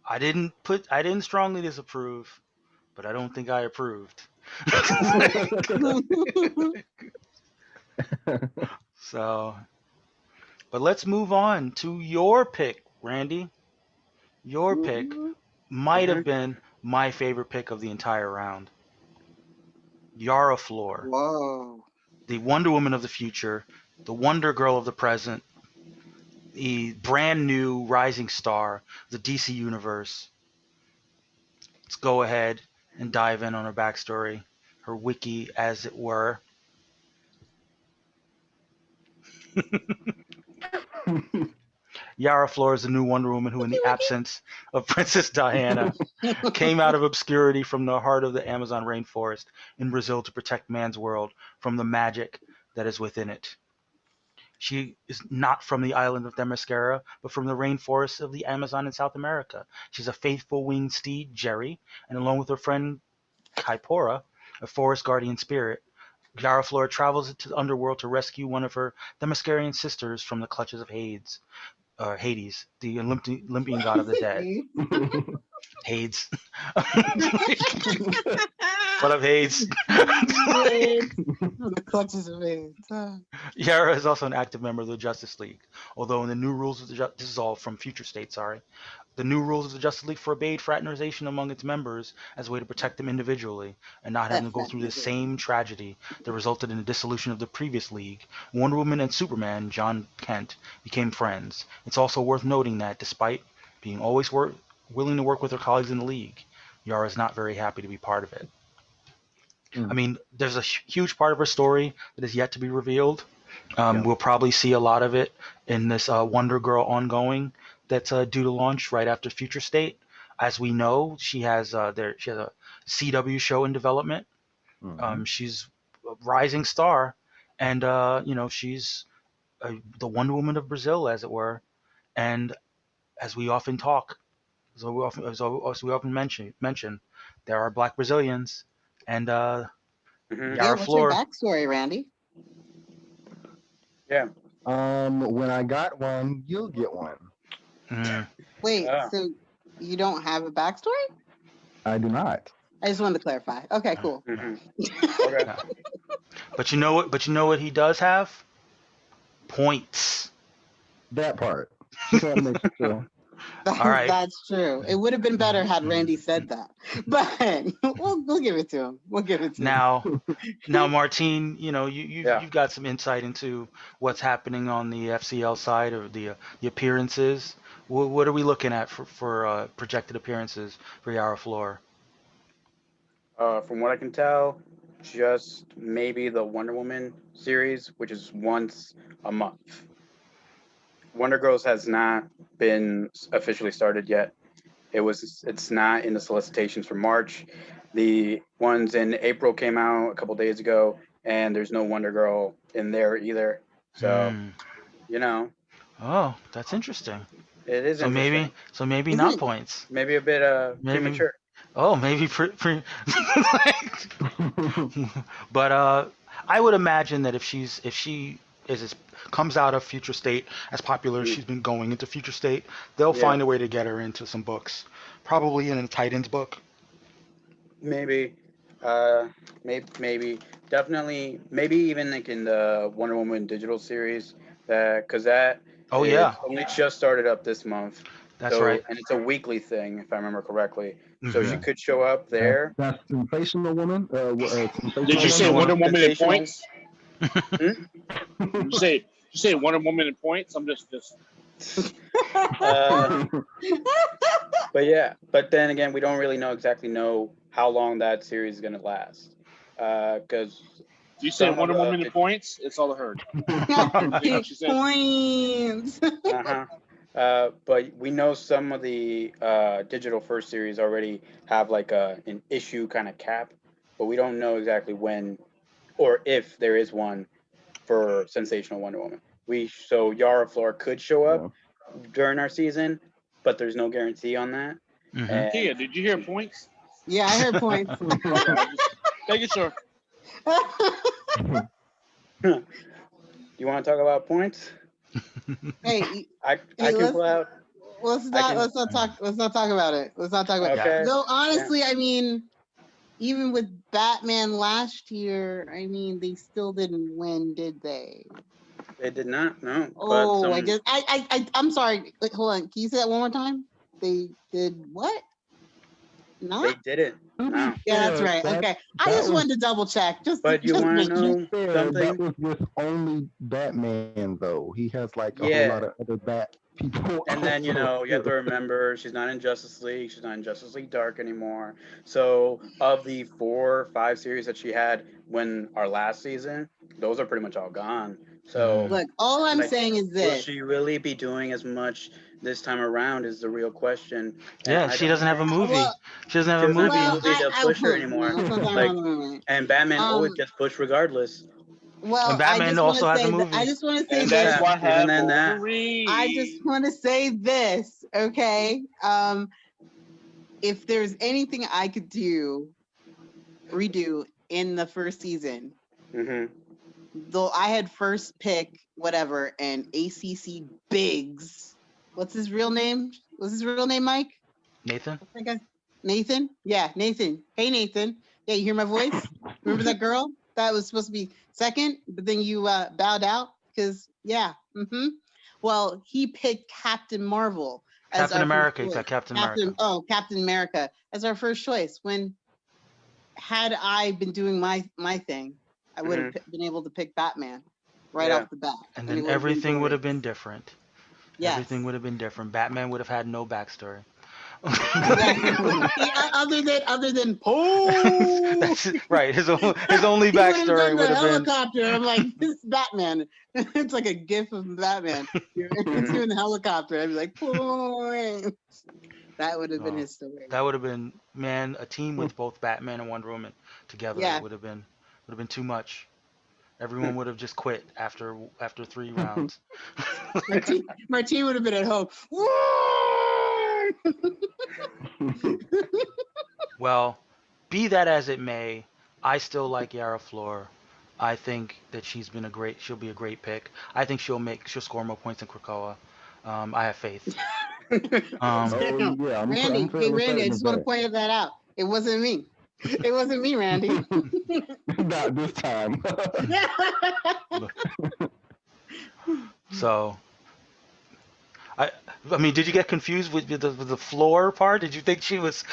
I didn't strongly disapprove, but I don't think I approved. So, but let's move on to your pick, Randy. Your pick might Hmm. have been my favorite pick of the entire round. Yara Floor, Whoa. the Wonder Woman of the future, the Wonder Girl of the present, the brand new rising star of the DC universe. Let's go ahead and dive in on her backstory, her wiki, as it were. Yara Flor is the new Wonder Woman who, in the absence of Princess Diana, came out of obscurity from the heart of the Amazon rainforest in Brazil to protect man's world from the magic that is within it. She is not from the island of Themyscira, but from the rainforests of the Amazon in South America. She's a faithful winged steed, Jerry, and along with her friend Kaipora, a forest guardian spirit, Yara Flor travels to the underworld to rescue one of her Themyscirian sisters from the clutches of Hades, the Olympian god of the dead. Hades. What up, Hades? Wait. The clutches of AIDS. Yara is also an active member of the Justice League, although in the new rules of this is all from Future State, sorry. The new rules of the Justice League forbade fraternization among its members as a way to protect them individually and not having to go through the same tragedy that resulted in the dissolution of the previous league. Wonder Woman and Superman, John Kent, became friends. It's also worth noting that despite being always willing to work with her colleagues in the league, Yara is not very happy to be part of it. I Mm, mean, there's a huge part of her story that is yet to be revealed. yeah. We'll probably see a lot of it in this Wonder Girl ongoing that's due to launch right after Future State. As we know, she has a CW show in development. Hmm. She's a rising star, and she's the Wonder Woman of Brazil, as it were. And as we often talk, as we often mention, there are Black Brazilians, and Hmm. Yeah, Yara what's your Flor. backstory, Randy? Yeah. When I got one, you'll get one. Mm, Wait, Ah. so you don't have a backstory? I do not. I just wanted to clarify. Okay, cool. Hmm. Okay. no. But you know what? But you know what he does have? Points. That part. Just want to make sure. All right. That's true. It would have been better had Randy said that, but we'll give it to him. We'll give it to him. Now, Martine, Yeah. you've got some insight into what's happening on the FCL side or the appearances. What are we looking at for projected appearances for Yara Flor? From what I can tell, just maybe the Wonder Woman series, which is once a month. Wonder Girls has not been officially started yet. It's not in the solicitations for March. The ones in April came out a couple days ago, and there's no Wonder Girl in there either. So, Hmm. you know, Oh, that's interesting. it is interesting. So maybe Isn't not it? points. Maybe a bit Maybe. premature. Oh, maybe but I would imagine that if is it comes out of Future State as popular as Mm, she's been going into Future State, they'll yeah, find a way to get her into some books, probably in a Titans book. maybe. Maybe definitely maybe even like in the Wonder Woman digital series that because that Oh is yeah, only just started up this month. that's So right. and it's a weekly thing if I remember correctly. So she Hmm. Yeah, could show up there. that's Sensational Woman. Did Sensational you say Wonder Sensational Wonder Wonder. Woman. Woman in Sensational. points? Hmm? Did you say Wonder Woman in points? I'm just uh, but yeah, but then again, we don't really know exactly know how long that series is gonna last. Because Do you say some of Wonder the Woman in points? It's all I heard. Everything else you said. Points. uh-huh. But we know some of the digital first series already have like an issue kind of cap, but we don't know exactly when or if there is one for Sensational Wonder Woman. So Yara Flor could show up Yeah. during our season, but there's no guarantee on that. Hmm. And Kia, did you hear points? Yeah, I heard points. Okay, I just making sure. you want to talk about points? Hey, I hey, can pull out. I can. let's not talk about it. Let's not talk about it. Yeah. Okay. Though Yeah. honestly, I mean, even with Batman last year, I mean, they still didn't win, did they? They did not. No, but Oh, I some. guess I'm sorry. Wait, hold on. Can you say that one more time? They did what? They Not? didn't. To be No. Yeah, that's fair, right. that Okay. I that just was wanted to double check, But you just to want make to to be sure. know fair, that something? was just only Batman though. He has like a whole lot Yeah. of other Bat people And then also you have to too. remember she's not in Justice League. She's not in Justice League Dark anymore. So of the 4 or 5 series that she had when our last season, those are pretty much all gone. So Hmm. Look, all I'm like, saying is will this. she really be doing as much this time around? Is the real question. And Yeah, I she don't doesn't have a think movie. Well, She doesn't have she a doesn't have a movie. well, movie to push her no, anymore. let's not talk Like, about the moment. and Batman always Um, gets pushed regardless. And well, Batman also has a I movie. just want to say And this. that's Yeah, why I even have then that. I just Wolverine. want to say this, okay? If there's anything I could redo in the first season, Hmm. though I had first pick whatever and ACC Biggs. What's his real name? What's his real name, Mike? Nathan. What's that guy? Nathan? Yeah, Nathan. Hey, Nathan. Yeah, you hear my voice? Remember that girl that was supposed to be second, but then you bowed out? Because, yeah. Well, he picked Captain Marvel as Captain our first America. You choice. got Captain America. Captain America as our first choice. When had I been doing my thing, I would Hmm. have been able to pick Batman right Yeah. off the bat, And and it then would have been everything would have glorious. been different. Everything Yes, would have been different. Batman would have had no backstory. exactly. Other than Poe, That's right. His only he would have backstory done the would have been. helicopter. I'm like, this is Batman. It's like a gif of Batman. It's Hmm. doing the helicopter. I'd be like, Poe. That would have been Oh, his story. that would have been, man, a team with both Batman and Wonder Woman together. Yeah, Would have been too much. Everyone would have just quit after 3 rounds. Martine would have been at home. Well, be that as it may, I still like Yara Flor. I think that she'll be a great pick. I think she'll score more points than Krakoa. I have faith. Um, Oh Damn. yeah, I'm Randy, hey fairly Randy, I certain just of want to that. point that out. It wasn't me. It wasn't me, Randy. Not this time. so I I mean, did you get confused with the floor part? Did you think she was?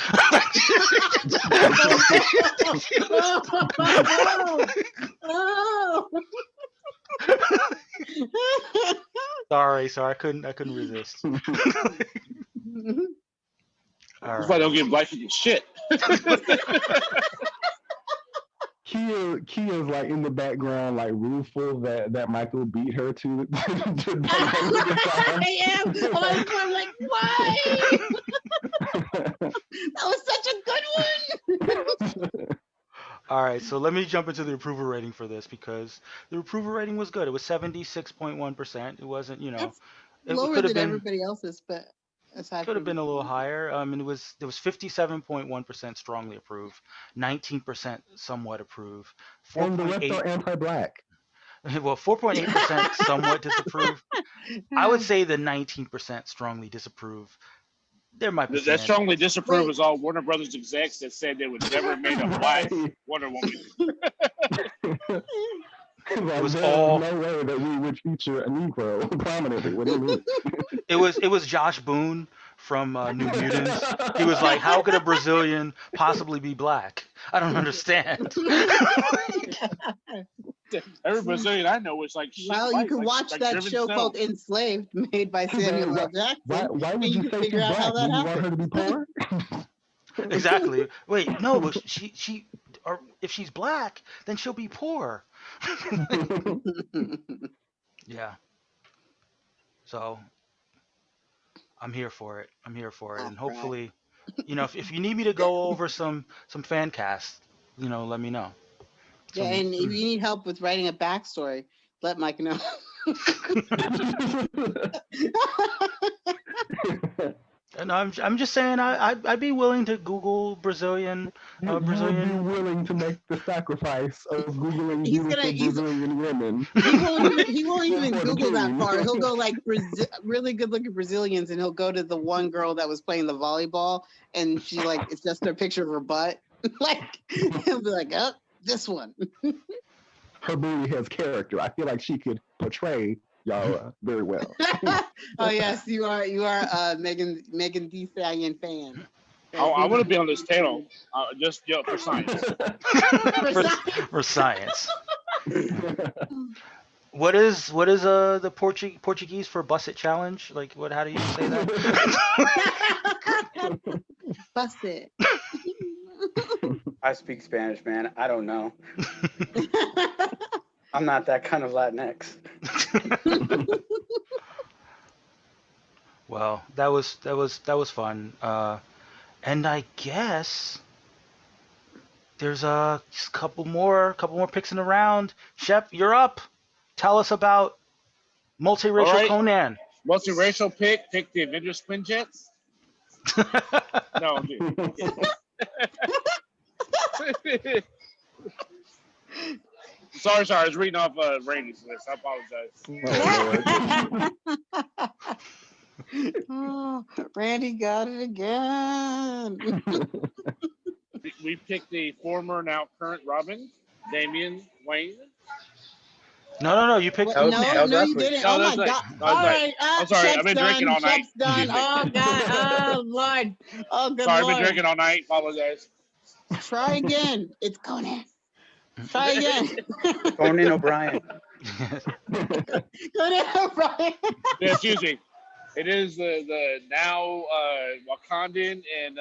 Oh, oh. Sorry, I couldn't resist. All That's why I don't right. give black people shit. Kia's like in the background, like rueful that Michael beat her to that I am. I'm like, why? That was such a good one. All right, so let me jump into the approval rating for this because the approval rating was good. It was 76.1%. It wasn't, That's it lower could have than been everybody else's, but aside from a little higher. And it was 57.1% strongly approved, 19% somewhat approved, and the rest 4.8. are anti-black. Well, 4.8% somewhat disapprove. I would say the 19% strongly disapprove. There might be some That strongly anti-vax. disapprove is all Warner Brothers execs that said they would never have made a black Right. Wonder Woman. Like, was there's all no way that we would feature a Negro prominently. What do you mean? it was Josh Boone from New Mutants. He was like, "How could a Brazilian possibly be black? I don't understand." Every Brazilian I know is like shit Well, you white, can watch like that driven show snow. called Enslaved, made by Samuel L. Why, Jackson, why and would you you can say figure she's out how black? Do that you want her to be happened. poor? Exactly. Wait, no, but she or if she's black, then she'll be poor. Yeah. So I'm here for it. I'm here for it, All and right. hopefully, if you need me to go over some fan casts, let me know. Yeah, Some. and if you need help with writing a backstory, let Mike know. And I'm just saying I'd be willing to Google Brazilian You would be Brazilian. willing to make the sacrifice of Googling he's beautiful he's Brazilian women he won't even for the Google that king. far. He'll go like really good looking Brazilians, and he'll go to the one girl that was playing the volleyball, and she like it's just a picture of her butt. Like he'll be like, oh, this one. Her booty has character. I feel like she could portray y'all very well. Oh yes, you are Megan Thee Stallion fan. I want to be on this panel, just for science. for science. What is the Portuguese for Busset challenge? Like what? How do you say that? Bust it. I speak Spanish, man. I don't know. I'm not that kind of Latinx. Well, that was fun. And I guess there's just a couple more picks in the round. Shep, you're up. Tell us about multiracial All right. Conan. Multiracial pick the Avengers Quinjets. No, dude. Sorry, I was reading off Randy's list. I apologize. Oh, Randy got it again. We picked the former, now current Robin, Damian Wayne. No. You picked No, Conan. you didn't. No, Oh my that's right. God! No, All that's right, I'm sorry. Shep's I've been drinking done. all night. Shep's done. Oh God! Oh Lord! Oh good Sorry, I've Lord! been drinking all night. Apologize. Try again. It's Conan. Try again. Conan O'Brien. Conan O'Brien. Yeah, excuse me. It is the now Wakandan and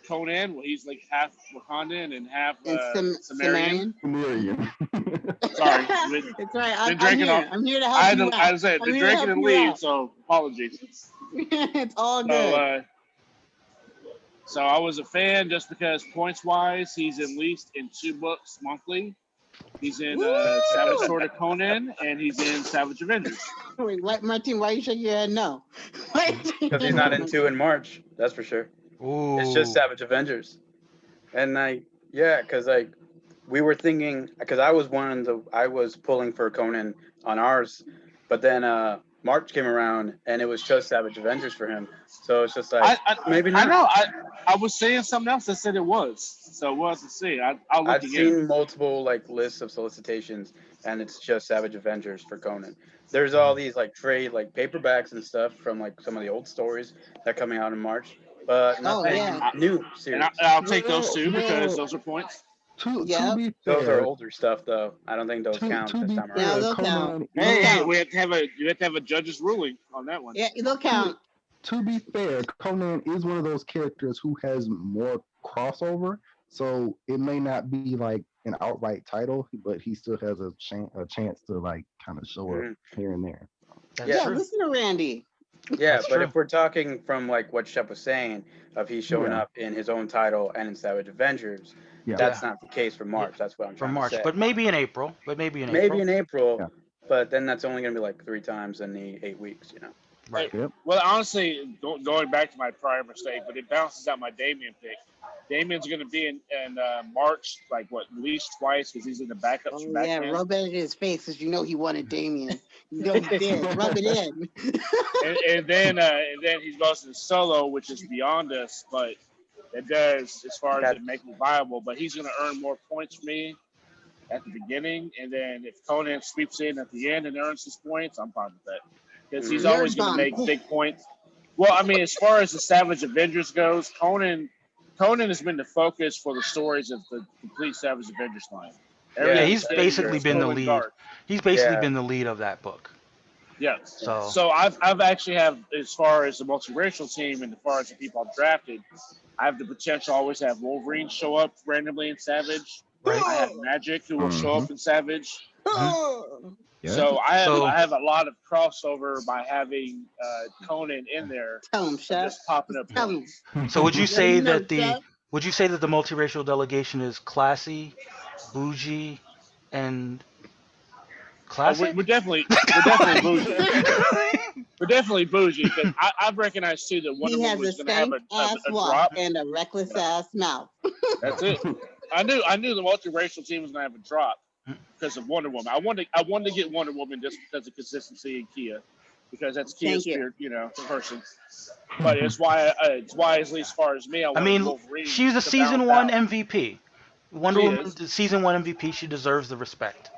Conan. Well, he's like half Wakandan and half And Sumerian. Sumerian. Sorry. It's right. I'm drinking here. all- I'm here to I help had you to, out. I said, I'm been here to drinking help and you leave, out. so apologies. It's all good. So I was a fan just because points wise, he's at least in 2 books monthly. He's in Savage Sword of Conan and he's in Savage Avengers. Wait, Martin, why you shaking your head? No. Because he's not in 2 in March. That's for sure. Ooh. It's just Savage Avengers. And because we were thinking, because I was pulling for Conan on ours, but then March came around and it was just Savage Avengers for him. So it's just like, maybe not. I know. I was saying something else that said it was. So we'll have to see. I'll look I've again. seen multiple lists of solicitations and it's just Savage Avengers for Conan. There's all these trade paperbacks and stuff from some of the old stories that are coming out in March, but nothing new series. And I'll take those too because those are points. To be fair, Those are older stuff though. I don't think those count this time Yeah, around. they'll count. Hey, we have to have a judge's ruling on that one. Yeah, they'll count. To be fair, Conan is one of those characters who has more crossover, so it may not be like an outright title, but he still has a chance to kind of show up here and there. Yeah, listen to Randy. Yeah, That's but true. if we're talking from what Shep was saying, of he's showing up in his own title and in Savage Avengers, that's not the case for March. That's what I'm trying to say. But maybe in April. Maybe in April, but then that's only going to be 3 times in the 8 weeks, Right. Yep. Well, honestly, going back to my prior mistake, but it balances out my Damian pick. Damien's going to be in March, like what, at least twice because he's in the backups Oh for yeah, Batman. rub it in his face because you know he wanted Damien. You know he did. Rub it in. and then he goes to solo, which is beyond us, but it does as far as it making it viable. But he's going to earn more points for me at the beginning, and then if Conan sweeps in at the end and earns his points, I'm fine with that because he's always going to make big points. Well, I mean, as far as the Savage Avengers goes, Conan has been the focus for the stories of the complete Savage Avengers line. Yeah, he's basically been the lead. Dark. He's basically been the lead of that book. Yeah. So I've actually have, as far as the multiracial team and as far as the people I've drafted, I have the potential to always have Wolverine show up randomly in Savage. Right. I have Magic who will show up in Savage. Yeah. So I have a lot of crossover by having Conan in there. Tell him, Shep. Just popping up. Tell him. So would you say that Shep. the multiracial delegation is classy, bougie, and classic? We're definitely bougie. We're definitely bougie because I've recognized too that Wonder Woman was going to have a drop and a reckless ass mouth. That's it. I knew the multiracial team was going to have a drop because of Wonder Woman. I wanted to get Wonder Woman just because of consistency in Kia, because that's Kia's spirit, person. But it's why at least as far as me, I mean, Wolverine she was a season 1 MVP. Wonder Woman, season 1 MVP. She deserves the respect.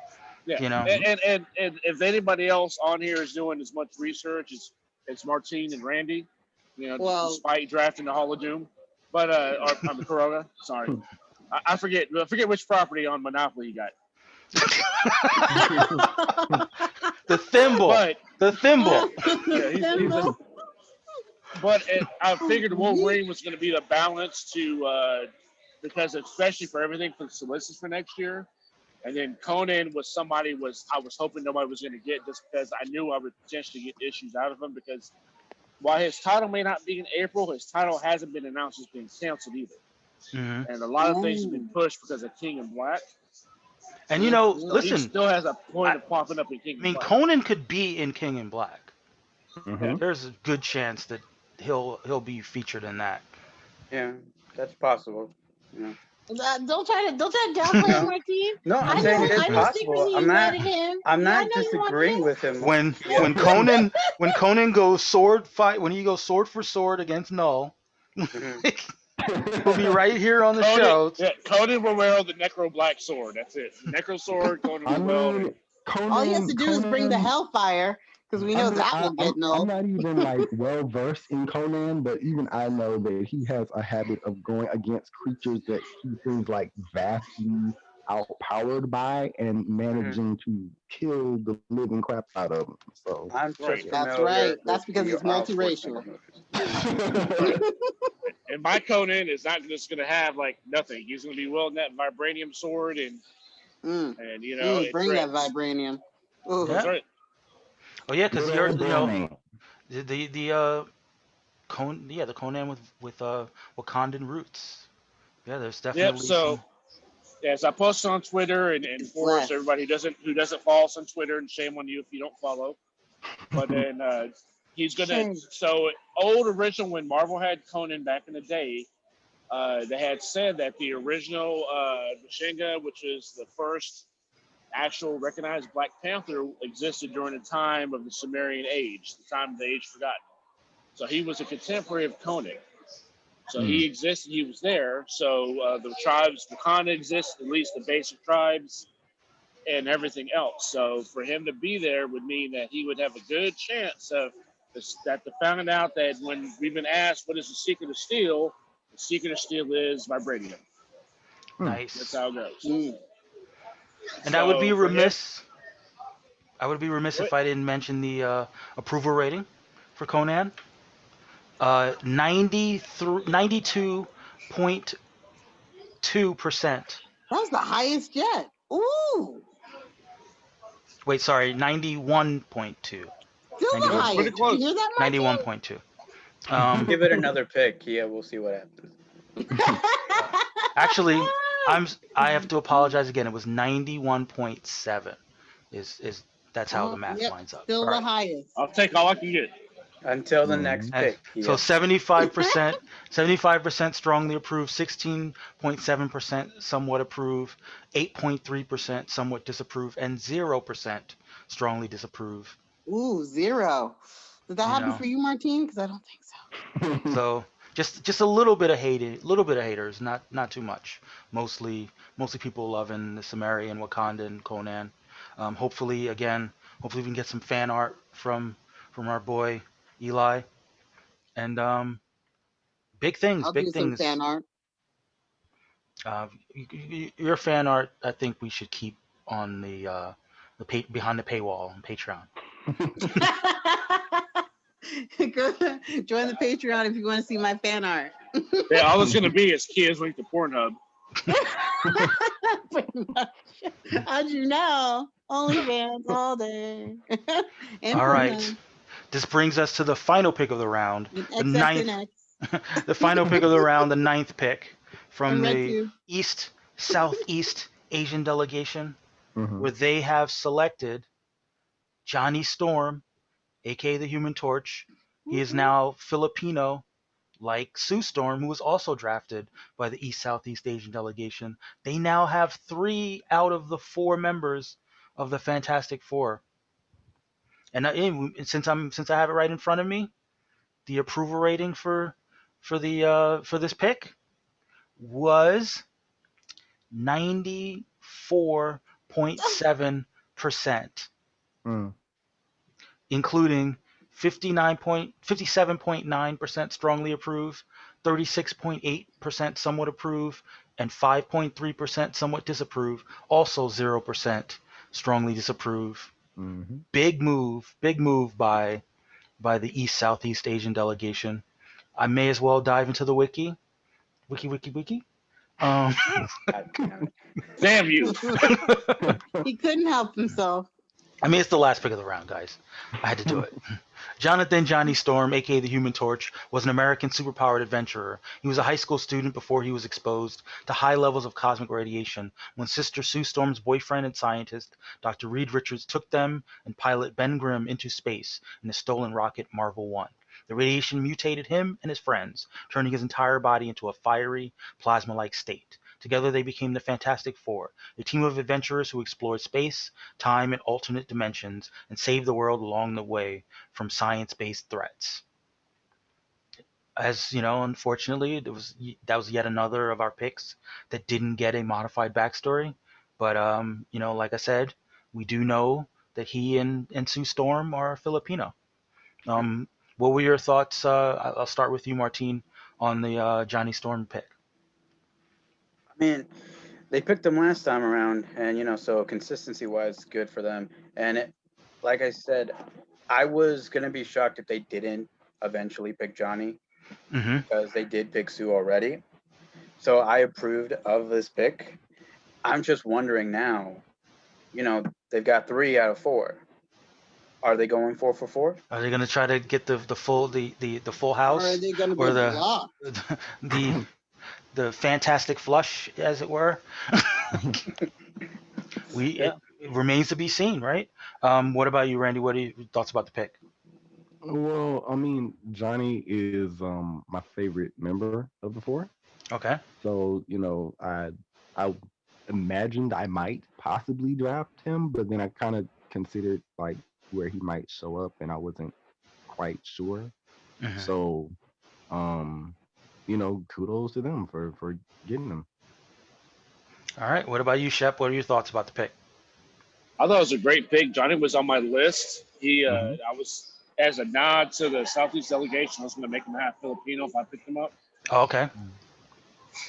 Yeah, you know. And if anybody else on here is doing as much research as Martine and Randy, despite drafting the Hall of Doom, but or I'm the Corona. Sorry, I forget which property on Monopoly you got. The thimble. Yeah, but I figured Wolverine was going to be the balance to because especially for everything for the solicits for next year. And then Conan was somebody I was hoping nobody was going to get just because I knew I would potentially get issues out of him because while his title may not be in April, his title hasn't been announced as being canceled either. Mm-hmm. And a lot of things have been pushed because of King in Black. And listen, he still has a point of popping up in King in Black. Conan could be in King in Black. Mm-hmm. There's a good chance that he'll be featured in that. Yeah, that's possible. Yeah. Don't try to downplay him, Martine. No, I'm saying it is possible. I'm not disagreeing with him. When Conan goes sword for sword against Null, he'll be right here on the show. Yeah, Conan will wear the Necro Black sword. That's it. Necro sword. Conan will all he has to do is bring the Hellfire. Because we know that will get Null. I'm not even well versed in Conan, but even I know that he has a habit of going against creatures that he seems vastly outpowered by and managing to kill the living crap out of them. So I'm just that's right. That's because he's multiracial. And my Conan is not just going to have nothing. He's going to be wielding that vibranium sword and bring that vibranium. Ooh. That's right. Oh yeah, because you're the Conan with Wakandan roots. Yeah, there's definitely. Yep. So I posted on Twitter and for everybody who doesn't follow us on Twitter, and shame on you if you don't follow. But then he's gonna. So original when Marvel had Conan back in the day, they had said that the original Mashinga, which is the first actual recognized Black Panther, existed during the time of the Sumerian Age, the time of the Age Forgotten. So he was a contemporary of Conan. So he existed, he was there. So the tribes, Wakanda exists, at least the basic tribes and everything else. So for him to be there would mean that he would have a good chance of that to find out that when we've been asked what is the secret of steel, the secret of steel is vibranium. Nice. That's how it goes. And I would be remiss. If I didn't mention the approval rating for Conan. 92.2%. That's the highest yet. Ooh. Wait, sorry, 91.2. Still the highest. Pretty close. Did you hear that, 91.2. Give it another pick. Yeah, we'll see what happens. Actually, I have to apologize again. It was 91.7. That's how the math lines up. Still the highest. I'll take all I can get. Until the next Mhm. And pick. He so has 75% strongly approve, 16.7% somewhat approve, 8.3% somewhat disapprove, and 0% strongly disapprove. Ooh, 0. Did that You happen know, for you, Martine? Because I don't think so. so just a little bit of haters, not too much. Mostly people loving the Sumerian, Wakanda, and Conan. Hopefully, again, hopefully we can get some fan art from our boy Eli. And I'll big do some fan things. art. Your fan art, I think we should keep on behind the paywall on Patreon. Go join the Patreon if you want to see my fan art. Yeah, all it's gonna be is kids linked to Pornhub. Pretty much. How'd you know? OnlyFans all day. And All right, Pornhub this brings us to the final pick of the round, and the ninth, XXNX the final pick of the round, the ninth pick and from the RedTube. East Southeast Asian delegation, Mhm. where they have selected Johnny Storm, aka the Human Torch. He is Woo-hoo. now Filipino, like Sue Storm, who was also drafted by the East Southeast Asian delegation. They now have 3 out of the 4 members of the Fantastic Four. And since I have it right in front of me, the approval rating for this pick was 94.7%, Mm. including 57.9% strongly approve, 36.8% somewhat approve, and 5.3% somewhat disapprove. Also 0% strongly disapprove. Mhm. Big move by the East Southeast Asian delegation. I may as well dive into the wiki. Um, God damn it. Damn you. He couldn't help himself. I mean, it's the last pick of the round, guys. I had to do it. Jonathan Johnny Storm, aka the Human Torch, was an American superpowered adventurer. He was a high school student before he was exposed to high levels of cosmic radiation when Sister Sue Storm's boyfriend and scientist, Dr. Reed Richards, took them and pilot Ben Grimm into space in a stolen rocket Marvel 1. The radiation mutated him and his friends, turning his entire body into a fiery, plasma like state. Together they became the Fantastic Four, a team of adventurers who explored space, time, and alternate dimensions and saved the world along the way from science-based threats. As you know, unfortunately, that was yet another of our picks that didn't get a modified backstory. But like I said, we do know that he and Sue Storm are Filipino. What were your thoughts? I'll start with you, Martine, on the Johnny Storm pick. I mean, they picked him last time around, and so consistency wise, good for them. And like I said, I was gonna be shocked if they didn't eventually pick Johnny Mm-hmm. because they did pick Sue already. So I approved of this pick. I'm just wondering now, they've got 3 out of 4. Are they going 4 for 4? Are they going to try to get the full Or are house, they going to or get blocked? the the fantastic flush, as it were? Yeah. It remains to be seen, right? What about you, Randy? What are your thoughts about the pick? Well, I mean, Johnny is my favorite member of the four. Okay. So, I imagined I might possibly draft him, but then I kind of considered like where he might show up and I wasn't quite sure. Hmm. So, um, kudos to them for getting him. All right. What about you, Shep? What are your thoughts about the pick? I thought it was a great pick. Johnny was on my list. Hmm. I was as a nod to the Southeast delegation. I was going to make him half Filipino if I picked him up. Oh, okay.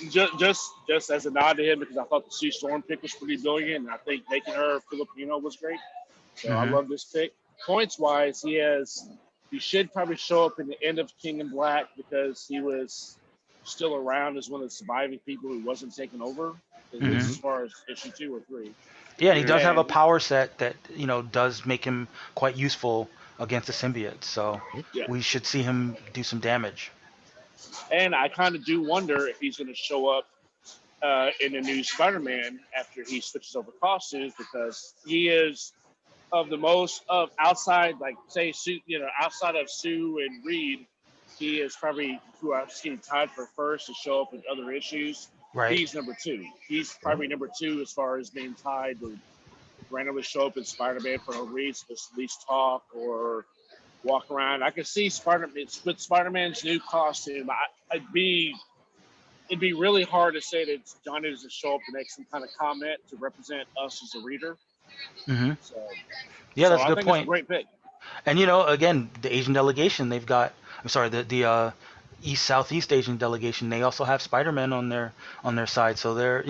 Just as a nod to him because I thought the Sea Storm pick was pretty brilliant, and I think making her Filipino was great. So I Hmm. love this pick. Points wise, he should probably show up in the end of King in Black because he was still around as one of the surviving people who wasn't taken over, at least Hmm. as far as issue 2 or 3. Yeah, and he does have a And power set that does make him quite useful against the symbiote. So yeah, we should see him do some damage. and I kind of do wonder if he's going to show up in the new Spider-Man after he switches over costumes because he is of the most of outside, like say Sue, outside of Sue and Reed, he is probably who I've seen tied for first to show up with other issues. Right. He's number two. He's Yeah. probably number two as far as being tied to randomly show up in Spider-Man for no reason, just at least talk or walk around. I could see Spider-Man with Spider-Man's new costume. It'd be really hard to say that Johnny doesn't show up to make some kind of comment to represent us as a reader. Hmm. So, Yeah, so that's a I good think it's a point. great pick. And again, the Asian delegation, they've got. I'm sorry, the East Southeast Asian delegation. They also have Spider-Man on their side. So they're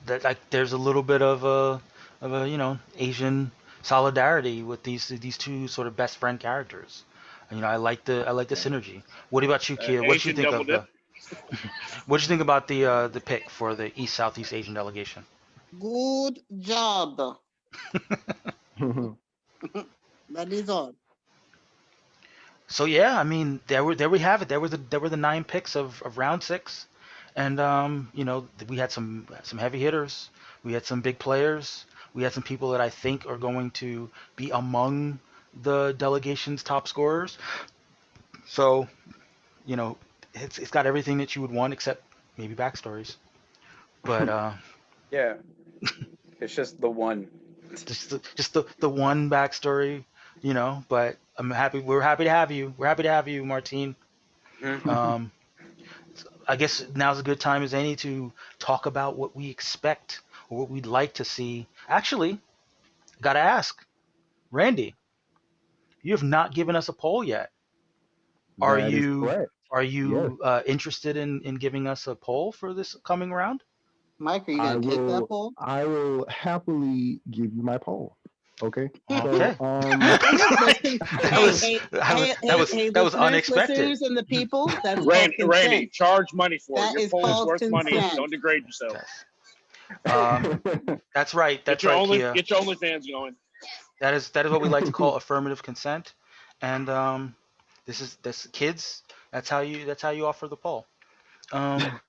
that like there's a little bit of a Asian solidarity with these two sort of best friend characters. And, I like the synergy. What about you, Kia? What you Asian think double of the dip. what you think about the pick for the East Southeast Asian delegation? Good job. That is all. So yeah, I mean, there we have it. There were the 9 picks of round 6, and we had some heavy hitters. We had some big players. We had some people that I think are going to be among the delegation's top scorers. So it's got everything that you would want except maybe backstories. But Yeah, it's just the one. just the one backstory. But I'm happy. We're happy to have you. We're happy to have you, Martine. Mhm. Um, I guess now's a good time as any to talk about what we expect or what we'd like to see. Actually, gotta ask, Randy, you have not given us a poll yet. Are That is you correct. are Yes, you interested in giving us a poll for this coming round? Mike, are you I gonna take that will. poll? I will happily give you my poll. Okay. So Okay. Listen, that hey, was hey, that was hey, that hey, was hey, that was listeners, unexpected. listeners, and the people. That's called Randy, consent. charge money for it. That Your is poll is called worth money. consent. Don't degrade yourself. Yes. Um, that's right. Get That's your right, only Kia. get your OnlyFans going. That is what we like to call affirmative consent. And this kids. That's how you offer the poll. Um,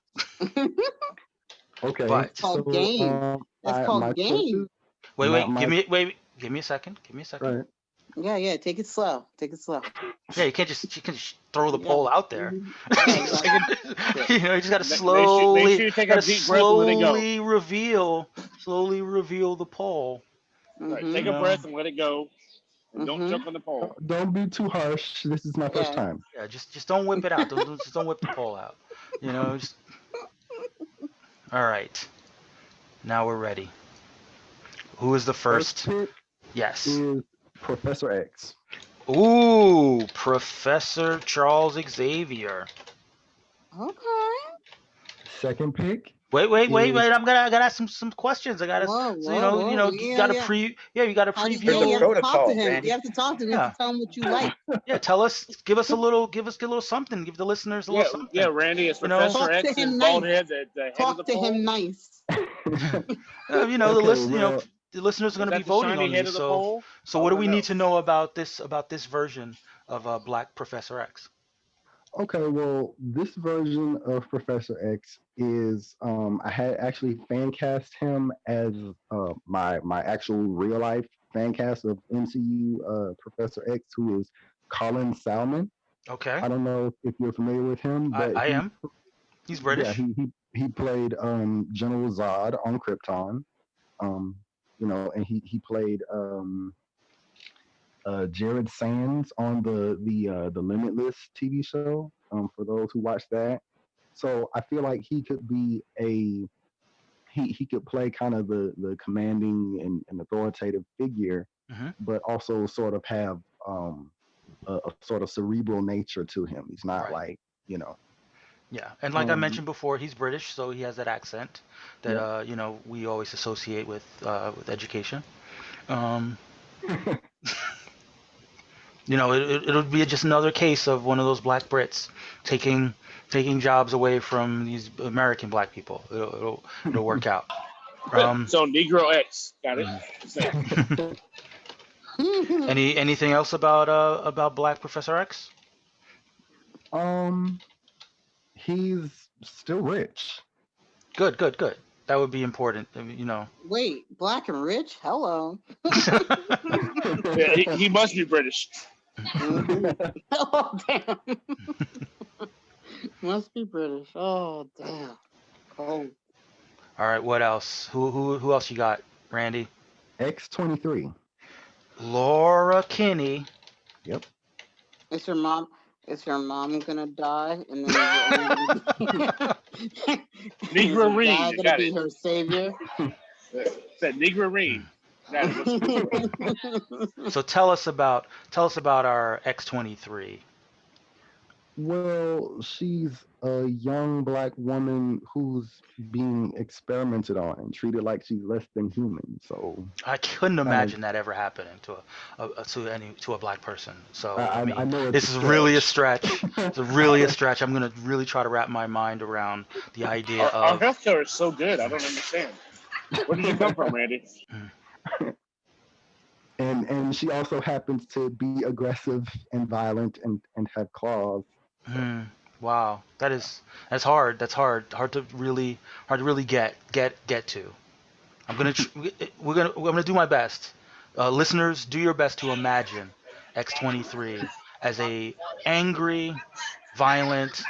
okay. but Called So game. That's I called my game. choices. wait, My wait, give my me wait, give me a second. Give me a second. right. Yeah. Take it slow. Take it slow. Yeah, you can't just throw the Yeah. poll out there. Yeah, You just, exactly. you just gotta Make sure you take a gotta deep breath and let it go. slowly reveal the poll. Right, Mhm. take a breath and let it go, and don't Mhm. choke on the pole. Don't be too harsh. This is my first Yeah. time. Yeah, just don't whip it out. Just don't whip the poll out. Just all right. Now we're ready. Who is the First first? pick Yes. is Professor X. Ooh, Professor Charles Xavier. Okay. Second pick Wait. is I gotta ask some questions. I gotta, Whoa, so whoa, whoa. you Yeah, gotta yeah. you gotta How do you, There's yeah, a you preview. have to talk to protocol, him. Randy. You have to talk to him. You have Yeah, to tell him what you like. yeah. Give us a little something. Give the listeners a little Yeah, something. Randy is You know, Professor Talk to X him and bald nice. head, the head of the Talk to him pole. nice. the okay. list. Well, The listeners are Is gonna be that the voting shiny on head these. of the So, pole? I what do want to we need know. to know about this version of Black Professor X? okay. Well, this version of Professor X is I had actually fan cast him as my actual real life fan cast of MCU Professor X, who is Colin Salmon. Okay, I don't know if you're familiar with him, I but I am. He's yeah, British. he played General Zod on Krypton. Um, and he played Jared Sands on the Limitless TV show. For those who watch that, so I feel like he could be he could play kind of the commanding and authoritative figure, Hmm. but also sort of have a sort of cerebral nature to him. He's not Right. like you know. Yeah, and like I Um, mentioned before, he's British, so he has that accent that yeah. we always associate with education. Um, it'll be just another case of one of those black Brits taking taking jobs away from these American black people. It'll work out. Um, So Negro X, got it. mhm. Consent. Anything else about Black Professor X? um, he's still rich. Good, good, good. That would be important. I mean, you know. Wait, black and rich? Hello. Yeah, he must be British. Mhm. Oh damn. Must be British. Oh damn. Cold. All right. What else? Who else you got, Randy? X-23. Laura Kinney. Yep. Is your mom? Is your mom gonna die, and then is it only gonna be, is Negro her Reed, dad you gonna got be it. her savior? Said Negro Reed. Got it. So tell us about our X-23. Well, she's a young black woman who's being experimented on and treated like she's less than human. So I couldn't kind of, imagine that ever happening to a black person. I, So I I I mean, know it's a this is really a stretch. stretch. It's really a stretch. I'm gonna really try to wrap my mind around the idea Our of. healthcare is so good. I don't understand. Where did you come from, Randy? Mm, And she also happens to be aggressive and violent and have claws. So mm, wow, that's hard. That's hard to really get to. I'm gonna tr- I'm gonna do my best. Listeners, do your best to imagine X-23 as a angry, violent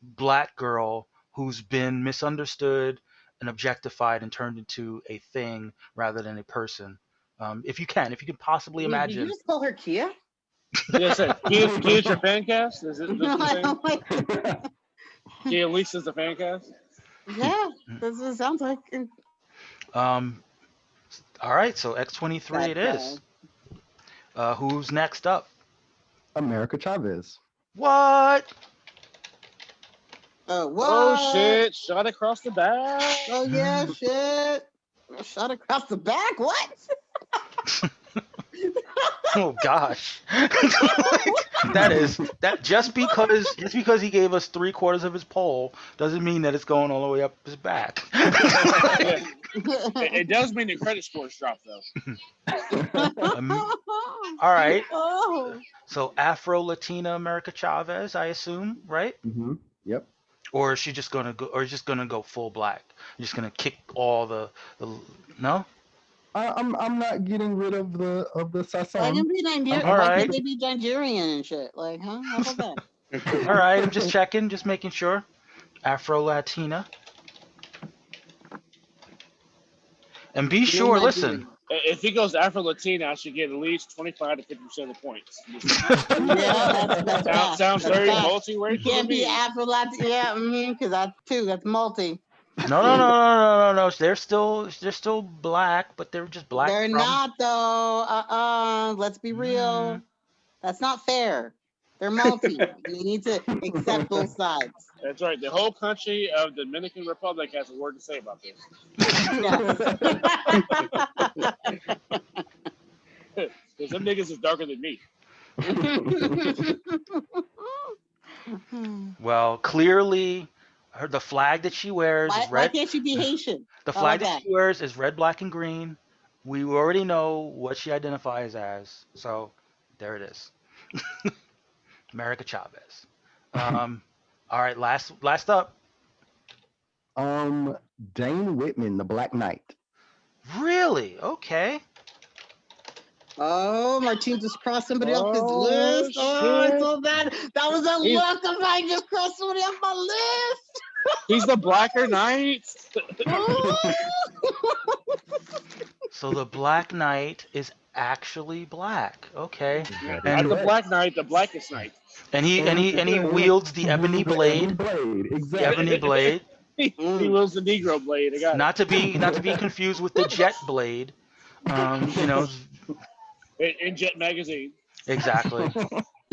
black girl who's been misunderstood and objectified and turned into a thing rather than a person. If you can possibly Wait, did you imagine. just call her Kia? Yeah, said Kia's your fan cast? Is it No, what you're I saying? don't like. Kia Lisa's the fan cast? Yeah, that's what it sounds like. um, all right, so X-23 Sad it is. guy. Who's next up? America Chavez. What? Oh What? shit! Shot across the back. Oh yeah, shit. Shot across the back. What? Oh gosh. That just because he gave us three-quarters of his pole doesn't mean that it's going all the way up his back. Yeah, it does mean the credit scores drop though. Um, all right. Oh. So Afro Latina America Chavez, I assume, right? Yep. Or is she just gonna go? Or just gonna go full black? You're just gonna kick all the no? I'm not getting rid of the Why sazon. can be I'm, Nigerian? All I'm Why gonna right. can't keep they it. be Nigerian and shit? Like, huh? How about that? All right. I'm just checking, just making sure. Afro Latina, and be No sure. Listen. Nigerian. If he goes Afro Latina, I should get at least 25 to 50% of the points. Yeah, that's fact. Sounds That's very fact. You multi-racial to can't be me. Afro Latin. Yeah, because that's two. That's multi. No, no, no, no, no, no, no. They're still black, but they're just black They're from. not though. Let's be Mm, real. That's not fair. They're multi. You need to accept both sides. That's right. The whole country of the Dominican Republic has a word to say about this. Yes. Because them niggas is darker than me. well, clearly, the flag that she wears is why red. can't she be Haitian? The How flag about that that? she wears is red, black, and green. We already know what she identifies as, so there it is. America Chavez. Um, all right, last up. um, Dane Whitman, the Black Knight. Really? Okay. Oh, Martine just crossed somebody off his Oh, list. Oh, I shit. saw that. That was a He's, look of I just crossed somebody off my list. he's the Blacker Knight. Oh. So the Black Knight is actually black. Okay. That is Not And the correct. Black Knight, the Blackest Knight. and he And wields the he ebony wields the ebony blade. blade. The ebony Exactly. blade. He Mm. wields the Negro blade. I got it. Not to be confused with the jet blade. You know, In Jet Magazine. exactly. He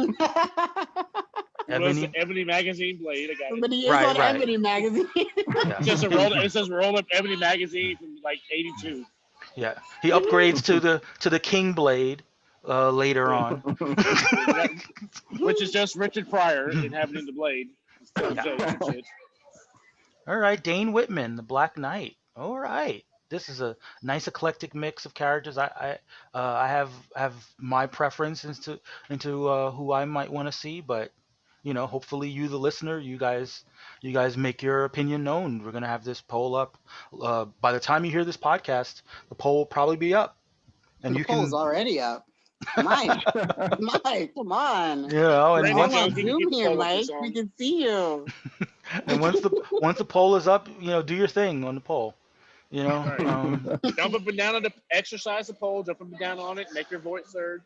wields the Ebony. Ebony Magazine blade. I got it. Somebody is Right, on right. Ebony magazine. Yeah. It says roll up Ebony Magazine from like 82. Yeah. He upgrades to the king blade later on. Which is just Richard Pryor inhabiting the blade. Yeah. Shit. All right, Dane Whitman, the Black Knight. All right, this is a nice eclectic mix of characters. I have my preference into who I might want to see, but hopefully you, the listener, you guys make your opinion known. We're gonna have this poll up. By the time you hear this podcast, the poll will probably be up, and The you poll's can. already up. Mike, Mike, come on. And We're Randy all once on Jones, you can Zoom keep the here, poll up too Mike. We long. can see you. and once the poll is up, do your thing on the poll. You know, Right. Jump up and down on the exercise the poll, jump up and down on it, make your voice heard.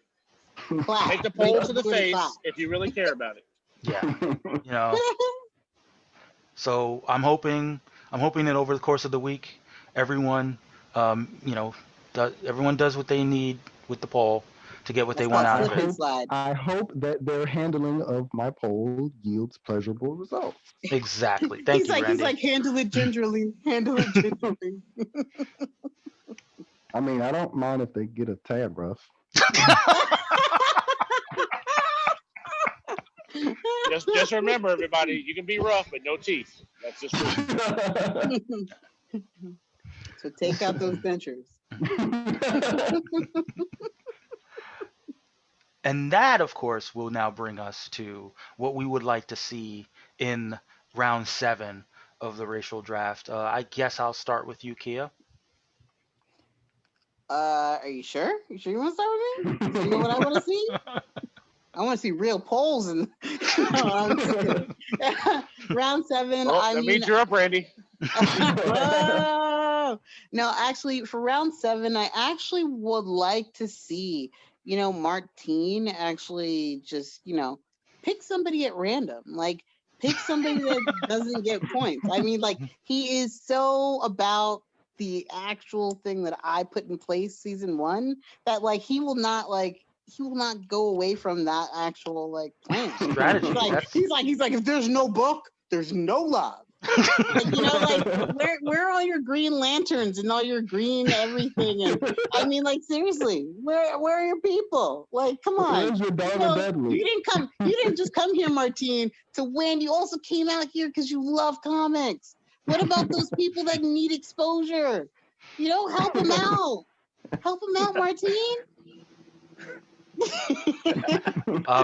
Clap. Take the Make poll the to the booty clap. face if you really care about it. yeah, you know. So I'm hoping that over the course of the week, everyone, everyone does what they need with the poll to get what they That's want called out I of slip it. and hope slide. I hope that their handling of my poll yields pleasurable results. Exactly. Thank He's you, like, Randy. handle it gingerly. Handle it gingerly. I mean, I don't mind if they get a tad rough. Just remember, everybody, you can be rough, but no teeth. That's just true. So take out those dentures. And that, of course, will now bring us to what we would like to see in round 7 of the racial draft. I guess I'll start with you, Kia. Are you sure? You sure you want to start with me? 'Cause you know what I want to see? I want to see real polls and round 7. Oh, I that mean, means you're up, Randy. oh, no, actually, for round 7, I actually would like to see, Martine actually just, pick somebody at random. Like, pick somebody that doesn't get points. I mean, like, he is so about the actual thing that I put in place season 1 that, like, he will not go away from that actual like plan. Strategy. That's He's like, if there's no book, there's no love. Like, where are all your green lanterns and all your green everything? And I mean, like, seriously, where are your people? Like, come on. Where's your Donna Deadly? You didn't just come here, Martine, to win. You also came out here because you love comics. What about those people that need exposure? Help them out. Help them out, Martine.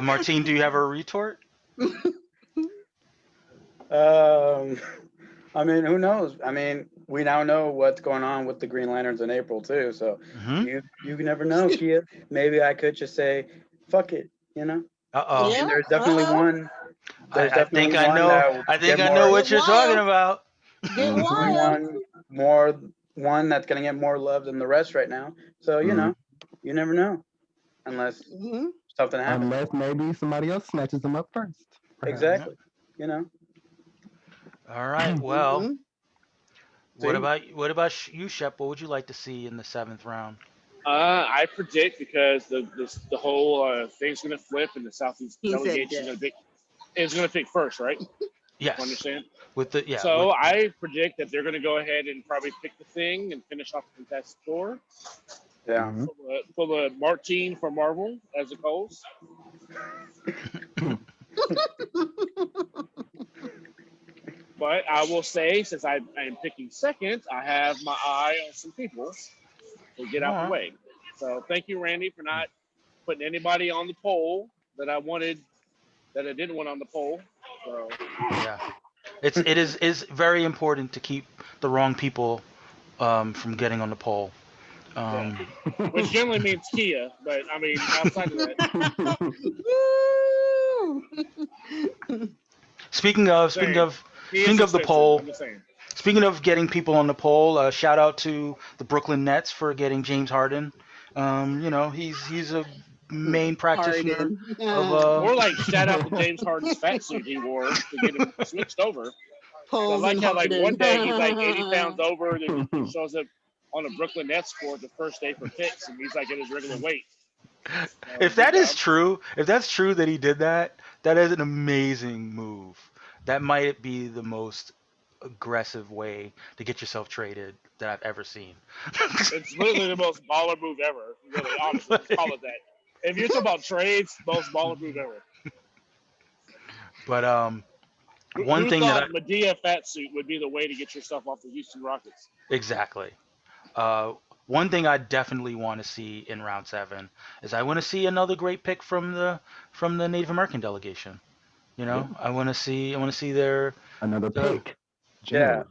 Martine, do you have a retort? I mean, who knows? I mean, we now know what's going on with the Green Lanterns in April too. So Hmm. you never know, Kia. Maybe I could just say, "Fuck it," Uh-oh. Yeah. And there's definitely one. There's I think definitely I one know. that will I think get I know more. what Get you're talking wild. about. Get Mhm. wild. One that's gonna get more love than the rest right now. So Mhm. you never know unless Hmm. something happens. Unless maybe somebody else snatches them up first. Perhaps. Yeah. Exactly. You know. All right. Well, Hmm. what See, about you, Shep? What would you like to see in the 7th round? I predict because the whole thing's going to flip and the Southeast He said delegation yes. is going to pick first, right? Yes. Understand? With the yeah. So With I predict that they're going to go ahead and probably pick the thing and finish off the Fantastic Four. yeah. Mhm. For the Martine for Marvel as a Coles. But I will say, since I am picking second, I have my eye on some people to get all out the right. way. So thank you, Randy, for not putting anybody on the poll that I wanted, that I didn't want on the poll. So Yeah. It is very important to keep the wrong people from getting on the poll. yeah, Um, which generally means Kia, but I mean outside of that, Woo! speaking of speaking saying of Kia's speaking of the expensive. poll, I'm just saying. speaking of getting people on the poll, shout out to the Brooklyn Nets for getting James Harden. He's a main practitioner Harden. of More like shout out to James Harden's fat suit he wore to get him switched over. I Poles like and how like Harden. one day he's like 80 pounds over, then he shows up on a Brooklyn Nets court the first day for picks, and he's like at his regular weight. So, If good that is job. true, if that's true that he did that, that is an amazing move. That might be the most aggressive way to get yourself traded that I've ever seen. It's literally the most baller move ever. Really, honestly, just call it that. If you're talking about trades, most baller move ever. But one Who thing that I thought Medea fat suit would be the way to get yourself off the Houston Rockets? exactly. Uh, one thing I definitely want to see in round 7 is I want to see another great pick from the Native American delegation. You Yeah. know, I want to see their Another the pick, Yeah,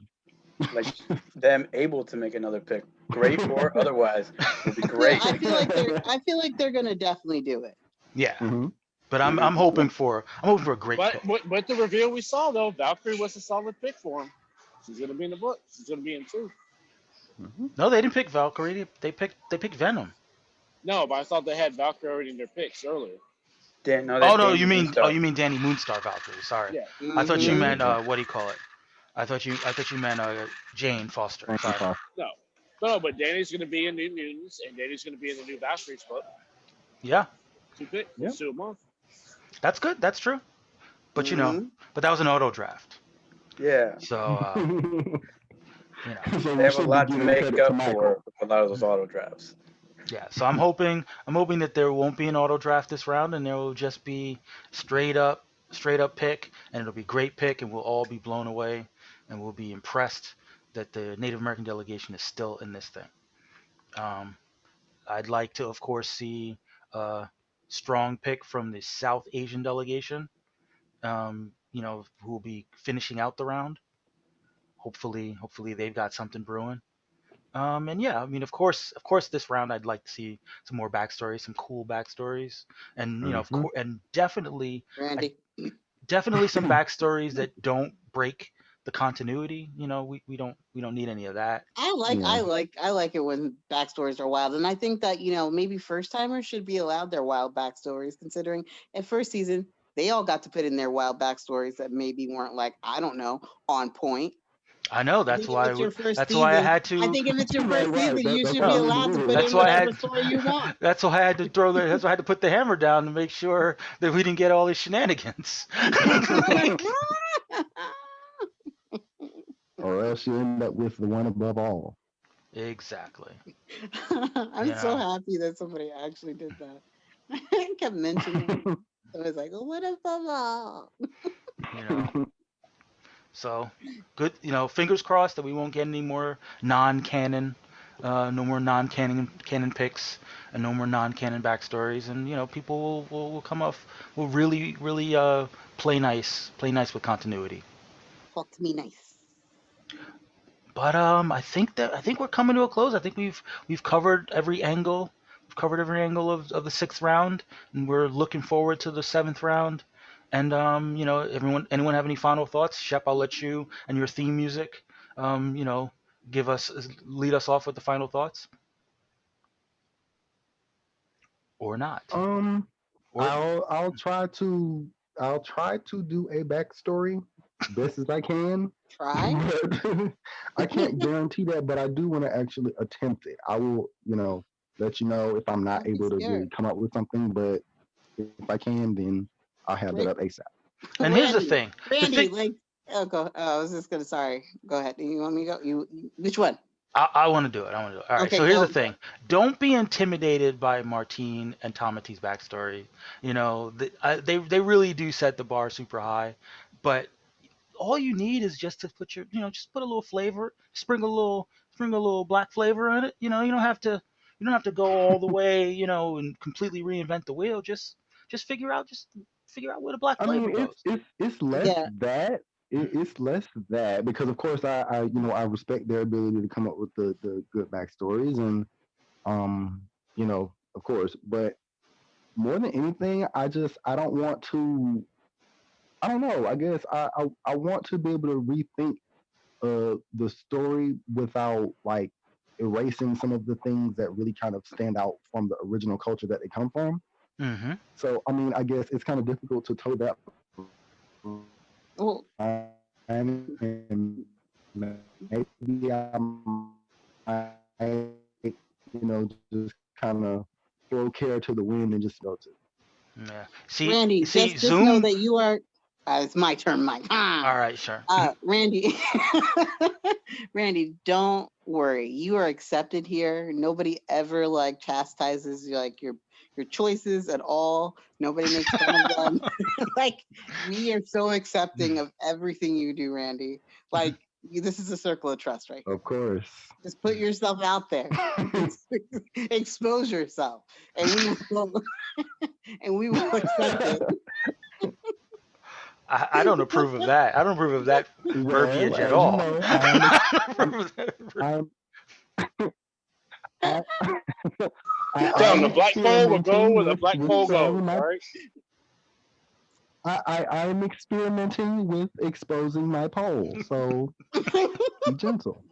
generally. like them able to make another pick, great or otherwise, would be I feel great. I feel like they're I feel like they're gonna definitely do it. yeah. Hmm. But Hmm. I'm hoping for a great But pick. with the reveal we saw though, Valkyrie was a solid pick for him. She's gonna be in the book. She's gonna be in two. Hmm. No, they didn't pick Valkyrie. They picked Venom. No, but I thought they had Valkyrie already in their picks earlier. No, Oh that's no, Danny oh Moonstar. you mean Danny Moonstar Valkyrie? Sorry, Yeah. I thought you Yeah, Hmm meant yeah. what do you call it? I thought you meant Jane Foster. Same Sorry. cost. No. No, but Danny's gonna be in New Mutants and Danny's gonna be in the new Valkyrie's book. Yeah, Two picks. Yeah. That's 2 a month. that's good. That's true. But hmm but that was an auto draft. Yeah, So you know, So they we have a should be lot to giving make credit to up for Michael. with a lot of those auto drafts. yeah. So I'm hoping that there won't be an auto draft this round, and there will just be straight up pick, and it'll be great pick, and we'll all be blown away, and we'll be impressed that the Native American delegation is still in this thing. Um, I'd like to, of course, see a strong pick from the South Asian delegation. Who will be finishing out the round. Hopefully they've got something brewing. And yeah, I mean, of course, this round I'd like to see some more backstories, some cool backstories, and Hmm. and definitely, I Randy. definitely some backstories that don't break the continuity. We don't need any of that. Yeah. I like it when backstories are wild, and I think that maybe first timers should be allowed their wild backstories, considering at first season they all got to put in their wild backstories that maybe weren't like I don't know on point. I know I think if it's your first season, I think if it's your Right, first right. season, you That's should be how no, we allowed to do put it. that's in why I whatever had story you want. that's why I had to put the hammer down to make sure that we didn't get all these shenanigans. Like, Or else you end up with the one above all. exactly. You I'm so know. happy that somebody actually did that. I kept mentioning it. I was like, oh, what a bubble. You know. So good. Fingers crossed that we won't get any more non-canon, no more non-canon picks, and no more non-canon backstories. And people will come off, will really play nice with continuity. Talk to me nice. But I think we're coming to a close. I think we've covered every angle. We've covered every angle of the sixth round, and we're looking forward to the seventh round. And anyone have any final thoughts? Shep, I'll let you and your theme music, um, you know, give us lead us off with the final thoughts, or not, um, or I'll try to do a backstory best as I can, Try. but I can't guarantee that. But I do want to actually attempt it. I will, let you know if I'm not Don't be able to really scared. come up with something. But if I can, then I'll have that Ra- up ASAP. and here's the Randy. thing. The Randy, thing like, oh, go. Oh, I was just gonna. Sorry. Go ahead. You want me to go? Which one? I want to do it. I want to do it. All right. Okay, So here's the go. thing. Don't be intimidated by Martine and Tomati's backstory. They really do set the bar super high, but all you need is just to put just put a little flavor, sprinkle a little black flavor on it. You don't have to go all the way, and completely reinvent the wheel. Just figure out where the black I flavor mean, it's goes. it's it's less Yeah. that it's less that because of course I respect their ability to come up with the good backstories and of course, but more than anything, I don't want to. I don't know. I guess I want to be able to rethink the story without like erasing some of the things that really kind of stand out from the original culture that they come from. Mm-hmm. So I mean, I guess it's kind of difficult to toe that Well, line, and maybe I might, just kind of throw care to the wind and just go to. Yeah. Randy, See, just know Zoom. that you are. It's my turn, Mike. All right, sure. Randy, Randy, don't worry. You are accepted here. Nobody ever like chastises like your choices at all. Nobody makes fun of them. Like we are so accepting of everything you do, Randy. Like this is a circle of trust, right here. Of course. Just put yourself out there. Expose yourself, and we will, and we will accept it. I don't approve of that. I don't approve of that Well, verbiage at as you all. know, I don't I'm, approve of that I'm, I, Tell them I'm the black pole will go experimenting where the black with pole showing goes. my All right. I'm experimenting with exposing my pole. So be gentle.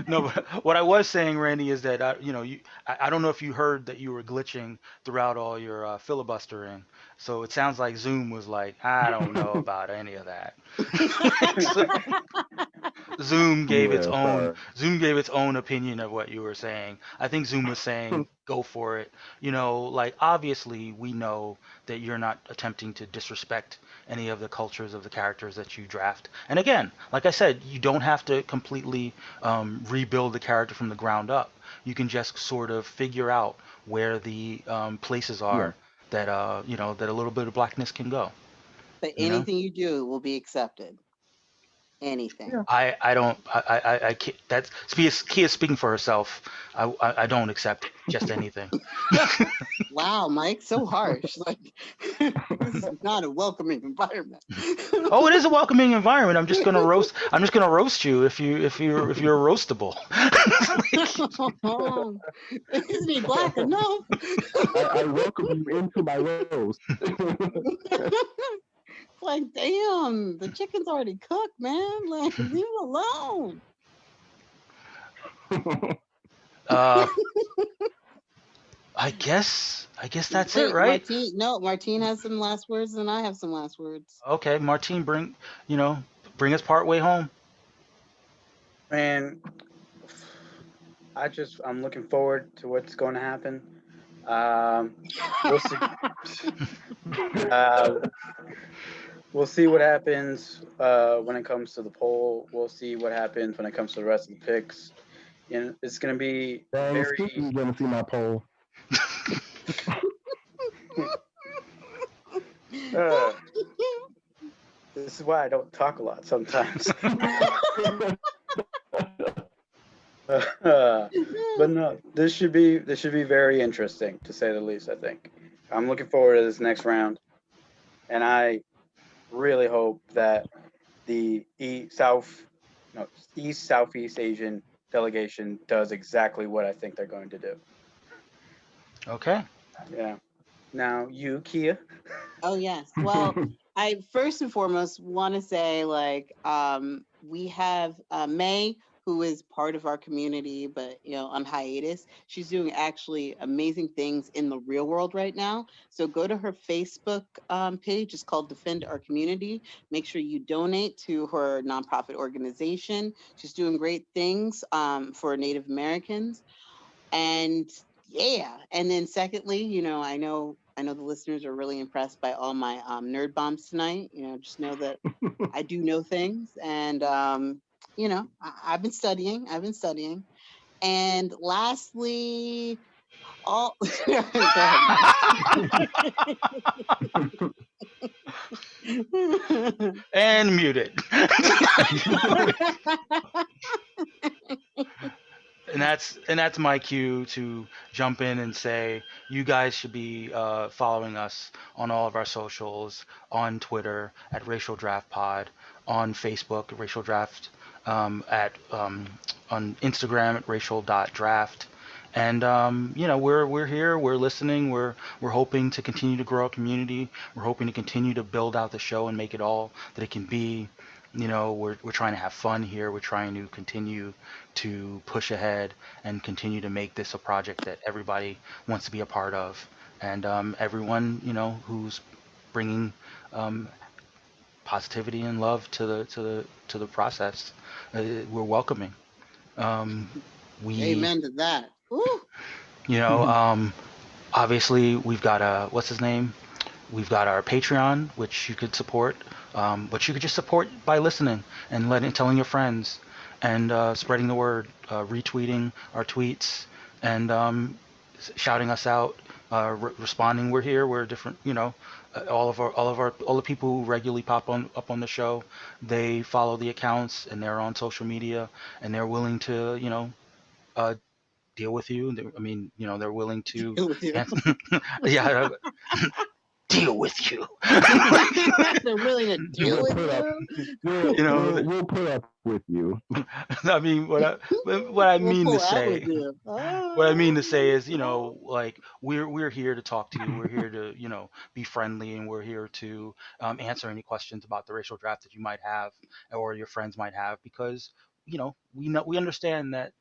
No, but what I was saying, Randy, is that I don't know if you heard that you were glitching throughout all your filibustering. So it sounds like Zoom was like, I don't know about any of that. So Yeah, sorry. Zoom gave its own opinion of what you were saying. I think Zoom was saying go for it. Like obviously we know that you're not attempting to disrespect any of the cultures of the characters that you draft. And again, like I said, you don't have to completely rebuild the character from the ground up. You can just sort of figure out where the places Yeah. are that that a little bit of blackness can go. But You know. anything you do will be accepted. Anything. Yeah. I don't I can't, that's Kia speaking for herself. I don't accept just anything. Wow, Mike, so harsh. Like this is not a welcoming environment. Oh, it is a welcoming environment. I'm just gonna roast you if you're roastable. Isn't he black enough? I welcome you into my roast. Like, damn, the chicken's already cooked, man. Like, leave it alone. uh, I guess that's it, Wait, right? Martine. No, Martine has some last words, and I have some last words. Okay, Martine, you know bring us part way home. Man, I'm looking forward to what's going to happen. Um, we'll see. Uh, we'll see what happens when it comes to the poll. We'll see what happens when it comes to the rest of the picks. And it's going to be Dang, very. Scoop is gonna see my poll. Uh, this is why I don't talk a lot sometimes. But no, this should be very interesting to say the least. I think I'm looking forward to this next round, and I really hope that the no, East Southeast Asian delegation does exactly what I think they're going to do. Okay. Yeah. Now you, Kia. Oh yes. Well, I first and foremost want to say like we have May who is part of our community but on hiatus. She's doing actually amazing things in the real world right now. So go to her Facebook page. It's called Defend Our Community. Make sure you donate to her nonprofit organization. She's doing great things for Native Americans. And yeah, and then secondly, I know the listeners are really impressed by all my nerd bombs tonight. Just know that I do know things, and I've been studying. I've been studying. And lastly, all go ahead, Mike. And mute it. And that's my cue to jump in and say you guys should be following us on all of our socials, on Twitter at Racial Draft Pod, on Facebook Racial Draft, at on Instagram at racial.draft. And we're here, we're listening, we're hoping to continue to grow our community, we're hoping to continue to build out the show and make it all that it can be. We're trying to have fun here. We're trying to continue to push ahead and continue to make this a project that everybody wants to be a part of, and everyone who's bringing um, positivity and love to the process, we're welcoming. Um, we, Amen to that. Woo. you know, um, obviously we've got what's his name? We've got our Patreon, which you could support, but you could just support by listening and telling your friends, and spreading the word, retweeting our tweets, and shouting us out, responding. We're here. We're different. All the people who regularly pop on up on the show, they follow the accounts and they're on social media and they're willing to uh, deal with you. I mean, they're willing to. With you. Yeah, deal with you. They're willing to deal We'll with put up. you. We'll You know, we'll we'll put up with you. I mean, what I We'll mean to pull out with say, you. what I mean to say is, like we're here to talk to you. We're here to, be friendly, and we're here to answer any questions about the racial draft that you might have or your friends might have, because we understand that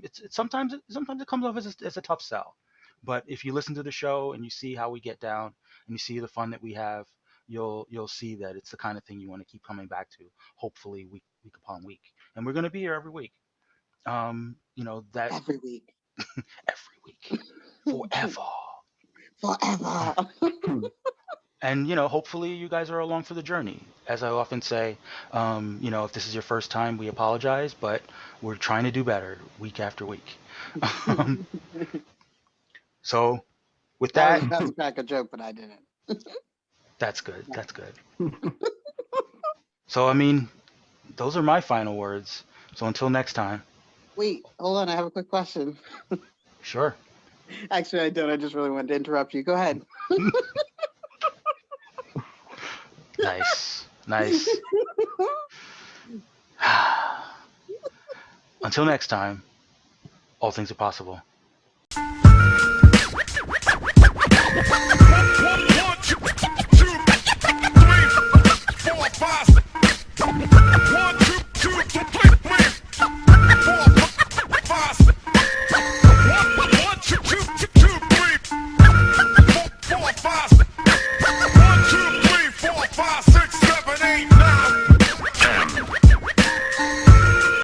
it's sometimes it comes off as a tough sell, but if you listen to the show and you see how we get down and you see the fun that we have, you'll see that it's the kind of thing you want to keep coming back to, hopefully week upon week, and we're going to be here every week. That Every week. every week forever. Forever. And hopefully you guys are along for the journey. As I often say, if this is your first time, we apologize, but we're trying to do better week after week. um, so with I was that, about to crack a joke, but I didn't. that's good. That's good. So I mean, those are my final words. So until next time. Wait, hold on. I have a quick question. Sure. Actually, I don't. I just really wanted to interrupt you. Go ahead. Nice. Nice. Until next time, all things are possible.